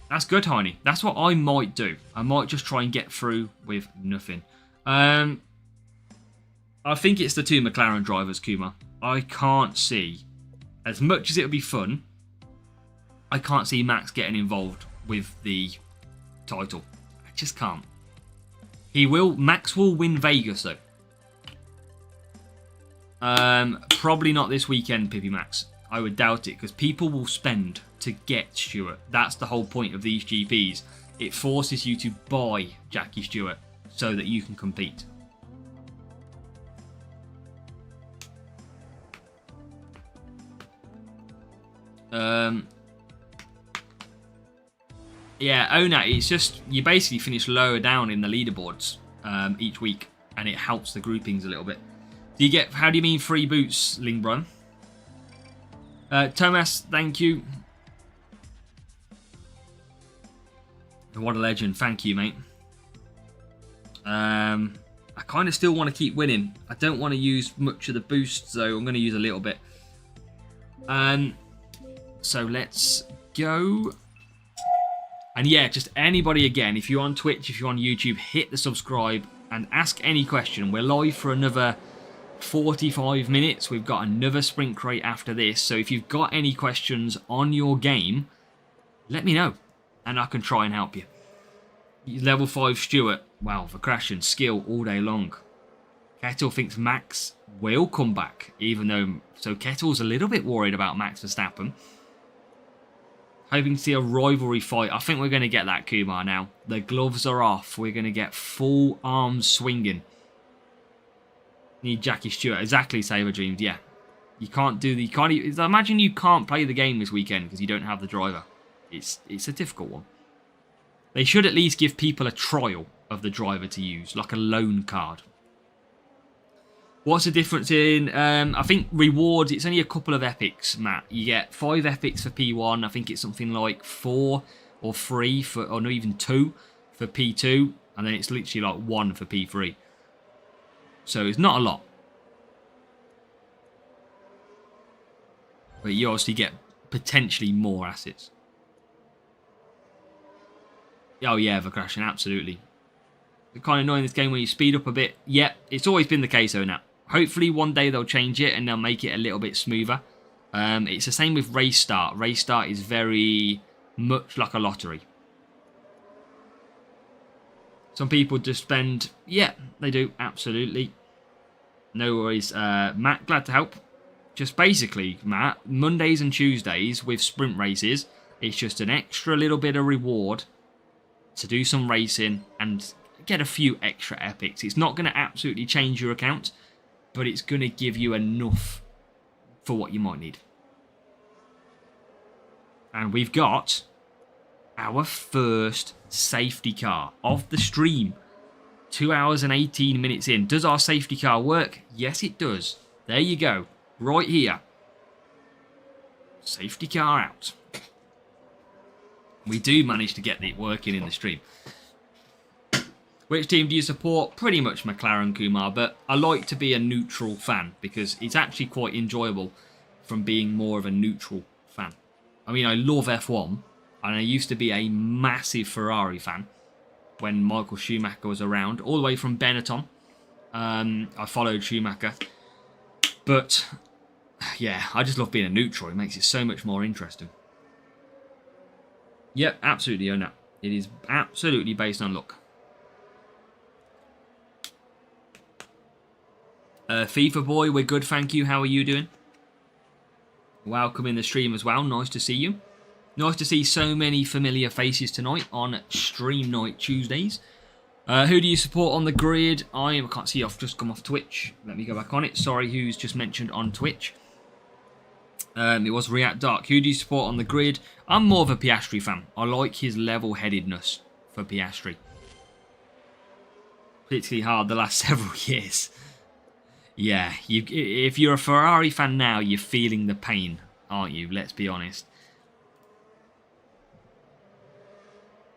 That's good, Heine. That's what I might do. I might just try and get through with nothing. I think it's the 2 McLaren drivers, Kuma. I can't see, as much as it would be fun, I can't see Max getting involved with the title. I just can't. Max will win Vegas, though. Probably not this weekend, Pippi Max. I would doubt it, because people will spend to get Stewart. That's the whole point of these GPs. It forces you to buy Jackie Stewart so that you can compete. Yeah, Ona, it's just, you basically finish lower down in the leaderboards each week, and it helps the groupings a little bit. How do you mean free boots, Lingbrun? Thomas, thank you. What a legend. Thank you, mate. I kind of still want to keep winning. I don't want to use much of the boost, so I'm going to use a little bit. So let's go. And yeah, just anybody again, if you're on Twitch, if you're on YouTube, hit the subscribe and ask any question. We're live for another 45 minutes. We've got another sprint crate after this. So if you've got any questions on your game, let me know and I can try and help you. Level 5 Stuart. Wow, for crashing skill all day long. Kettle thinks Max will come back, even though... So Kettle's a little bit worried about Max Verstappen. Hoping to see a rivalry fight. I think we're going to get that, Kumar, now. The gloves are off. We're going to get full arms swinging. Need Jackie Stewart. Exactly, Saber Dreams. Yeah. You can't do the... You can't even, imagine you can't play the game this weekend because you don't have the driver. It's a difficult one. They should at least give people a trial of the driver to use, like a loan card. What's the difference in... I think rewards, it's only a couple of epics, Matt. You get 5 epics for P1. I think it's something like 4 or 3, for, or not even 2 for P2. And then it's literally like 1 for P3. So it's not a lot. But you obviously get potentially more assets. Oh yeah, for crashing, absolutely. It's kind of annoying this game when you speed up a bit. Yep, it's always been the case though now. Hopefully one day they'll change it and they'll make it a little bit smoother. It's the same with race start. Race start is very much like a lottery. Some people just spend... Yeah, they do, absolutely. No worries. Matt, glad to help. Just basically, Matt, Mondays and Tuesdays with sprint races, it's just an extra little bit of reward to do some racing and get a few extra epics. It's not going to absolutely change your account, but it's going to give you enough for what you might need. And we've got our first safety car of the stream. 2 hours and 18 minutes in. Does our safety car work? Yes, it does. There you go. Right here. Safety car out. We do manage to get it working in the stream. Which team do you support? Pretty much McLaren, Kumar, but I like to be a neutral fan because it's actually quite enjoyable from being more of a neutral fan. I mean, I love F1, and I used to be a massive Ferrari fan when Michael Schumacher was around, all the way from Benetton. I followed Schumacher. But, yeah, I just love being a neutral. It makes it so much more interesting. Yep, absolutely, own that. It is absolutely based on luck. FIFA boy, we're good, thank you. How are you doing? Welcome in the stream as well. Nice to see you. Nice to see so many familiar faces tonight on Stream Night Tuesdays. Who do you support on the grid? I can't see. I've just come off Twitch. Let me go back on it. Sorry, who's just mentioned on Twitch. It was React Dark. Who do you support on the grid? I'm more of a Piastri fan. I like his level-headedness for Piastri. Particularly hard the last several years. Yeah, if you're a Ferrari fan now, you're feeling the pain, aren't you? Let's be honest.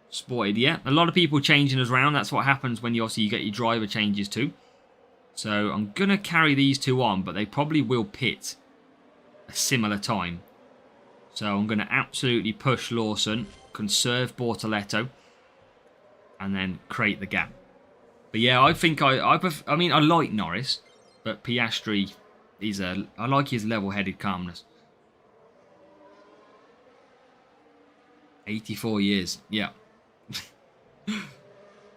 Spotted, yeah. A lot of people changing us around. That's what happens when you get your driver changes too. So I'm going to carry these two on, but they probably will pit a similar time. So I'm going to absolutely push Lawson, conserve Bortoletto, and then create the gap. But yeah, I think I mean, I like Norris, but Piastri is I like his level-headed calmness. 84 years, yeah.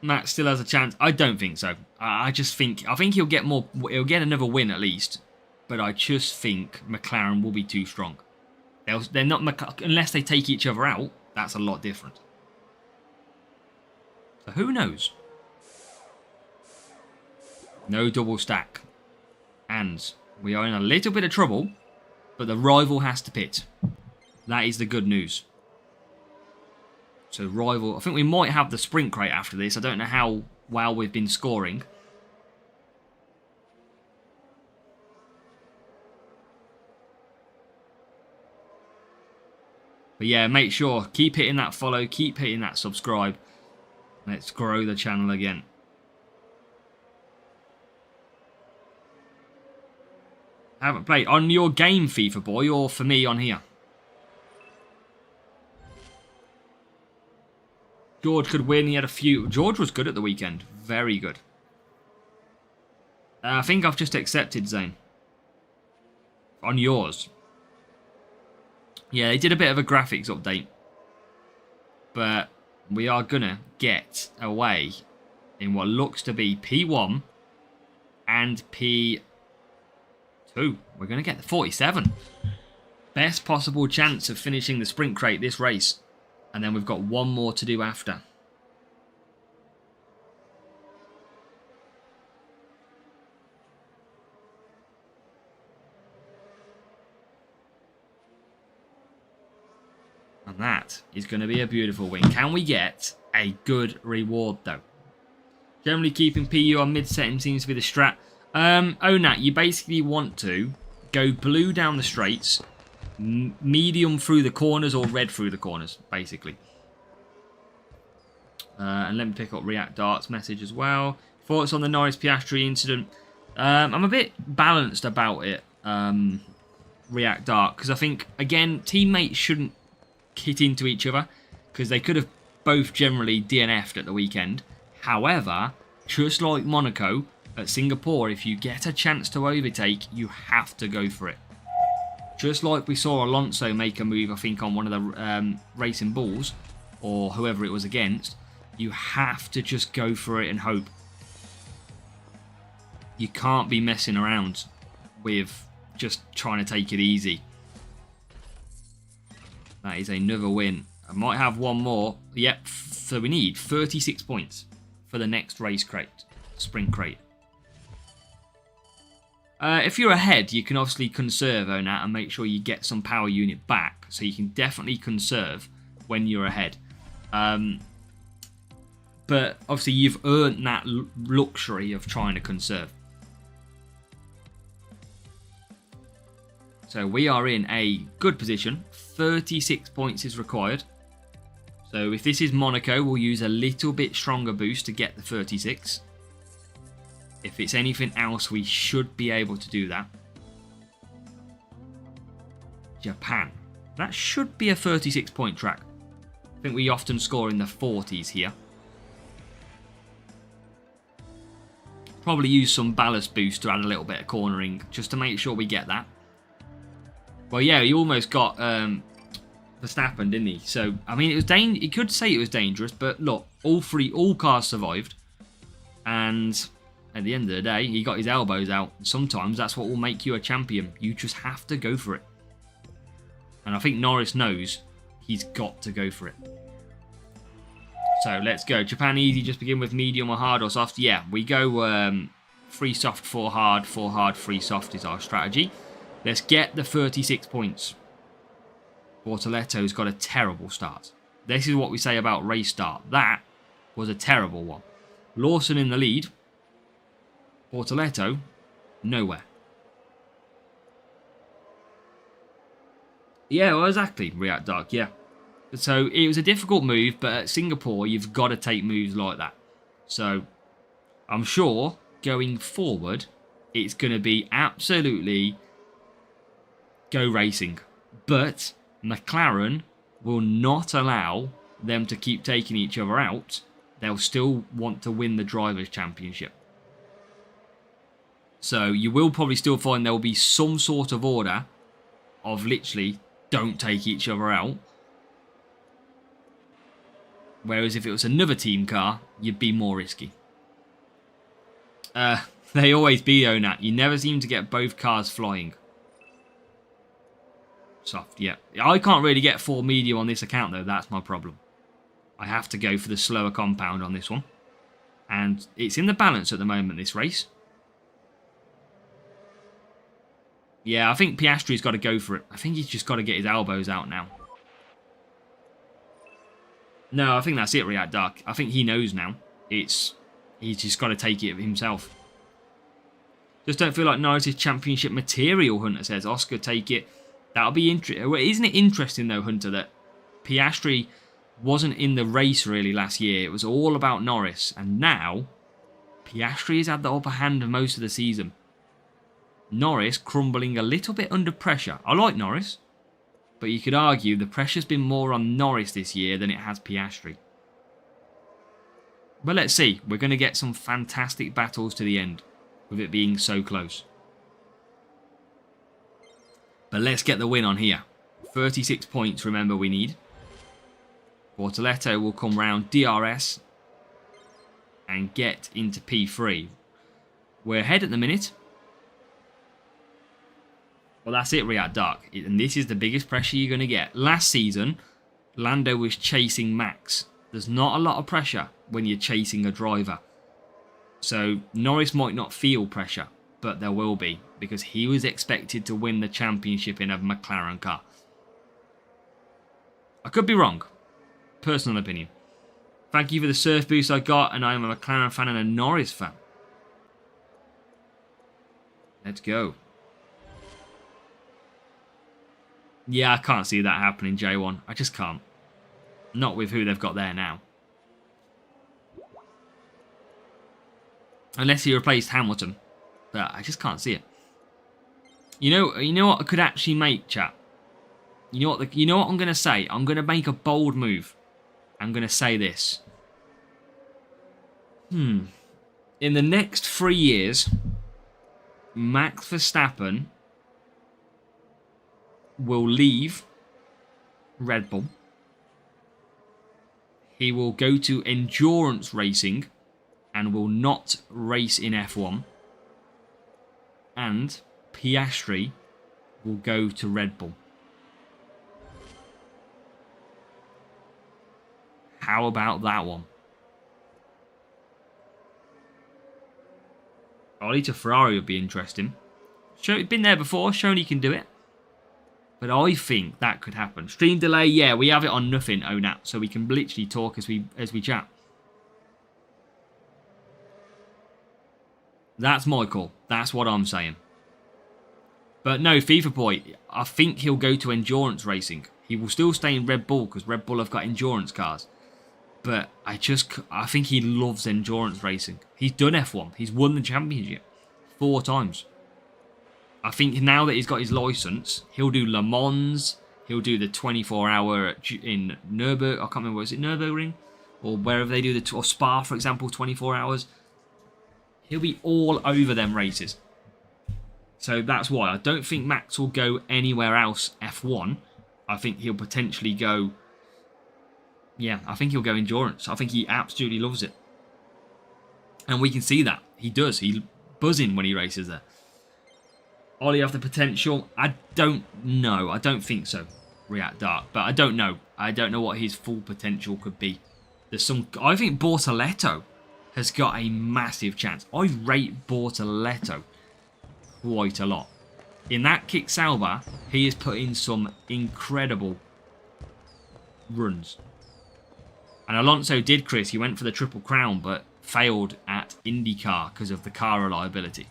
Matt still has a chance. I don't think so. I think he'll get more. He'll get another win at least. But I just think McLaren will be too strong. They're not unless they take each other out. That's a lot different. So who knows? No double stack, and we are in a little bit of trouble. But the rival has to pit. That is the good news. So rival, I think we might have the sprint crate after this. I don't know how well we've been scoring. But yeah, make sure, keep hitting that follow, keep hitting that subscribe. Let's grow the channel again. I haven't played on your game, FIFA boy, or for me on here. George could win. He had a few. George was good at the weekend. Very good. I think I've just accepted, Zane. On yours. Yeah, they did a bit of a graphics update. But we are going to get away in what looks to be P1 and P2. We're going to get the 47. Best possible chance of finishing the sprint crate this race. And then we've got one more to do after. And that is going to be a beautiful win. Can we get a good reward, though? Generally keeping PU on mid-setting seems to be the strat. Onat, you basically want to go blue down the straights, medium through the corners, or red through the corners, basically. And let me pick up React Dart's message as well. Thoughts on the Norris Piastri incident? I'm a bit balanced about it, React Dart, because I think, again, teammates shouldn't hit into each other, because they could have both generally DNF'd at the weekend. However, just like Monaco, at Singapore, if you get a chance to overtake, you have to go for it. Just like we saw Alonso make a move, I think, on one of the Racing Bulls, or whoever it was against, you have to just go for it and hope. You can't be messing around with just trying to take it easy. That is another win. I might have one more. Yep, so we need 36 points for the next race crate, sprint crate. If you're ahead, you can obviously conserve on that and make sure you get some power unit back. So you can definitely conserve when you're ahead. But obviously you've earned that luxury of trying to conserve. So we are in a good position. 36 points is required. So if this is Monaco, we'll use a little bit stronger boost to get the 36. If it's anything else, we should be able to do that. Japan. That should be a 36 point track. I think we often score in the 40s here. Probably use some ballast boost to add a little bit of cornering just to make sure we get that. Well, yeah, he almost got Verstappen, didn't he? So, I mean, it was you could say it was dangerous, but look, all cars survived. And at the end of the day, he got his elbows out. Sometimes that's what will make you a champion. You just have to go for it. And I think Norris knows he's got to go for it. So let's go. Japan easy, just begin with medium or hard or soft. Yeah, we go 3 soft, 4 hard, 4 hard, 3 soft is our strategy. Let's get the 36 points. Bortoletto's got a terrible start. This is what we say about race start. That was a terrible one. Lawson in the lead. Bortoletto, nowhere. Yeah, well, exactly, React Dark, yeah. So it was a difficult move, but at Singapore, you've got to take moves like that. So I'm sure going forward, it's going to be absolutely go racing. But McLaren will not allow them to keep taking each other out. They'll still want to win the Drivers' Championship. So you will probably still find there will be some sort of order of literally don't take each other out. Whereas if it was another team car, you'd be more risky. They always be Onat. You never seem to get both cars flying. Soft, yeah. I can't really get 4 medium on this account though. That's my problem. I have to go for the slower compound on this one. And it's in the balance at the moment, this race. Yeah, I think Piastri's got to go for it. I think he's just got to get his elbows out now. No, I think that's it, React Dark. I think he knows now. He's just got to take it himself. Just don't feel like Norris' championship material, Hunter says. Oscar, take it. That'll be interesting. Isn't it interesting, though, Hunter, that Piastri wasn't in the race really last year. It was all about Norris. And now, Piastri has had the upper hand of most of the season. Norris crumbling a little bit under pressure. I like Norris, but you could argue the pressure's been more on Norris this year than it has Piastri. But let's see. We're going to get some fantastic battles to the end, with it being so close. But let's get the win on here. 36 points, remember, we need. Bortoleto will come round DRS and get into P3. We're ahead at the minute. Well, that's it, Riyadh Dark. And this is the biggest pressure you're going to get. Last season, Lando was chasing Max. There's not a lot of pressure when you're chasing a driver. So Norris might not feel pressure, but there will be, because he was expected to win the championship in a McLaren car. I could be wrong. Personal opinion. Thank you for the surf boost I got, and I am a McLaren fan and a Norris fan. Let's go. Yeah, I can't see that happening, J1. I just can't. Not with who they've got there now. Unless he replaced Hamilton. But I just can't see it. You know what I could actually make, chat? You know what I'm going to say? I'm going to make a bold move. I'm going to say this. In the next 3 years, Max Verstappen will leave Red Bull. He will go to endurance racing and will not race in F1. And Piastri will go to Red Bull. How about that one? Ollie to Ferrari would be interesting. Been there before, shown he can do it. But I think that could happen. Stream delay, yeah, we have it on nothing, ONAT, so we can literally talk as we chat. That's my call. That's what I'm saying. But no, FIFA Boy, I think he'll go to endurance racing. He will still stay in Red Bull because Red Bull have got endurance cars. But I think he loves endurance racing. He's done F1. He's won the championship 4 times. I think now that he's got his license, he'll do Le Mans. He'll do the 24-hour in Nürburgring. I can't remember, was it Nürburgring? Or wherever they do or Spa, for example, 24 hours. He'll be all over them races. So that's why. I don't think Max will go anywhere else F1. I think he'll potentially go... Yeah, I think he'll go endurance. I think he absolutely loves it. And we can see that. He does. He's buzzing when he races there. Ollie have the potential? I don't know. I don't think so. React Dark. But I don't know. I don't know what his full potential could be. There's some... I think Bortoleto has got a massive chance. I rate Bortoleto quite a lot. In that Kick Sauber, he has put in some incredible runs. And Alonso did, Chris. He went for the Triple Crown, but failed at IndyCar because of the car reliability.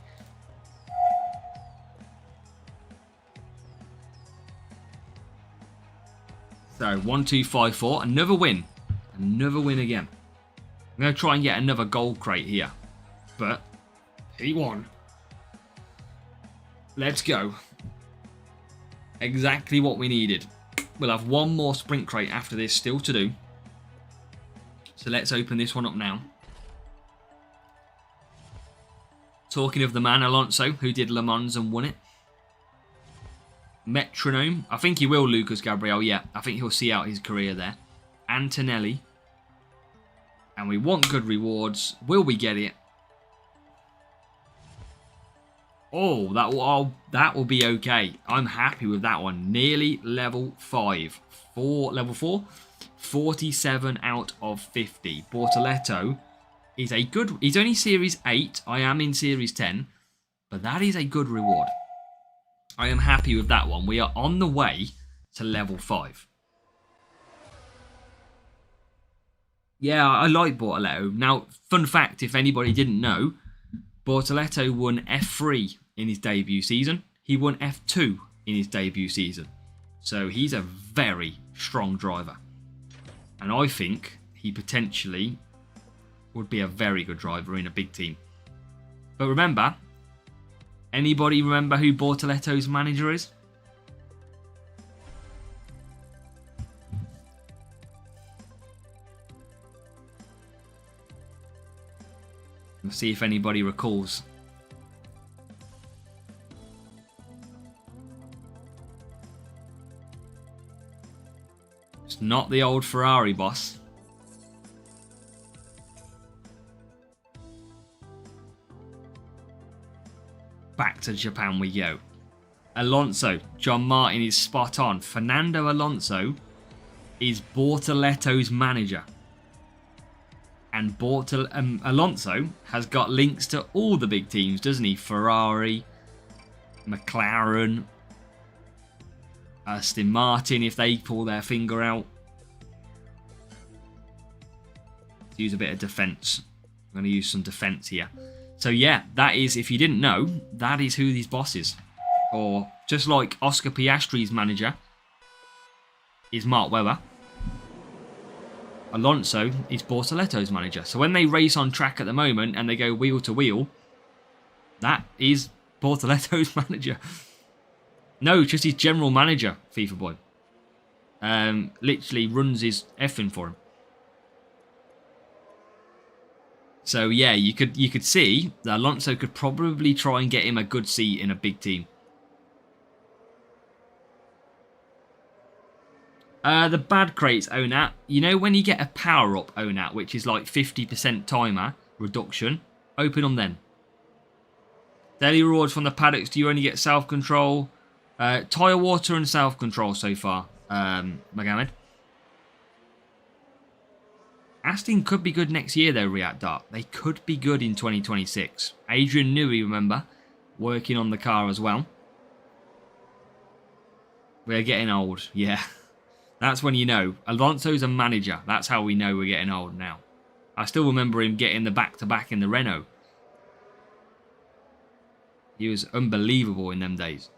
So, 1, 2, 5, 4. Another win. Another win again. I'm going to try and get another gold crate here. But, he won. Let's go. Exactly what we needed. We'll have one more sprint crate after this still to do. So let's open this one up now. Talking of the man, Alonso, who did Le Mans and won it. Metronome. I think he will, Lucas Gabriel. Yeah, I think he'll see out his career there. Antonelli. And we want good rewards. Will we get it? Oh, that will be okay. I'm happy with that one. Nearly level 5. Level 4? 47 out of 50. Bortoleto is a good... He's only Series 8. I am in Series 10. But that is a good reward. I am happy with that one. We are on the way to level 5. Yeah, I like Bortoleto. Now, fun fact, if anybody didn't know, Bortoleto won F3 in his debut season. He won F2 in his debut season. So he's a very strong driver. And I think he potentially would be a very good driver in a big team. But remember, anybody remember who Bortoletto's manager is? Let's see if anybody recalls. It's not the old Ferrari boss. Back to Japan we go. Alonso. John Martin is spot on. Fernando Alonso is Bortoletto's manager. And Alonso has got links to all the big teams, doesn't he? Ferrari, McLaren, Aston Martin, if they pull their finger out. Let's use a bit of defence. I'm going to use some defence here. So yeah, that is, if you didn't know, that is who these boss is. Or, just like Oscar Piastri's manager is Mark Webber, Alonso is Bortoletto's manager. So when they race on track at the moment and they go wheel to wheel, that is Bortoletto's manager. No, just his general manager, FIFA boy. Literally runs his effing for him. So yeah, you could see that Alonso could probably try and get him a good seat in a big team. The bad crates, Onat. You know when you get a power-up, Onat, which is like 50% timer reduction, open them then. Daily rewards from the paddocks, do you only get self-control? Tyre water and self-control so far, Magomed. Aston could be good next year though, React Dark. They could be good in 2026. Adrian Newey, remember, working on the car as well. We're getting old, yeah. That's when you know. Alonso's a manager. That's how we know we're getting old now. I still remember him getting the back-to-back in the Renault. He was unbelievable in them days.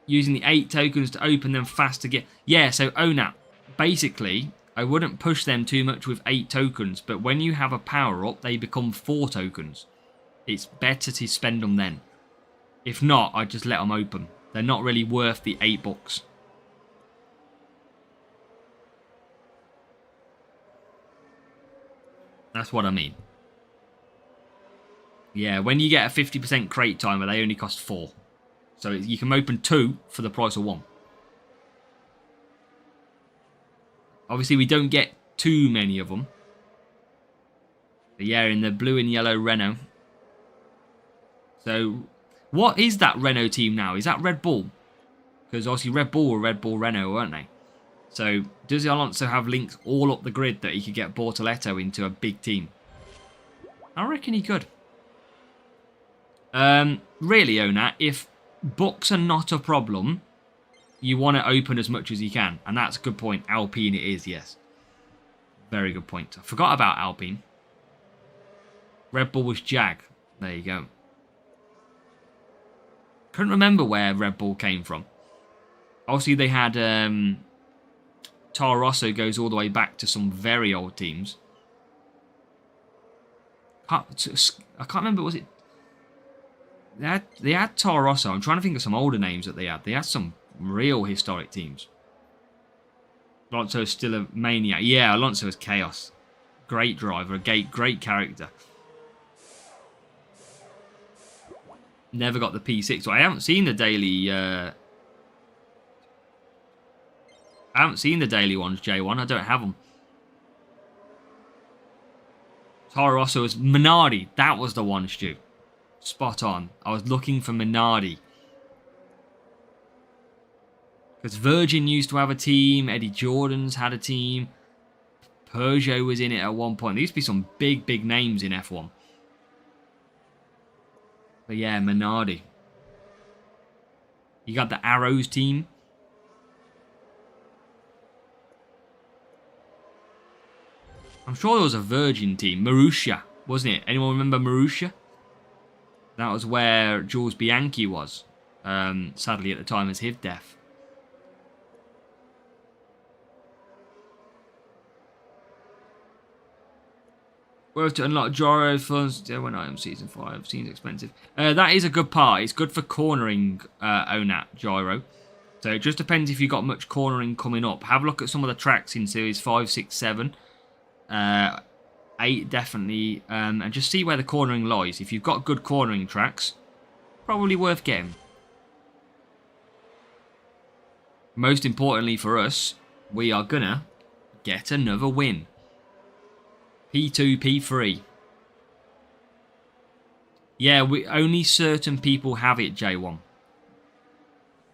Using the 8 tokens to open them fast to get... Yeah, so Onat, basically, I wouldn't push them too much with 8 tokens, but when you have a power-up, they become 4 tokens. It's better to spend them then. If not, I'd just let them open. They're not really worth the $8. That's what I mean. Yeah, when you get a 50% crate timer, they only cost 4. So you can open 2 for the price of 1. Obviously, we don't get too many of them. But yeah, in the blue and yellow Renault. So, what is that Renault team now? Is that Red Bull? Because obviously Red Bull were Red Bull Renault, weren't they? So, does Alonso have links all up the grid that he could get Bortoletto into a big team? I reckon he could. Really, Onat, if books are not a problem, you want to open as much as you can. And that's a good point. Alpine it is, yes. Very good point. I forgot about Alpine. Red Bull was Jag. There you go. Couldn't remember where Red Bull came from. Obviously, they had... Toro Rosso goes all the way back to some very old teams. I can't remember, was it... They had Toro Rosso. I'm trying to think of some older names that they had. They had some real historic teams. Alonso is still a maniac. Yeah, Alonso is chaos. Great driver, a great character. Never got the P6. So I haven't seen the daily... I haven't seen the daily ones, J1. I don't have them. Toro Rosso was Minardi. That was the one, Stu. Spot on. I was looking for Minardi. Because Virgin used to have a team. Eddie Jordan's had a team. Peugeot was in it at one point. There used to be some big, big names in F1. But yeah, Minardi. You got the Arrows team. I'm sure there was a Virgin team. Marussia, wasn't it? Anyone remember Marussia? That was where Jules Bianchi was. Sadly, at the time, as his death. Worth to unlock gyro funds. Yeah, when I am season 5. Seems expensive. That is a good part. It's good for cornering ONAT gyro. So it just depends if you've got much cornering coming up. Have a look at some of the tracks in series 5, 6, 7. 8 definitely. And just see where the cornering lies. If you've got good cornering tracks, probably worth getting. Most importantly for us, we are gonna get another win. P2, P3. Yeah, only certain people have it, J1.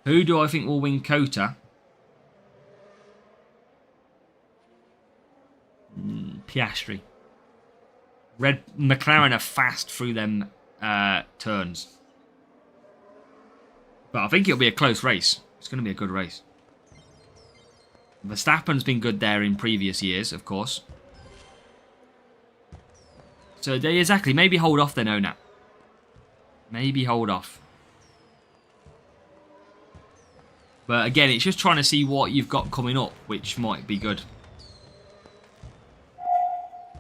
Who do I think will win Kota? Piastri. Red McLaren are fast through them turns. But I think it'll be a close race. It's going to be a good race. Verstappen's been good there in previous years, of course. So, exactly. Maybe hold off then, ONAT. Maybe hold off. But again, it's just trying to see what you've got coming up, which might be good.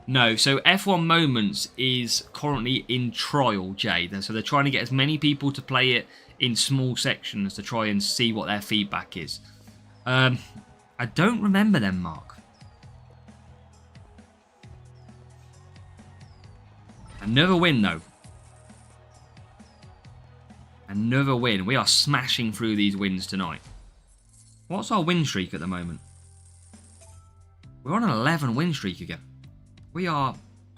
No, so F1 Moments is currently in trial, Jay. So they're trying to get as many people to play it in small sections to try and see what their feedback is. I don't remember them, Mark. Another win, though. Another win. We are smashing through these wins tonight. What's our win streak at the moment? We're on an 11 win streak again. We are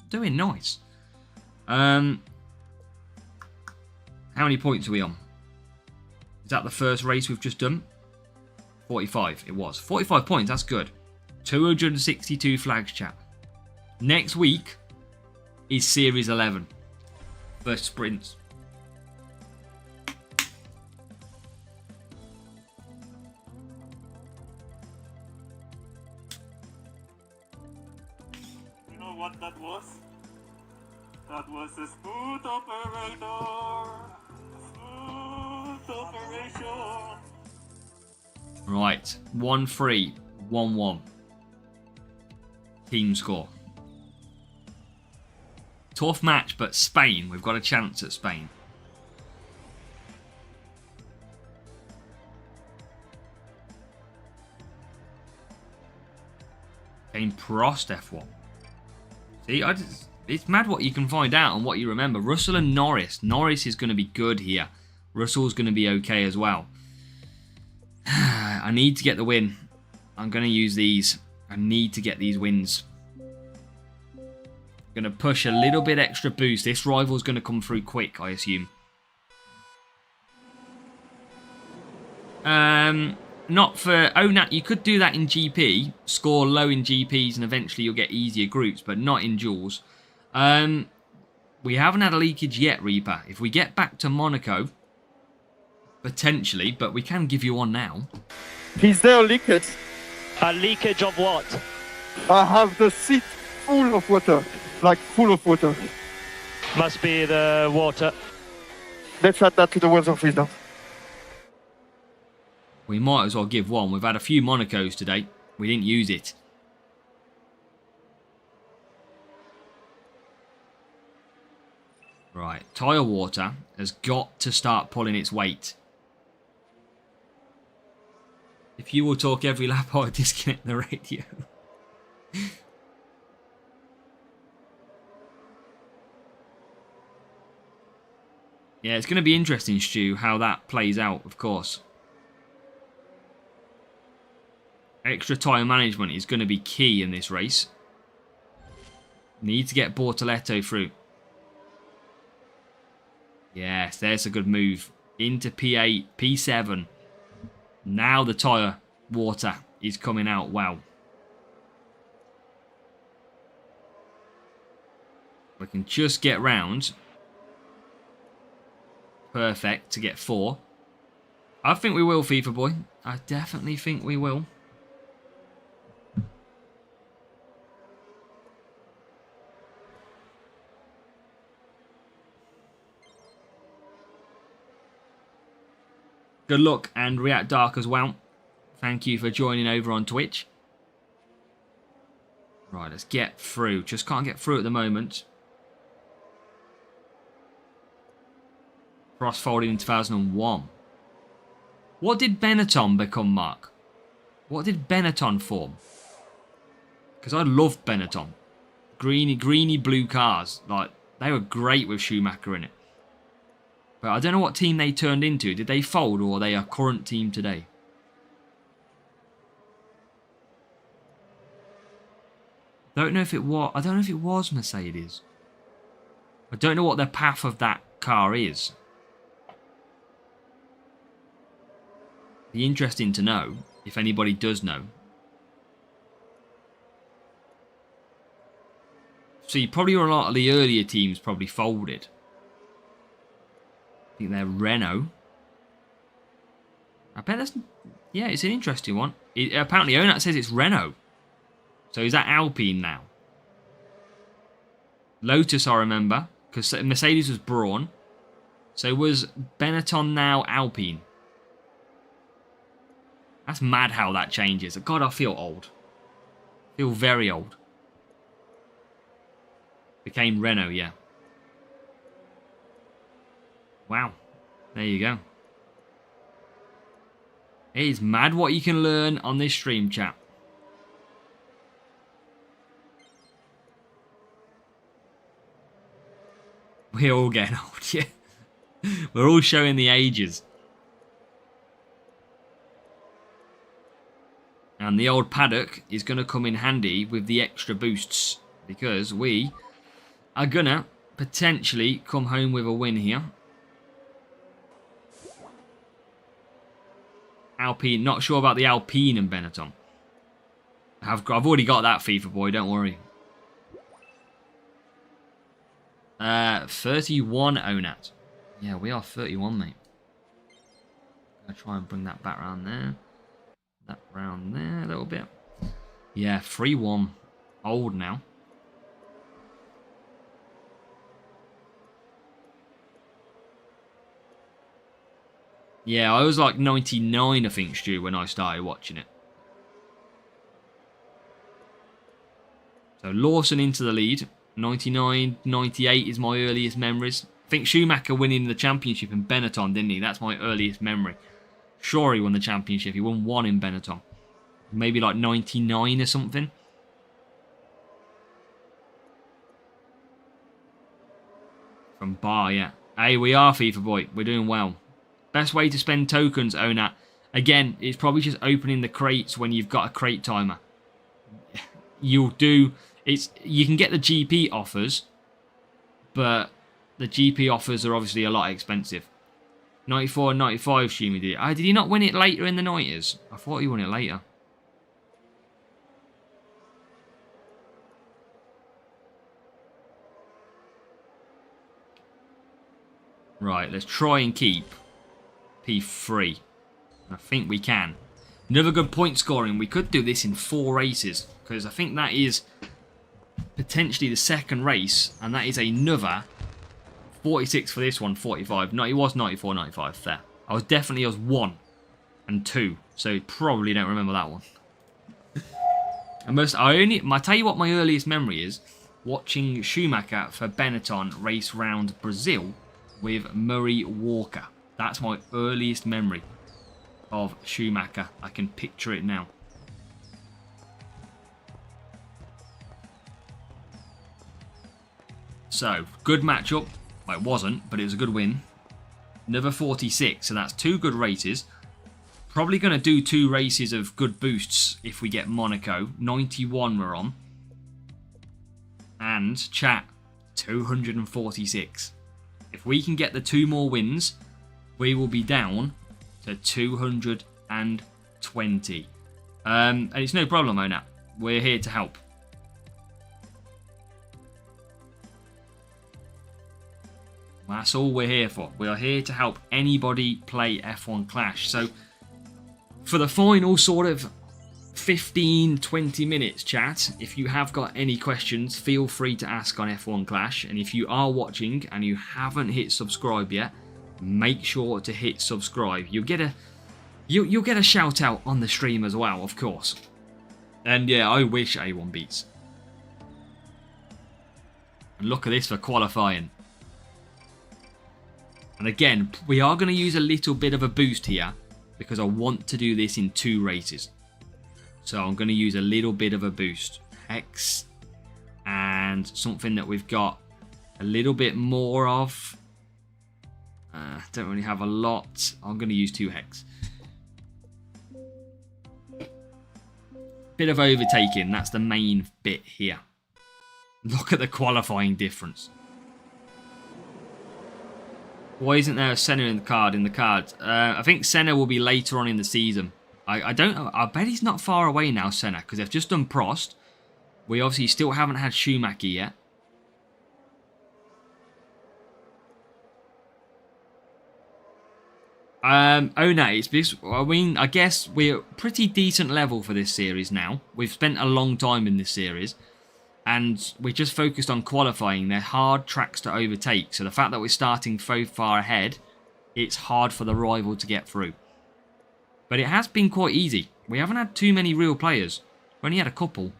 doing nice. How many points are we on? Is that the first race we've just done? 45, it was. 45 points, that's good. 262 flags, chat. Next week is Series 11. First sprints. You know what that was? That was a smooth operator. Smooth operation. Right, 1-3, 1-1. Team score. Tough match, but Spain. We've got a chance at Spain. Game Prost F1. See, it's mad what you can find out and what you remember. Russell and Norris. Norris is going to be good here. Russell's going to be okay as well. I need to get the win. I'm going to use these. I need to get these wins. Going to push a little bit extra boost. This rival's going to come through quick, I assume. Not for ONAT. You could do that in GP. Score low in GPs and eventually you'll get easier groups, but not in duels. We haven't had a leakage yet, Reaper. If we get back to Monaco, potentially, but we can give you one now. Is there a leakage? A leakage of what? I have the seat full of water, like full of water. Must be the water. Let's add that to the weather filter. We might as well give one. We've had a few Monacos today. We didn't use it. Right, tyre water has got to start pulling its weight. If you will talk every lap, I'll disconnect the radio. Yeah, it's going to be interesting, Stu, how that plays out, of course. Extra tyre management is going to be key in this race. Need to get Bortoletto through. Yes, there's a good move. Into P8, P7. Now the tyre water is coming out well. We can just get round. Perfect to get 4. I think we will, FIFA boy. I definitely think we will. Good luck and React Dark as well. Thank you for joining over on Twitch. Right, let's get through. Just can't get through at the moment. Cross folded in 2001. What did Benetton become, Mark? What did Benetton form? Because I loved Benetton. Greeny blue cars. Like, they were great with Schumacher in it. But I don't know what team they turned into. Did they fold or are they a current team today? I don't know if it was Mercedes. I don't know what the path of that car is. Be interesting to know if anybody does know. See, probably a lot of the earlier teams probably folded. I think they're Renault. I bet that's... Yeah, it's an interesting one. Apparently, Onat says it's Renault. So is that Alpine now? Lotus, I remember. Because Mercedes was Brawn. So was Benetton now Alpine? That's mad how that changes. God, I feel old. I feel very old. Became Renault, yeah. Wow. There you go. It is mad what you can learn on this stream, chat. We're all getting old, yeah. We're all showing the ages. And the old paddock is going to come in handy with the extra boosts. Because we are going to potentially come home with a win here. Alpine, not sure about the Alpine and Benetton. I've already got that FIFA boy, don't worry. 31 Onat. Yeah, we are 31, mate. Gonna try and bring that back around there. That round there a little bit. Yeah, 3-1. Old now. Yeah, I was like 99, I think, Stu, when I started watching it. So Lawson into the lead. 99, 98 is my earliest memories. I think Schumacher winning the championship in Benetton, didn't he? That's my earliest memory. Sure, he won the championship. He won one in Benetton. Maybe like 99 or something. From Bar, yeah. Hey, we are FIFA boy. We're doing well. Best way to spend tokens, Onat. Again, it's probably just opening the crates when you've got a crate timer. You'll do... You can get the GP offers, but the GP offers are obviously a lot expensive. 94 and 95, Shumi did. Did he not win it later in the 90s? I thought he won it later. Right, let's try and keep P3. I think we can. Another good point scoring. We could do this in 4 races, because I think that is potentially the second race, and that is another 46 for this one, 45. No, it was 94, 95. Fair. I was 1 and 2, so probably don't remember that one. I tell you what my earliest memory is, watching Schumacher for Benetton race round Brazil with Murray Walker. That's my earliest memory of Schumacher. I can picture it now. So, good matchup. Well, it wasn't, but it was a good win. Another 46, so that's 2 good races. Probably going to do 2 races of good boosts if we get Monaco. 91 we're on. And, chat, 246. If we can get the 2 more wins, we will be down to 220. And it's no problem, Onat. We're here to help. That's all we're here for. We are here to help anybody play F1 Clash. So, for the final sort of 15-20 minutes, chat, if you have got any questions, feel free to ask on F1 Clash. And if you are watching and you haven't hit subscribe yet, make sure to hit subscribe. You'll get a shout out on the stream as well, of course. And yeah, I wish A1 beats. And look at this for qualifying. And again, we are going to use a little bit of a boost here because I want to do this in 2 races. So I'm going to use a little bit of a boost. Hex. And something that we've got a little bit more of. Don't really have a lot. I'm going to use 2 hex. Bit of overtaking. That's the main bit here. Look at the qualifying difference. Why isn't there a Senna in the card? I think Senna will be later on in the season. I don't know. I bet he's not far away now, Senna, because they've just done Prost. We obviously still haven't had Schumacher yet. Oh no, it's because, I mean, I guess we're pretty decent level for this series now. We've spent a long time in this series. And we're just focused on qualifying. They're hard tracks to overtake. So the fact that we're starting so far ahead, it's hard for the rival to get through. But it has been quite easy. We haven't had too many real players. We only had a couple.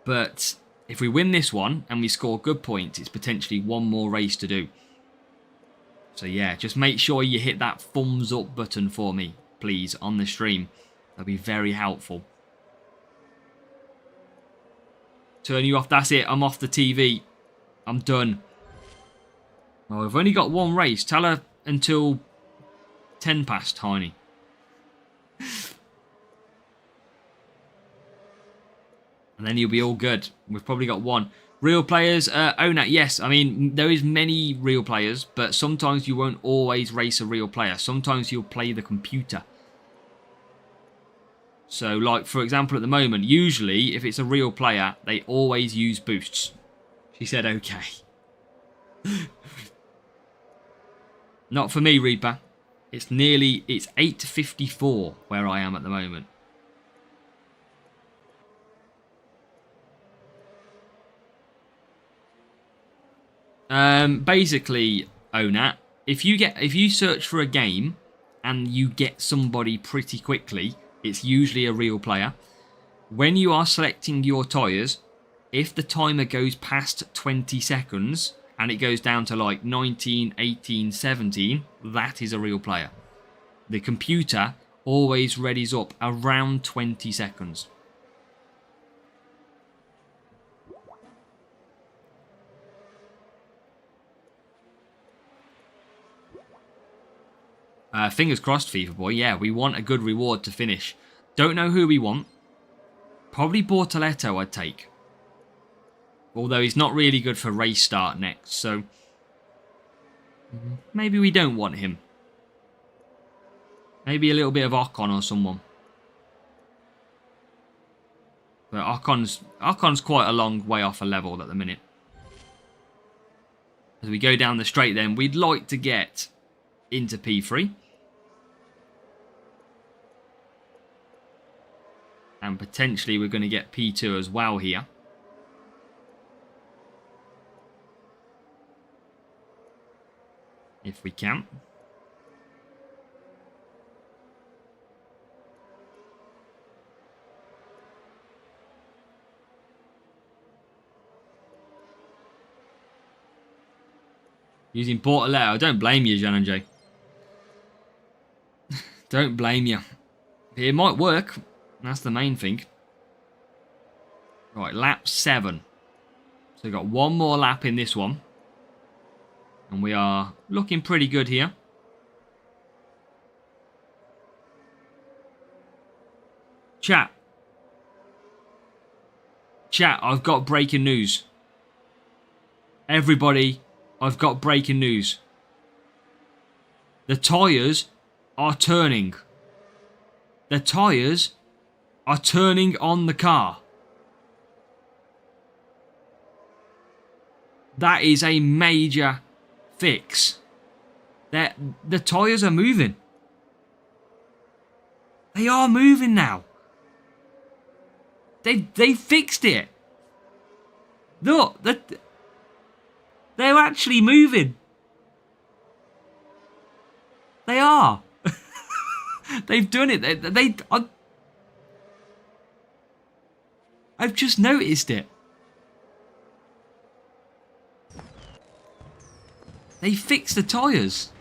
But if we win this one and we score good points, it's potentially one more race to do. So yeah, just make sure you hit that thumbs up button for me, please, on the stream. That'll be very helpful. Turn you off. That's it. I'm off the TV. I'm done. Oh, I've only got 1 race. Tell her until 10 past, Tiny. And then you'll be all good. We've probably got 1. Real players, Onat, yes. I mean, there is many real players, but sometimes you won't always race a real player. Sometimes you'll play the computer. So, like, for example, at the moment, usually, if it's a real player, they always use boosts. She said, okay. Not for me, Reaper. It's 8:54 where I am at the moment. Basically, Onat, if you search for a game and you get somebody pretty quickly, it's usually a real player. When you are selecting your tyres, if the timer goes past 20 seconds and it goes down to like 19, 18, 17, that is a real player. The computer always readies up around 20 seconds. Fingers crossed, FIFA boy. Yeah, we want a good reward to finish. Don't know who we want. Probably Bortoletto I'd take. Although he's not really good for race start next, so maybe we don't want him. Maybe a little bit of Ocon or someone. But Ocon's quite a long way off a level at the minute. As we go down the straight then, we'd like to get into P3. And potentially we're going to get P2 as well here. If we can. Using Bortoletto. Don't blame you, Jan and Jay. Don't blame you. It might work. That's the main thing. Right, lap 7. So we've got 1 more lap in this one. And we are looking pretty good here. Chat. Chat, I've got breaking news. Everybody, I've got breaking news. The tyres are turning. The tyres are turning on the car. That is a major fix. The tyres are moving. They are moving now. They fixed it. Look, they're actually moving. They are. They've done it. I've just noticed it. They fixed the tyres.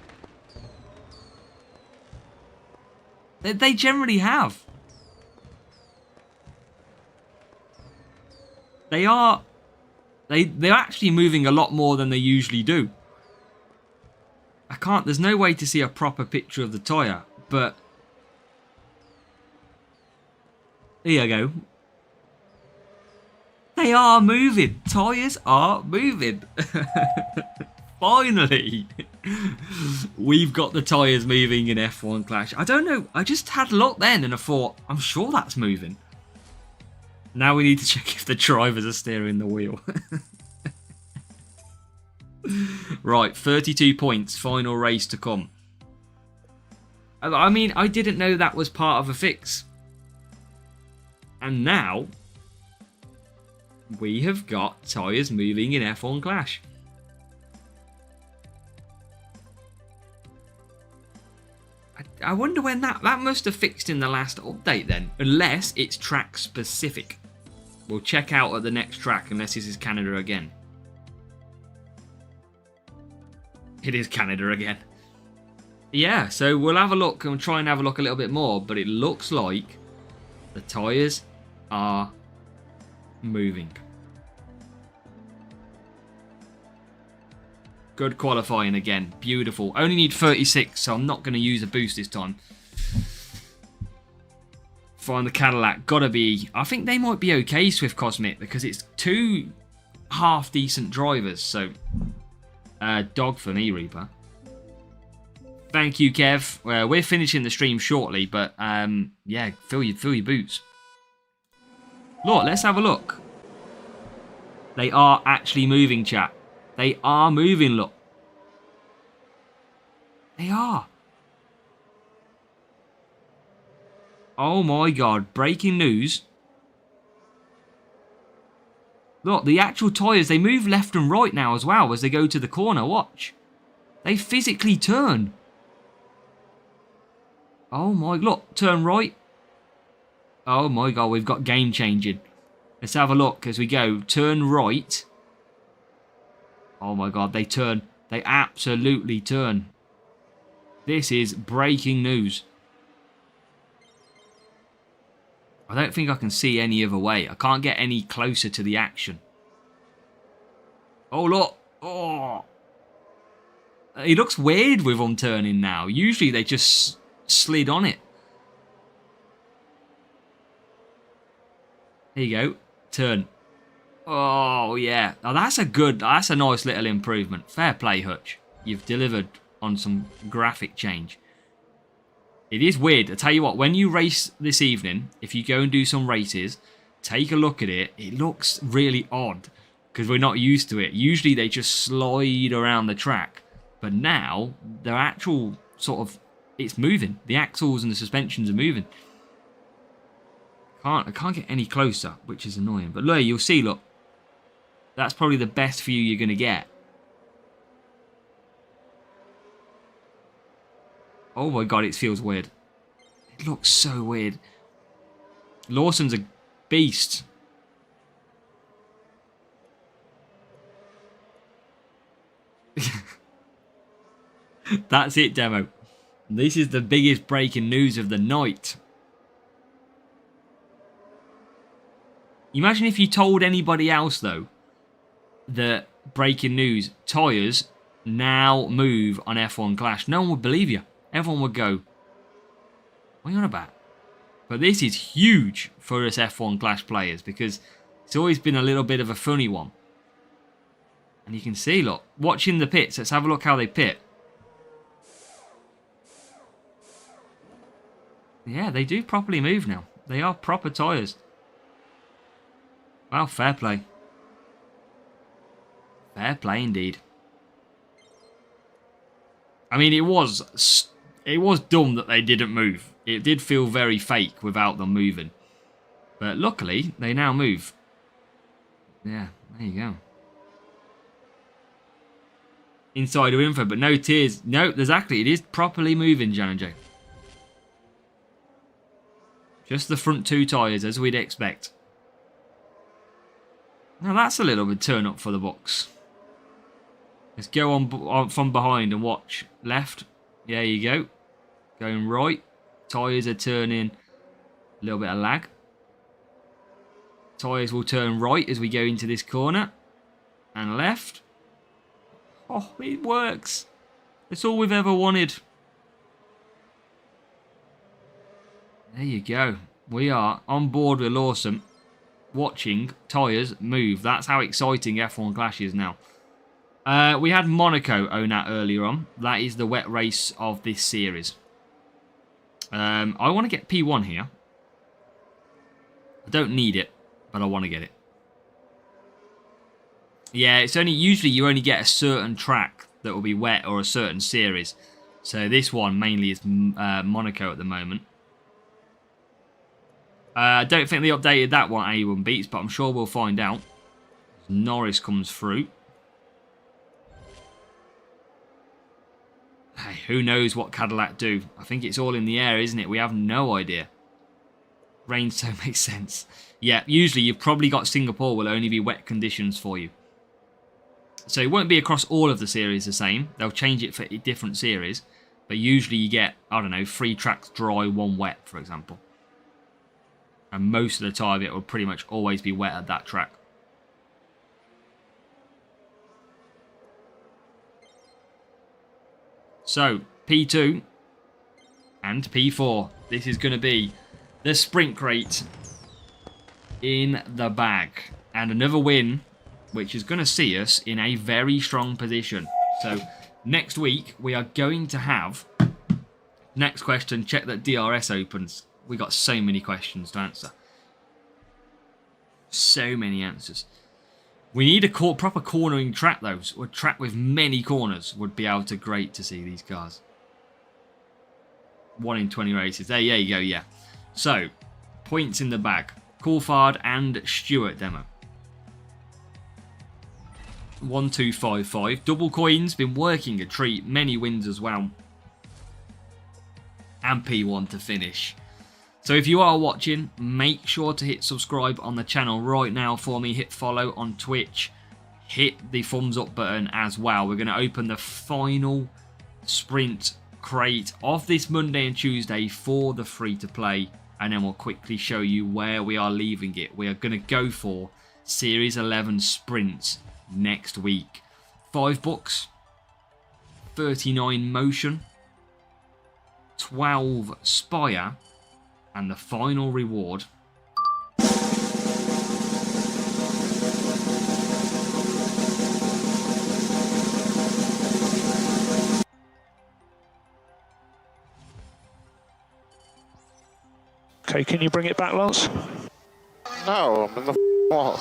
They generally have. They're actually moving a lot more than they usually do. There's no way to see a proper picture of the tyre, but here you go. They are moving. Tyres are moving. Finally, we've got the tyres moving in F1 Clash. I don't know. I just had a look then and I thought, I'm sure that's moving. Now we need to check if the drivers are steering the wheel. Right, 32 points. Final race to come. I mean, I didn't know that was part of a fix. And now, we have got tyres moving in F1 Clash. I wonder when that must have fixed in the last update then, unless it's track specific. We'll check out at the next track unless this is Canada again. It is Canada again. Yeah, so we'll have a look and try and have a look a little bit more, but it looks like the tyres are moving. Good qualifying again. Beautiful. Only need 36, so I'm not going to use a boost this time. Find the Cadillac. Gotta be... I think they might be okay, Swift Cosmic, because it's two half-decent drivers, so... dog for me, Reaper. Thank you, Kev. We're finishing the stream shortly, but yeah, fill your boots. Look, let's have a look. They are actually moving, chat. They are moving, look. They are. Oh my god, breaking news. Look, the actual tyres, they move left and right now as well as they go to the corner, watch. They physically turn. Oh my, look, turn right. Oh my god, we've got game changing. Let's have a look as we go. Turn right. Oh my god, they turn. They absolutely turn. This is breaking news. I don't think I can see any other way. I can't get any closer to the action. Oh, look. Oh. It looks weird with them turning now. Usually they just slid on it. There you go. Turn. Oh, yeah. Now that's a nice little improvement. Fair play, Hutch. You've delivered on some graphic change. It is weird. I tell you what, when you race this evening, if you go and do some races, take a look at it. It looks really odd because we're not used to it. Usually they just slide around the track. But now, the actual sort of, it's moving. The axles and the suspensions are moving. I can't get any closer, which is annoying. But look, you'll see, look. That's probably the best view you're going to get. Oh my god, it feels weird. It looks so weird. Lawson's a beast. That's it, demo. This is the biggest breaking news of the night. Imagine if you told anybody else, though, that breaking news, tyres now move on F1 Clash. No one would believe you. Everyone would go, what are you on about? But this is huge for us F1 Clash players because it's always been a little bit of a funny one. And you can see, look, watching the pits. Let's have a look how they pit. Yeah, they do properly move now. They are proper tyres. Well, fair play. Fair play indeed. I mean, it was dumb that they didn't move. It did feel very fake without them moving. But luckily, they now move. Yeah, there you go. Insider info, but no tears. No, exactly. It is properly moving, Jan and Jay. Just the front 2 tyres, as we'd expect. Now that's a little bit turn up for the books. Let's go on from behind and watch. Left. There you go. Going right. Tyres are turning. A little bit of lag. Tyres will turn right as we go into this corner. And left. Oh, it works. It's all we've ever wanted. There you go. We are on board with Lawson, watching tyres move. That's how exciting F1 Clash is now. We had Monaco own that earlier on. That is the wet race of this series. I want to get P1 here. I don't need it, but I want to get it. Yeah, it's only usually you only get a certain track that will be wet or a certain series. So this one mainly is Monaco at the moment. I don't think they updated that one A1 beats, but I'm sure we'll find out. Norris comes through. Hey, who knows what Cadillac do? I think it's all in the air, isn't it? We have no idea. Rain so makes sense. Yeah, usually you've probably got Singapore will only be wet conditions for you. So it won't be across all of the series the same. They'll change it for different series. But usually you get, I don't know, 3 tracks dry, 1 wet, for example. And most of the time it will pretty much always be wet at that track. So, P2 and P4. This is going to be the sprint crate in the bag. And another win, which is going to see us in a very strong position. So, next week, we are going to have... Next question, check that DRS opens. We got so many questions to answer. So many answers. We need a proper cornering track, though. So a track with many corners would be able to great to see these cars. 1 in 20 races. There you go, yeah. So, points in the bag. Coulthard and Stewart demo. 1255. Double coins, been working a treat. Many wins as well. And P1 to finish. So if you are watching, make sure to hit subscribe on the channel right now for me. Hit follow on Twitch. Hit the thumbs up button as well. We're going to open the final sprint crate of this Monday and Tuesday for the free-to-play. And then we'll quickly show you where we are leaving it. We are going to go for Series 11 sprints next week. 5 books. 39 motion. 12 Spire, and the final reward. Okay, can you bring it back, Lance? No, I'm in the wall.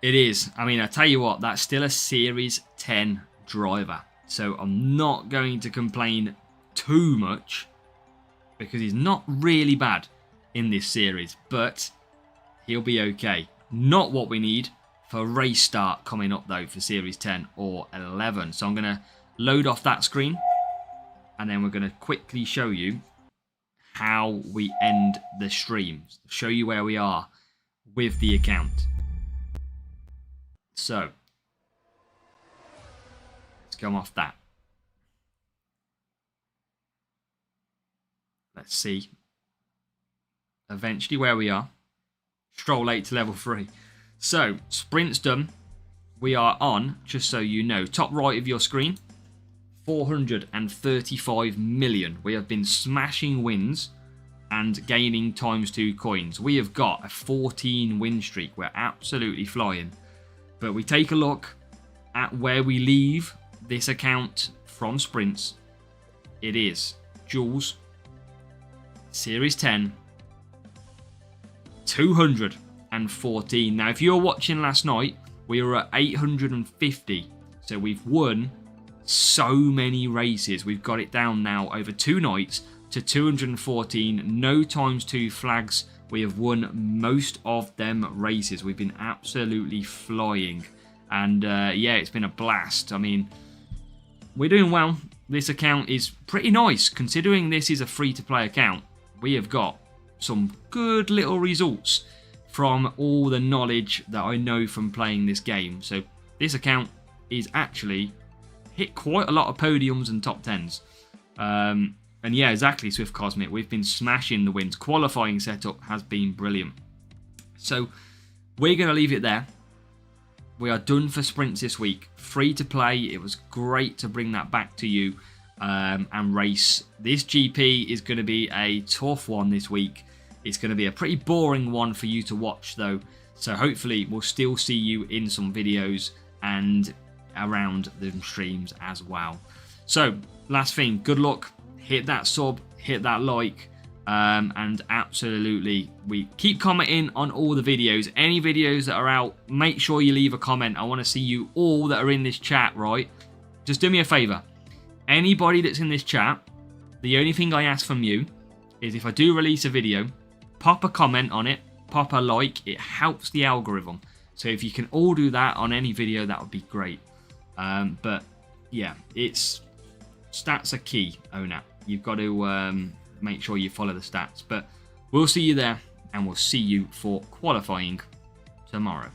It is. I mean, I tell you what, that's still a Series 10 driver. So I'm not going to complain too much because he's not really bad in this series, but he'll be okay. Not what we need for race start coming up though for Series 10 or 11. So I'm going to load off that screen and then we're going to quickly show you how we end the stream. Show you where we are with the account. So let's come off that. Let's see eventually where we are. Stroll 8 to level 3. So, sprint's done. We are on, just so you know, top right of your screen, 435 million. We have been smashing wins and gaining ×2 coins. We have got a 14 win streak. We're absolutely flying. But we take a look at where we leave this account from sprints. It is Jules, Series 10, 214. Now, if you were watching last night, we were at 850. So we've won so many races. We've got it down now over 2 nights to 214. No ×2 flags. We have won most of them races. We've been absolutely flying. And yeah, it's been a blast. I mean, we're doing well. This account is pretty nice. Considering this is a free-to-play account, we have got some good little results from all the knowledge that I know from playing this game. So this account is actually hit quite a lot of podiums and top 10s. And yeah, exactly, Swift Cosmic. We've been smashing the wins. Qualifying setup has been brilliant. So we're going to leave it there. We are done for sprints this week. Free to play. It was great to bring that back to you and race. This GP is going to be a tough one this week. It's going to be a pretty boring one for you to watch though. So hopefully we'll still see you in some videos and around the streams as well. So last thing, good luck. Hit that sub, hit that like, and absolutely, we keep commenting on all the videos. Any videos that are out, make sure you leave a comment. I want to see you all that are in this chat, right? Just do me a favor. Anybody that's in this chat, the only thing I ask from you is if I do release a video, pop a comment on it, pop a like. It helps the algorithm. So if you can all do that on any video, that would be great. But yeah, stats are key, Onat. You've got to make sure you follow the stats. But we'll see you there, and we'll see you for qualifying tomorrow.